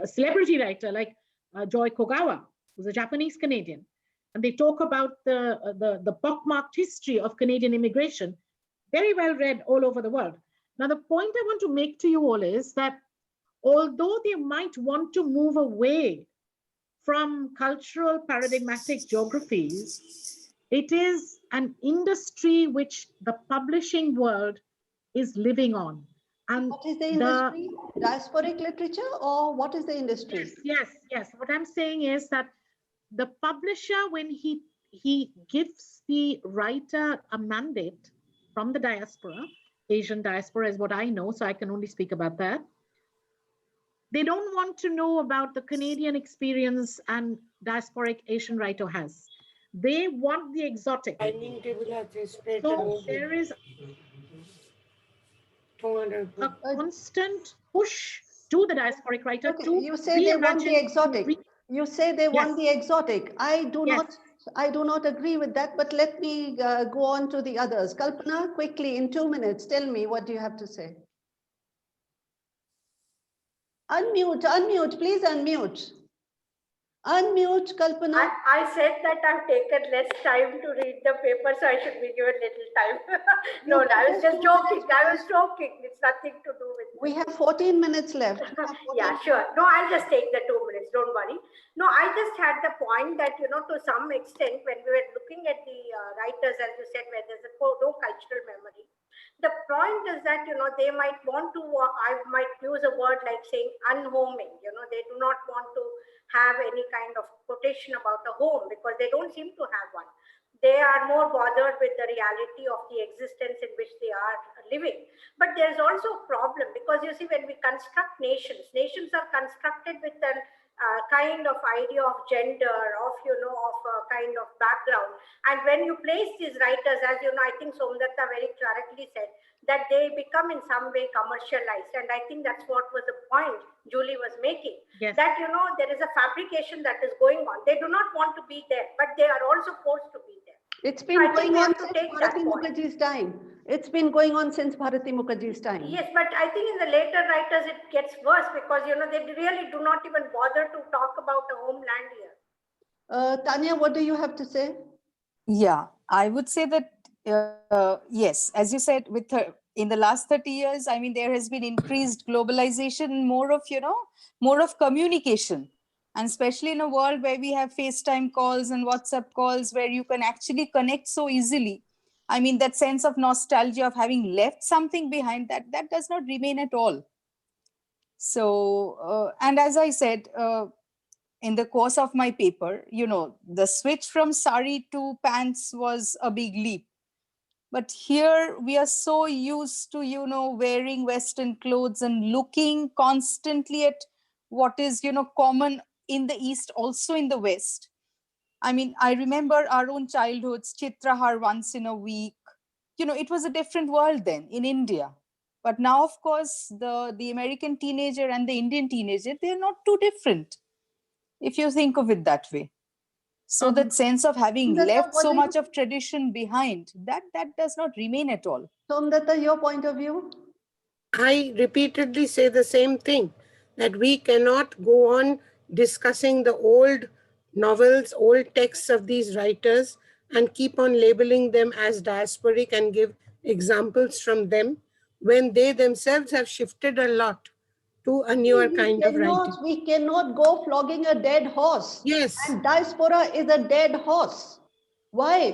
celebrity writer like Joy Kogawa, who's a Japanese Canadian. And they talk about the pockmarked history of Canadian immigration, very well read all over the world. Now, the point I want to make to you all is that although they might want to move away from cultural paradigmatic geographies, it is an industry which the publishing world is living on. And what is the industry? Diasporic literature, or what is the industry? Yes. What I'm saying is that the publisher, when he gives the writer a mandate from the diaspora, Asian diaspora is what I know, so I can only speak about that. They don't want to know about the Canadian experience and diasporic Asian writer has. They want the exotic. So there is a constant push to the diasporic writer to you say they want the reimagine, exotic. You say they want the exotic. I do not agree with that, but let me go on to the others. Kalpana, quickly in 2 minutes, tell me what do you have to say. Unmute, please unmute. Unmute, Kalpana. I said that I've taken less time to read the paper, so I should be given little time. No, I was just joking. It's nothing to do with We have 14 minutes left. Yeah, sure. No, I'll just take the 2 minutes. Don't worry. No, I just had the point that, to some extent, when we were looking at the writers, as you said, where there's no cultural memory, the point is that, they might want to, I might use a word like saying unhoming, they do not want to have any kind of quotation about a home because they don't seem to have one. They are more bothered with the reality of the existence in which they are living. But there's also a problem because you see, when we construct nations are constructed with a kind of idea of gender, of a kind of background. And when you place these writers, as you know, I think Somdatta very correctly said that they become in some way commercialized. And I think that's what was the point Julie was making. Yes. That, there is a fabrication that is going on. They do not want to be there, but they are also forced to be there. It's been going on since Bharati Mukherjee's time. It's been going on since Bharati Mukherjee's time. Yes, but I think in the later writers, it gets worse because, they really do not even bother to talk about a homeland here. Tania, what do you have to say? Yeah, I would say that, yes, as you said, with her, in the last 30 years, I mean, there has been increased globalization, more of communication. And especially in a world where we have FaceTime calls and WhatsApp calls where you can actually connect so easily. I mean, that sense of nostalgia of having left something behind, that does not remain at all. So, and as I said, in the course of my paper, the switch from sari to pants was a big leap. But here we are so used to, wearing Western clothes and looking constantly at what is, common in the East, also in the West. I mean, I remember our own childhoods, Chitrahar once in a week. It was a different world then in India. But now, of course, the American teenager and the Indian teenager, they're not too different, if you think of it that way. So that sense of having left so much of tradition behind, that does not remain at all. Somdatta, your point of view? I repeatedly say the same thing, that we cannot go on discussing the old novels, old texts of these writers and keep on labeling them as diasporic and give examples from them when they themselves have shifted a lot to a newer kind of writing. We cannot go flogging a dead horse. Yes. And diaspora is a dead horse. Why?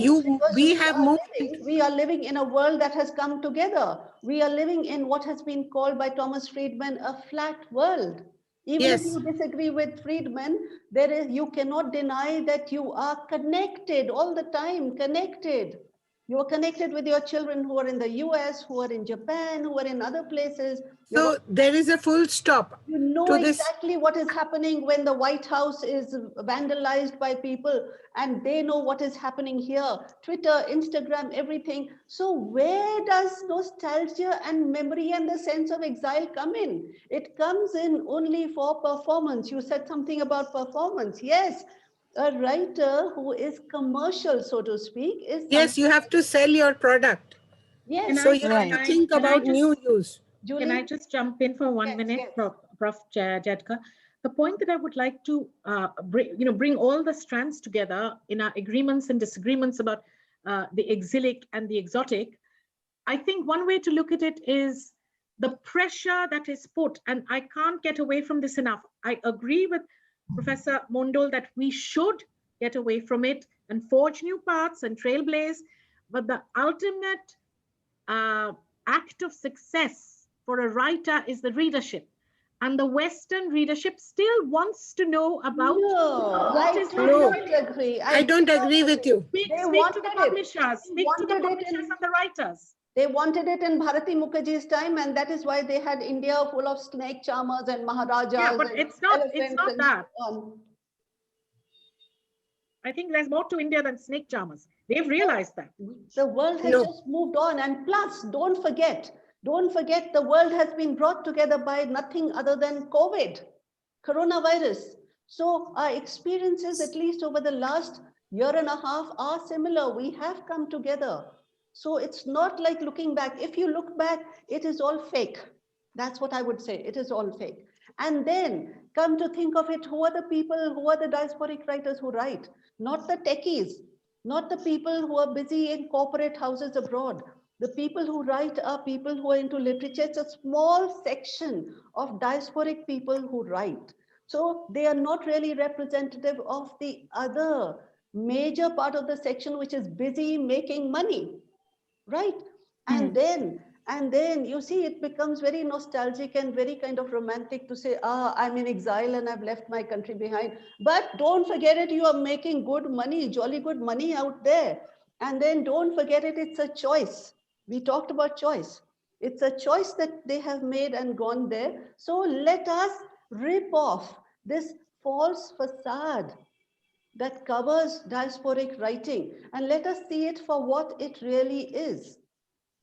We are living in a world that has come together. We are living in what has been called by Thomas Friedman a flat world. Even if you disagree with Friedman, you cannot deny that you are connected all the time, connected. You are connected with your children who are in the US, who are in Japan, who are in other places. So there is a full stop. You know exactly what is happening when the White House is vandalized by people, and they know what is happening here. Twitter, Instagram, everything. So where does nostalgia and memory and the sense of exile come in? It comes in only for performance. You said something about performance. Yes. A writer who is commercial, so to speak, is... Yes, you have to sell your product. Yes. So you have to think about new use. Julie? Can I just jump in for 1 minute, yes. Prof. Jaidka? The point that I would like to bring all the strands together in our agreements and disagreements about the exilic and the exotic. I think one way to look at it is the pressure that is put, and I can't get away from this enough. I agree with Professor Mondal that we should get away from it and forge new paths and trailblaze, but the ultimate act of success for a writer is the readership. And the Western readership still wants to know about what is don't agree. I don't agree with you. Speak to the publishers, speak to the publishers and the writers. They wanted it in Bharati Mukherjee's time, and that is why they had India full of snake charmers and maharajas. Yeah, but and it's not and that. so on. I think there's more to India than snake charmers. They've realized that. The world has just moved on. And plus, don't forget, the world has been brought together by nothing other than COVID, coronavirus. So our experiences, at least over the last year and a half, are similar. We have come together. So it's not like looking back. If you look back, it is all fake. That's what I would say. It is all fake. And then come to think of it, who are the people, who are the diasporic writers who write? Not the techies, not the people who are busy in corporate houses abroad. The people who write are people who are into literature. It's a small section of diasporic people who write. So they are not really representative of the other major part of the section, which is busy making money, right? And then you see, it becomes very nostalgic and very kind of romantic to say, I'm in exile and I've left my country behind. But don't forget it, you are making good money, jolly good money out there. And then don't forget it, it's a choice. We talked about choice. It's a choice that they have made and gone there. So let us rip off this false facade that covers diasporic writing and let us see it for what it really is.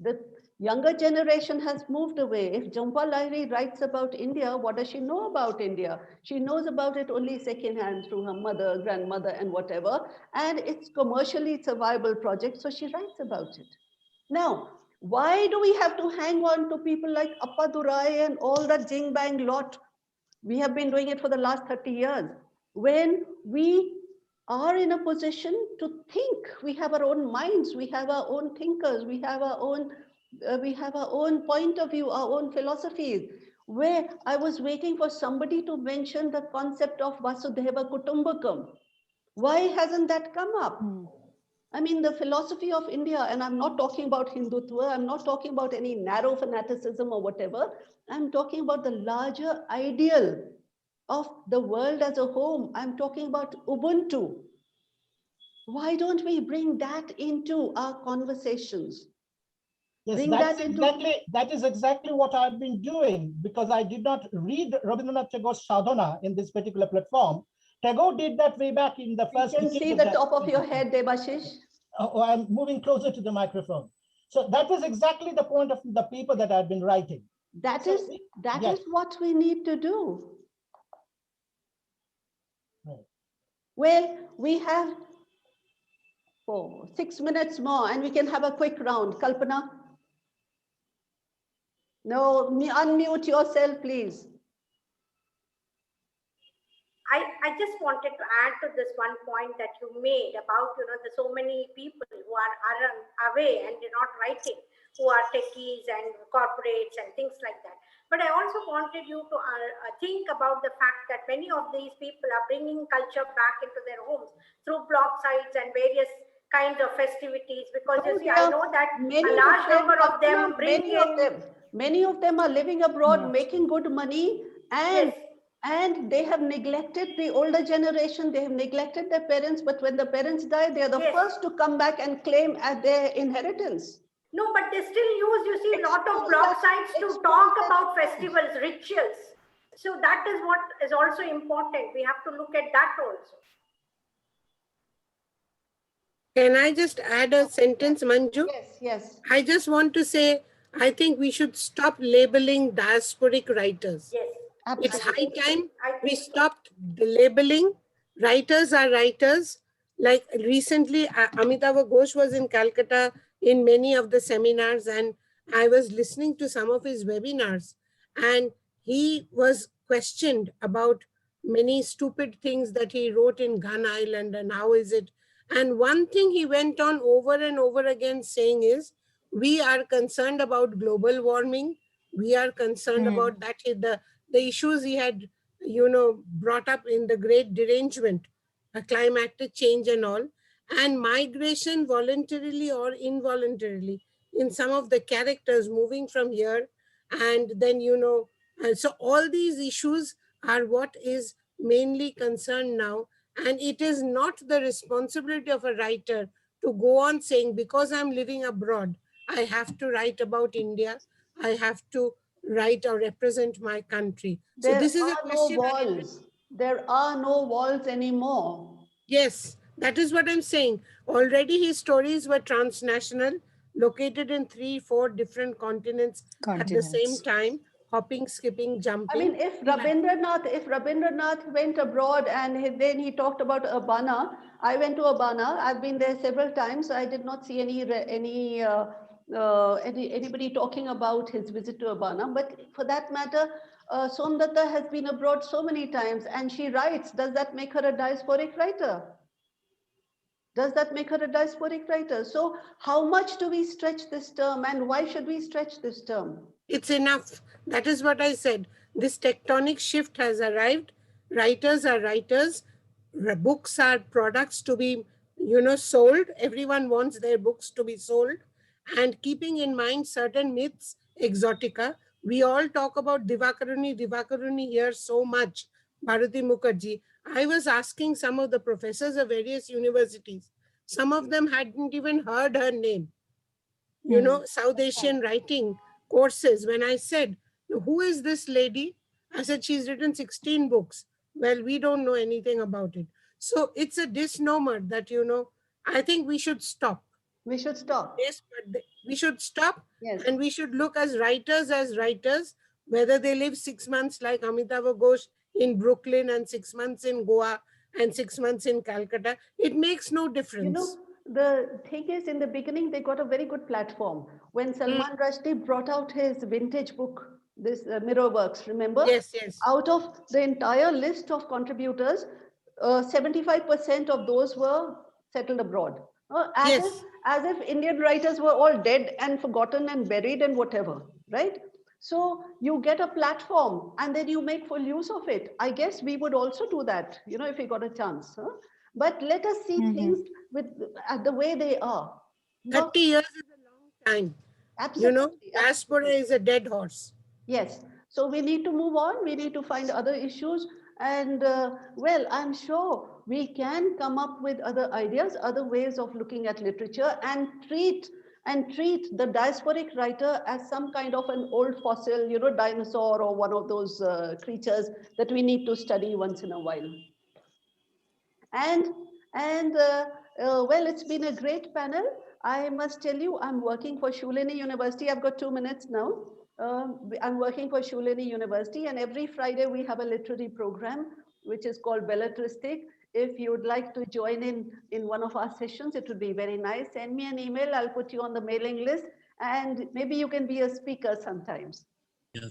The younger generation has moved away. If Jhampa Lahiri writes about India, what does she know about India? She knows about it only secondhand through her mother, grandmother, and whatever. And it's commercially, it's a viable project, so she writes about it. Now, why do we have to hang on to people like Appadurai and all that jing bang lot? We have been doing it for the last 30 years. When we are in a position to think, we have our own minds, we have our own thinkers, we have our own point of view, our own philosophies. Where I was waiting for somebody to mention the concept of Vasudhaiva Kutumbakam. Why hasn't that come up? I mean, the philosophy of India, and I'm not talking about Hindutva, I'm not talking about any narrow fanaticism or whatever. I'm talking about the larger ideal of the world as a whole. I'm talking about Ubuntu. Why don't we bring that into our conversations? Yes, that is exactly what I've been doing, because I did not read Rabindranath Tagore's Sadhana in this particular platform. Tagore did that way back in the first. You can see the top of your head, Debashis. I'm moving closer to the microphone. So that was exactly the point of the paper that I've been writing. That is what we need to do. Right. Well, we have 6 minutes more and we can have a quick round. Kalpana? No, unmute yourself, please. I just wanted to add to this one point that you made about, there's so many people who are away and they're not writing, who are techies and corporates and things like that. But I also wanted you to think about the fact that many of these people are bringing culture back into their homes through blog sites and various kinds of festivities, because you see, I know that a large number of them many of them are living abroad, making good money, and they have neglected the older generation, they have neglected their parents, but when the parents die, they are the first to come back and claim as their inheritance. No, but they still use, you see, a lot of blog sites to talk about festivals, rituals. So that is what is also important. We have to look at that also. Can I just add a sentence, Manju? Yes. I just want to say, I think we should stop labeling diasporic writers. Yes. It's high time we stopped labeling. Writers are writers. Like recently, Amitava Ghosh was in Calcutta in many of the seminars, and I was listening to some of his webinars, and he was questioned about many stupid things that he wrote in Gun Island and how is it. And one thing he went on over and over again saying is, we are concerned about global warming. We are concerned about that. The issues he had, brought up in the Great Derangement, climatic change and all, and migration voluntarily or involuntarily in some of the characters moving from here. And then, and so all these issues are what is mainly concerned now. And it is not the responsibility of a writer to go on saying, because I'm living abroad, I have to write about India. I have to write or represent my country. So There this is a are no question. walls. There are no walls anymore. Yes, that is what I'm saying. Already his stories were transnational, located in 3-4 different continents at the same time, hopping, skipping, jumping. I mean, if Rabindranath went abroad and then he talked about Urbana, I went to Urbana. I've been there several times. I did not see anybody talking about his visit to Urbana. But for that matter, Somdatta has been abroad so many times and she writes. Does that make her a diasporic writer? Does that make her a diasporic writer? So how much do we stretch this term and why should we stretch this term? It's enough. That is what I said. This tectonic shift has arrived. Writers are writers. Books are products to be, sold. Everyone wants their books to be sold. And keeping in mind certain myths, exotica, we all talk about Divakaruni here so much, Bharati Mukherjee. I was asking some of the professors of various universities. Some of them hadn't even heard her name. South Asian writing courses. When I said, who is this lady? I said, she's written 16 books. Well, we don't know anything about it. So it's a misnomer that, I think we should stop. We should stop. Yes, but we should stop. Yes. And we should look as writers, whether they live 6 months like Amitabh Ghosh in Brooklyn and 6 months in Goa and 6 months in Calcutta. It makes no difference. The thing is, in the beginning, they got a very good platform. When Salman Rushdie brought out his vintage book, this Mirror Works, remember? Yes. Out of the entire list of contributors, 75% of those were settled abroad. As if Indian writers were all dead and forgotten and buried and whatever, right? So you get a platform and then you make full use of it. I guess we would also do that, if we got a chance. But let us see things with the way they are. 30 years is a long time. Absolutely. Diaspora is a dead horse. Yes. So we need to move on. We need to find other issues. And well, I'm sure we can come up with other ideas, other ways of looking at literature and treat the diasporic writer as some kind of an old fossil, dinosaur or one of those creatures that we need to study once in a while. Well, it's been a great panel. I must tell you, I'm working for Shuleni University. I've got 2 minutes now. I'm working for Shuleni University, and every Friday we have a literary program, which is called Belletristic. If you'd like to join in one of our sessions, it would be very nice. Send me an email. I'll put you on the mailing list, and maybe you can be a speaker sometimes. Yeah,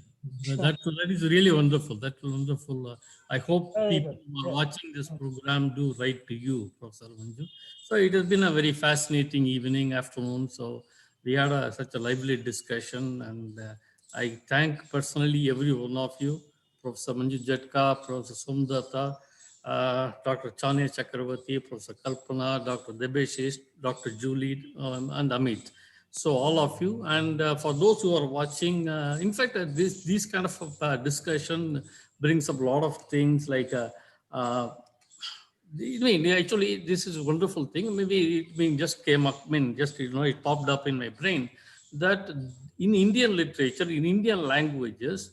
that is really wonderful. That's wonderful. I hope people who are watching this program do write to you, Professor Manju. So it has been a very fascinating evening, afternoon. So we had such a lively discussion, and I thank personally every one of you, Professor Manju Jaidka, Professor Somdatta, Dr. Tania Chakravertty, Professor Kalpana, Dr. Debashis, Dr. Julie, and Amit. So all of you, and for those who are watching, in fact, this kind of discussion brings up a lot of things like, actually, this is a wonderful thing. Maybe it just came up, it popped up in my brain that in Indian literature, in Indian languages,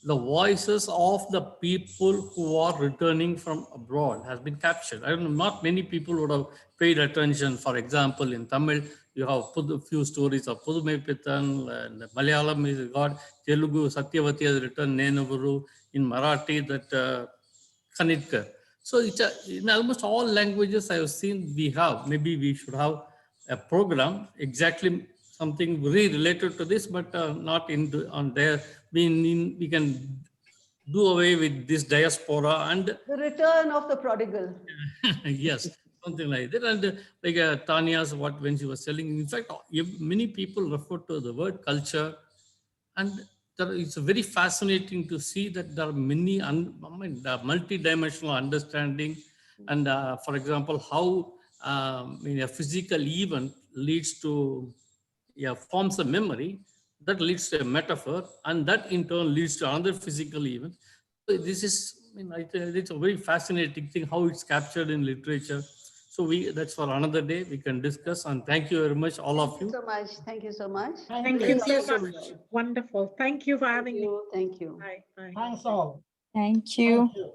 the voices of the people who are returning from abroad has been captured. I don't know, not many people would have paid attention. For example, in Tamil, you have a few stories of Pudumai Pithan, and Malayalam is God, Telugu, Satyavati has written Nenavuru, in Marathi, that Kanitkar. So it's in almost all languages I have seen we have. Maybe we should have a program exactly something very related to this, but not on there. We can do away with this diaspora and the return of the prodigal. Yes, something like that. And like Tania's when she was telling, in fact, many people refer to the word culture, and it's very fascinating to see that there are many multi-dimensional understanding. And for example, how a physical event leads to forms a memory that leads to a metaphor, and that in turn leads to another physical event. So this is, it's a very fascinating thing how it's captured in literature. So that's for another day we can discuss. And thank you very much, all of you. So much. Thank you so much. Thank you so much. Wonderful. Thank you for having me. Thank you. Bye. Bye. Thanks all. Thank you. Thank you.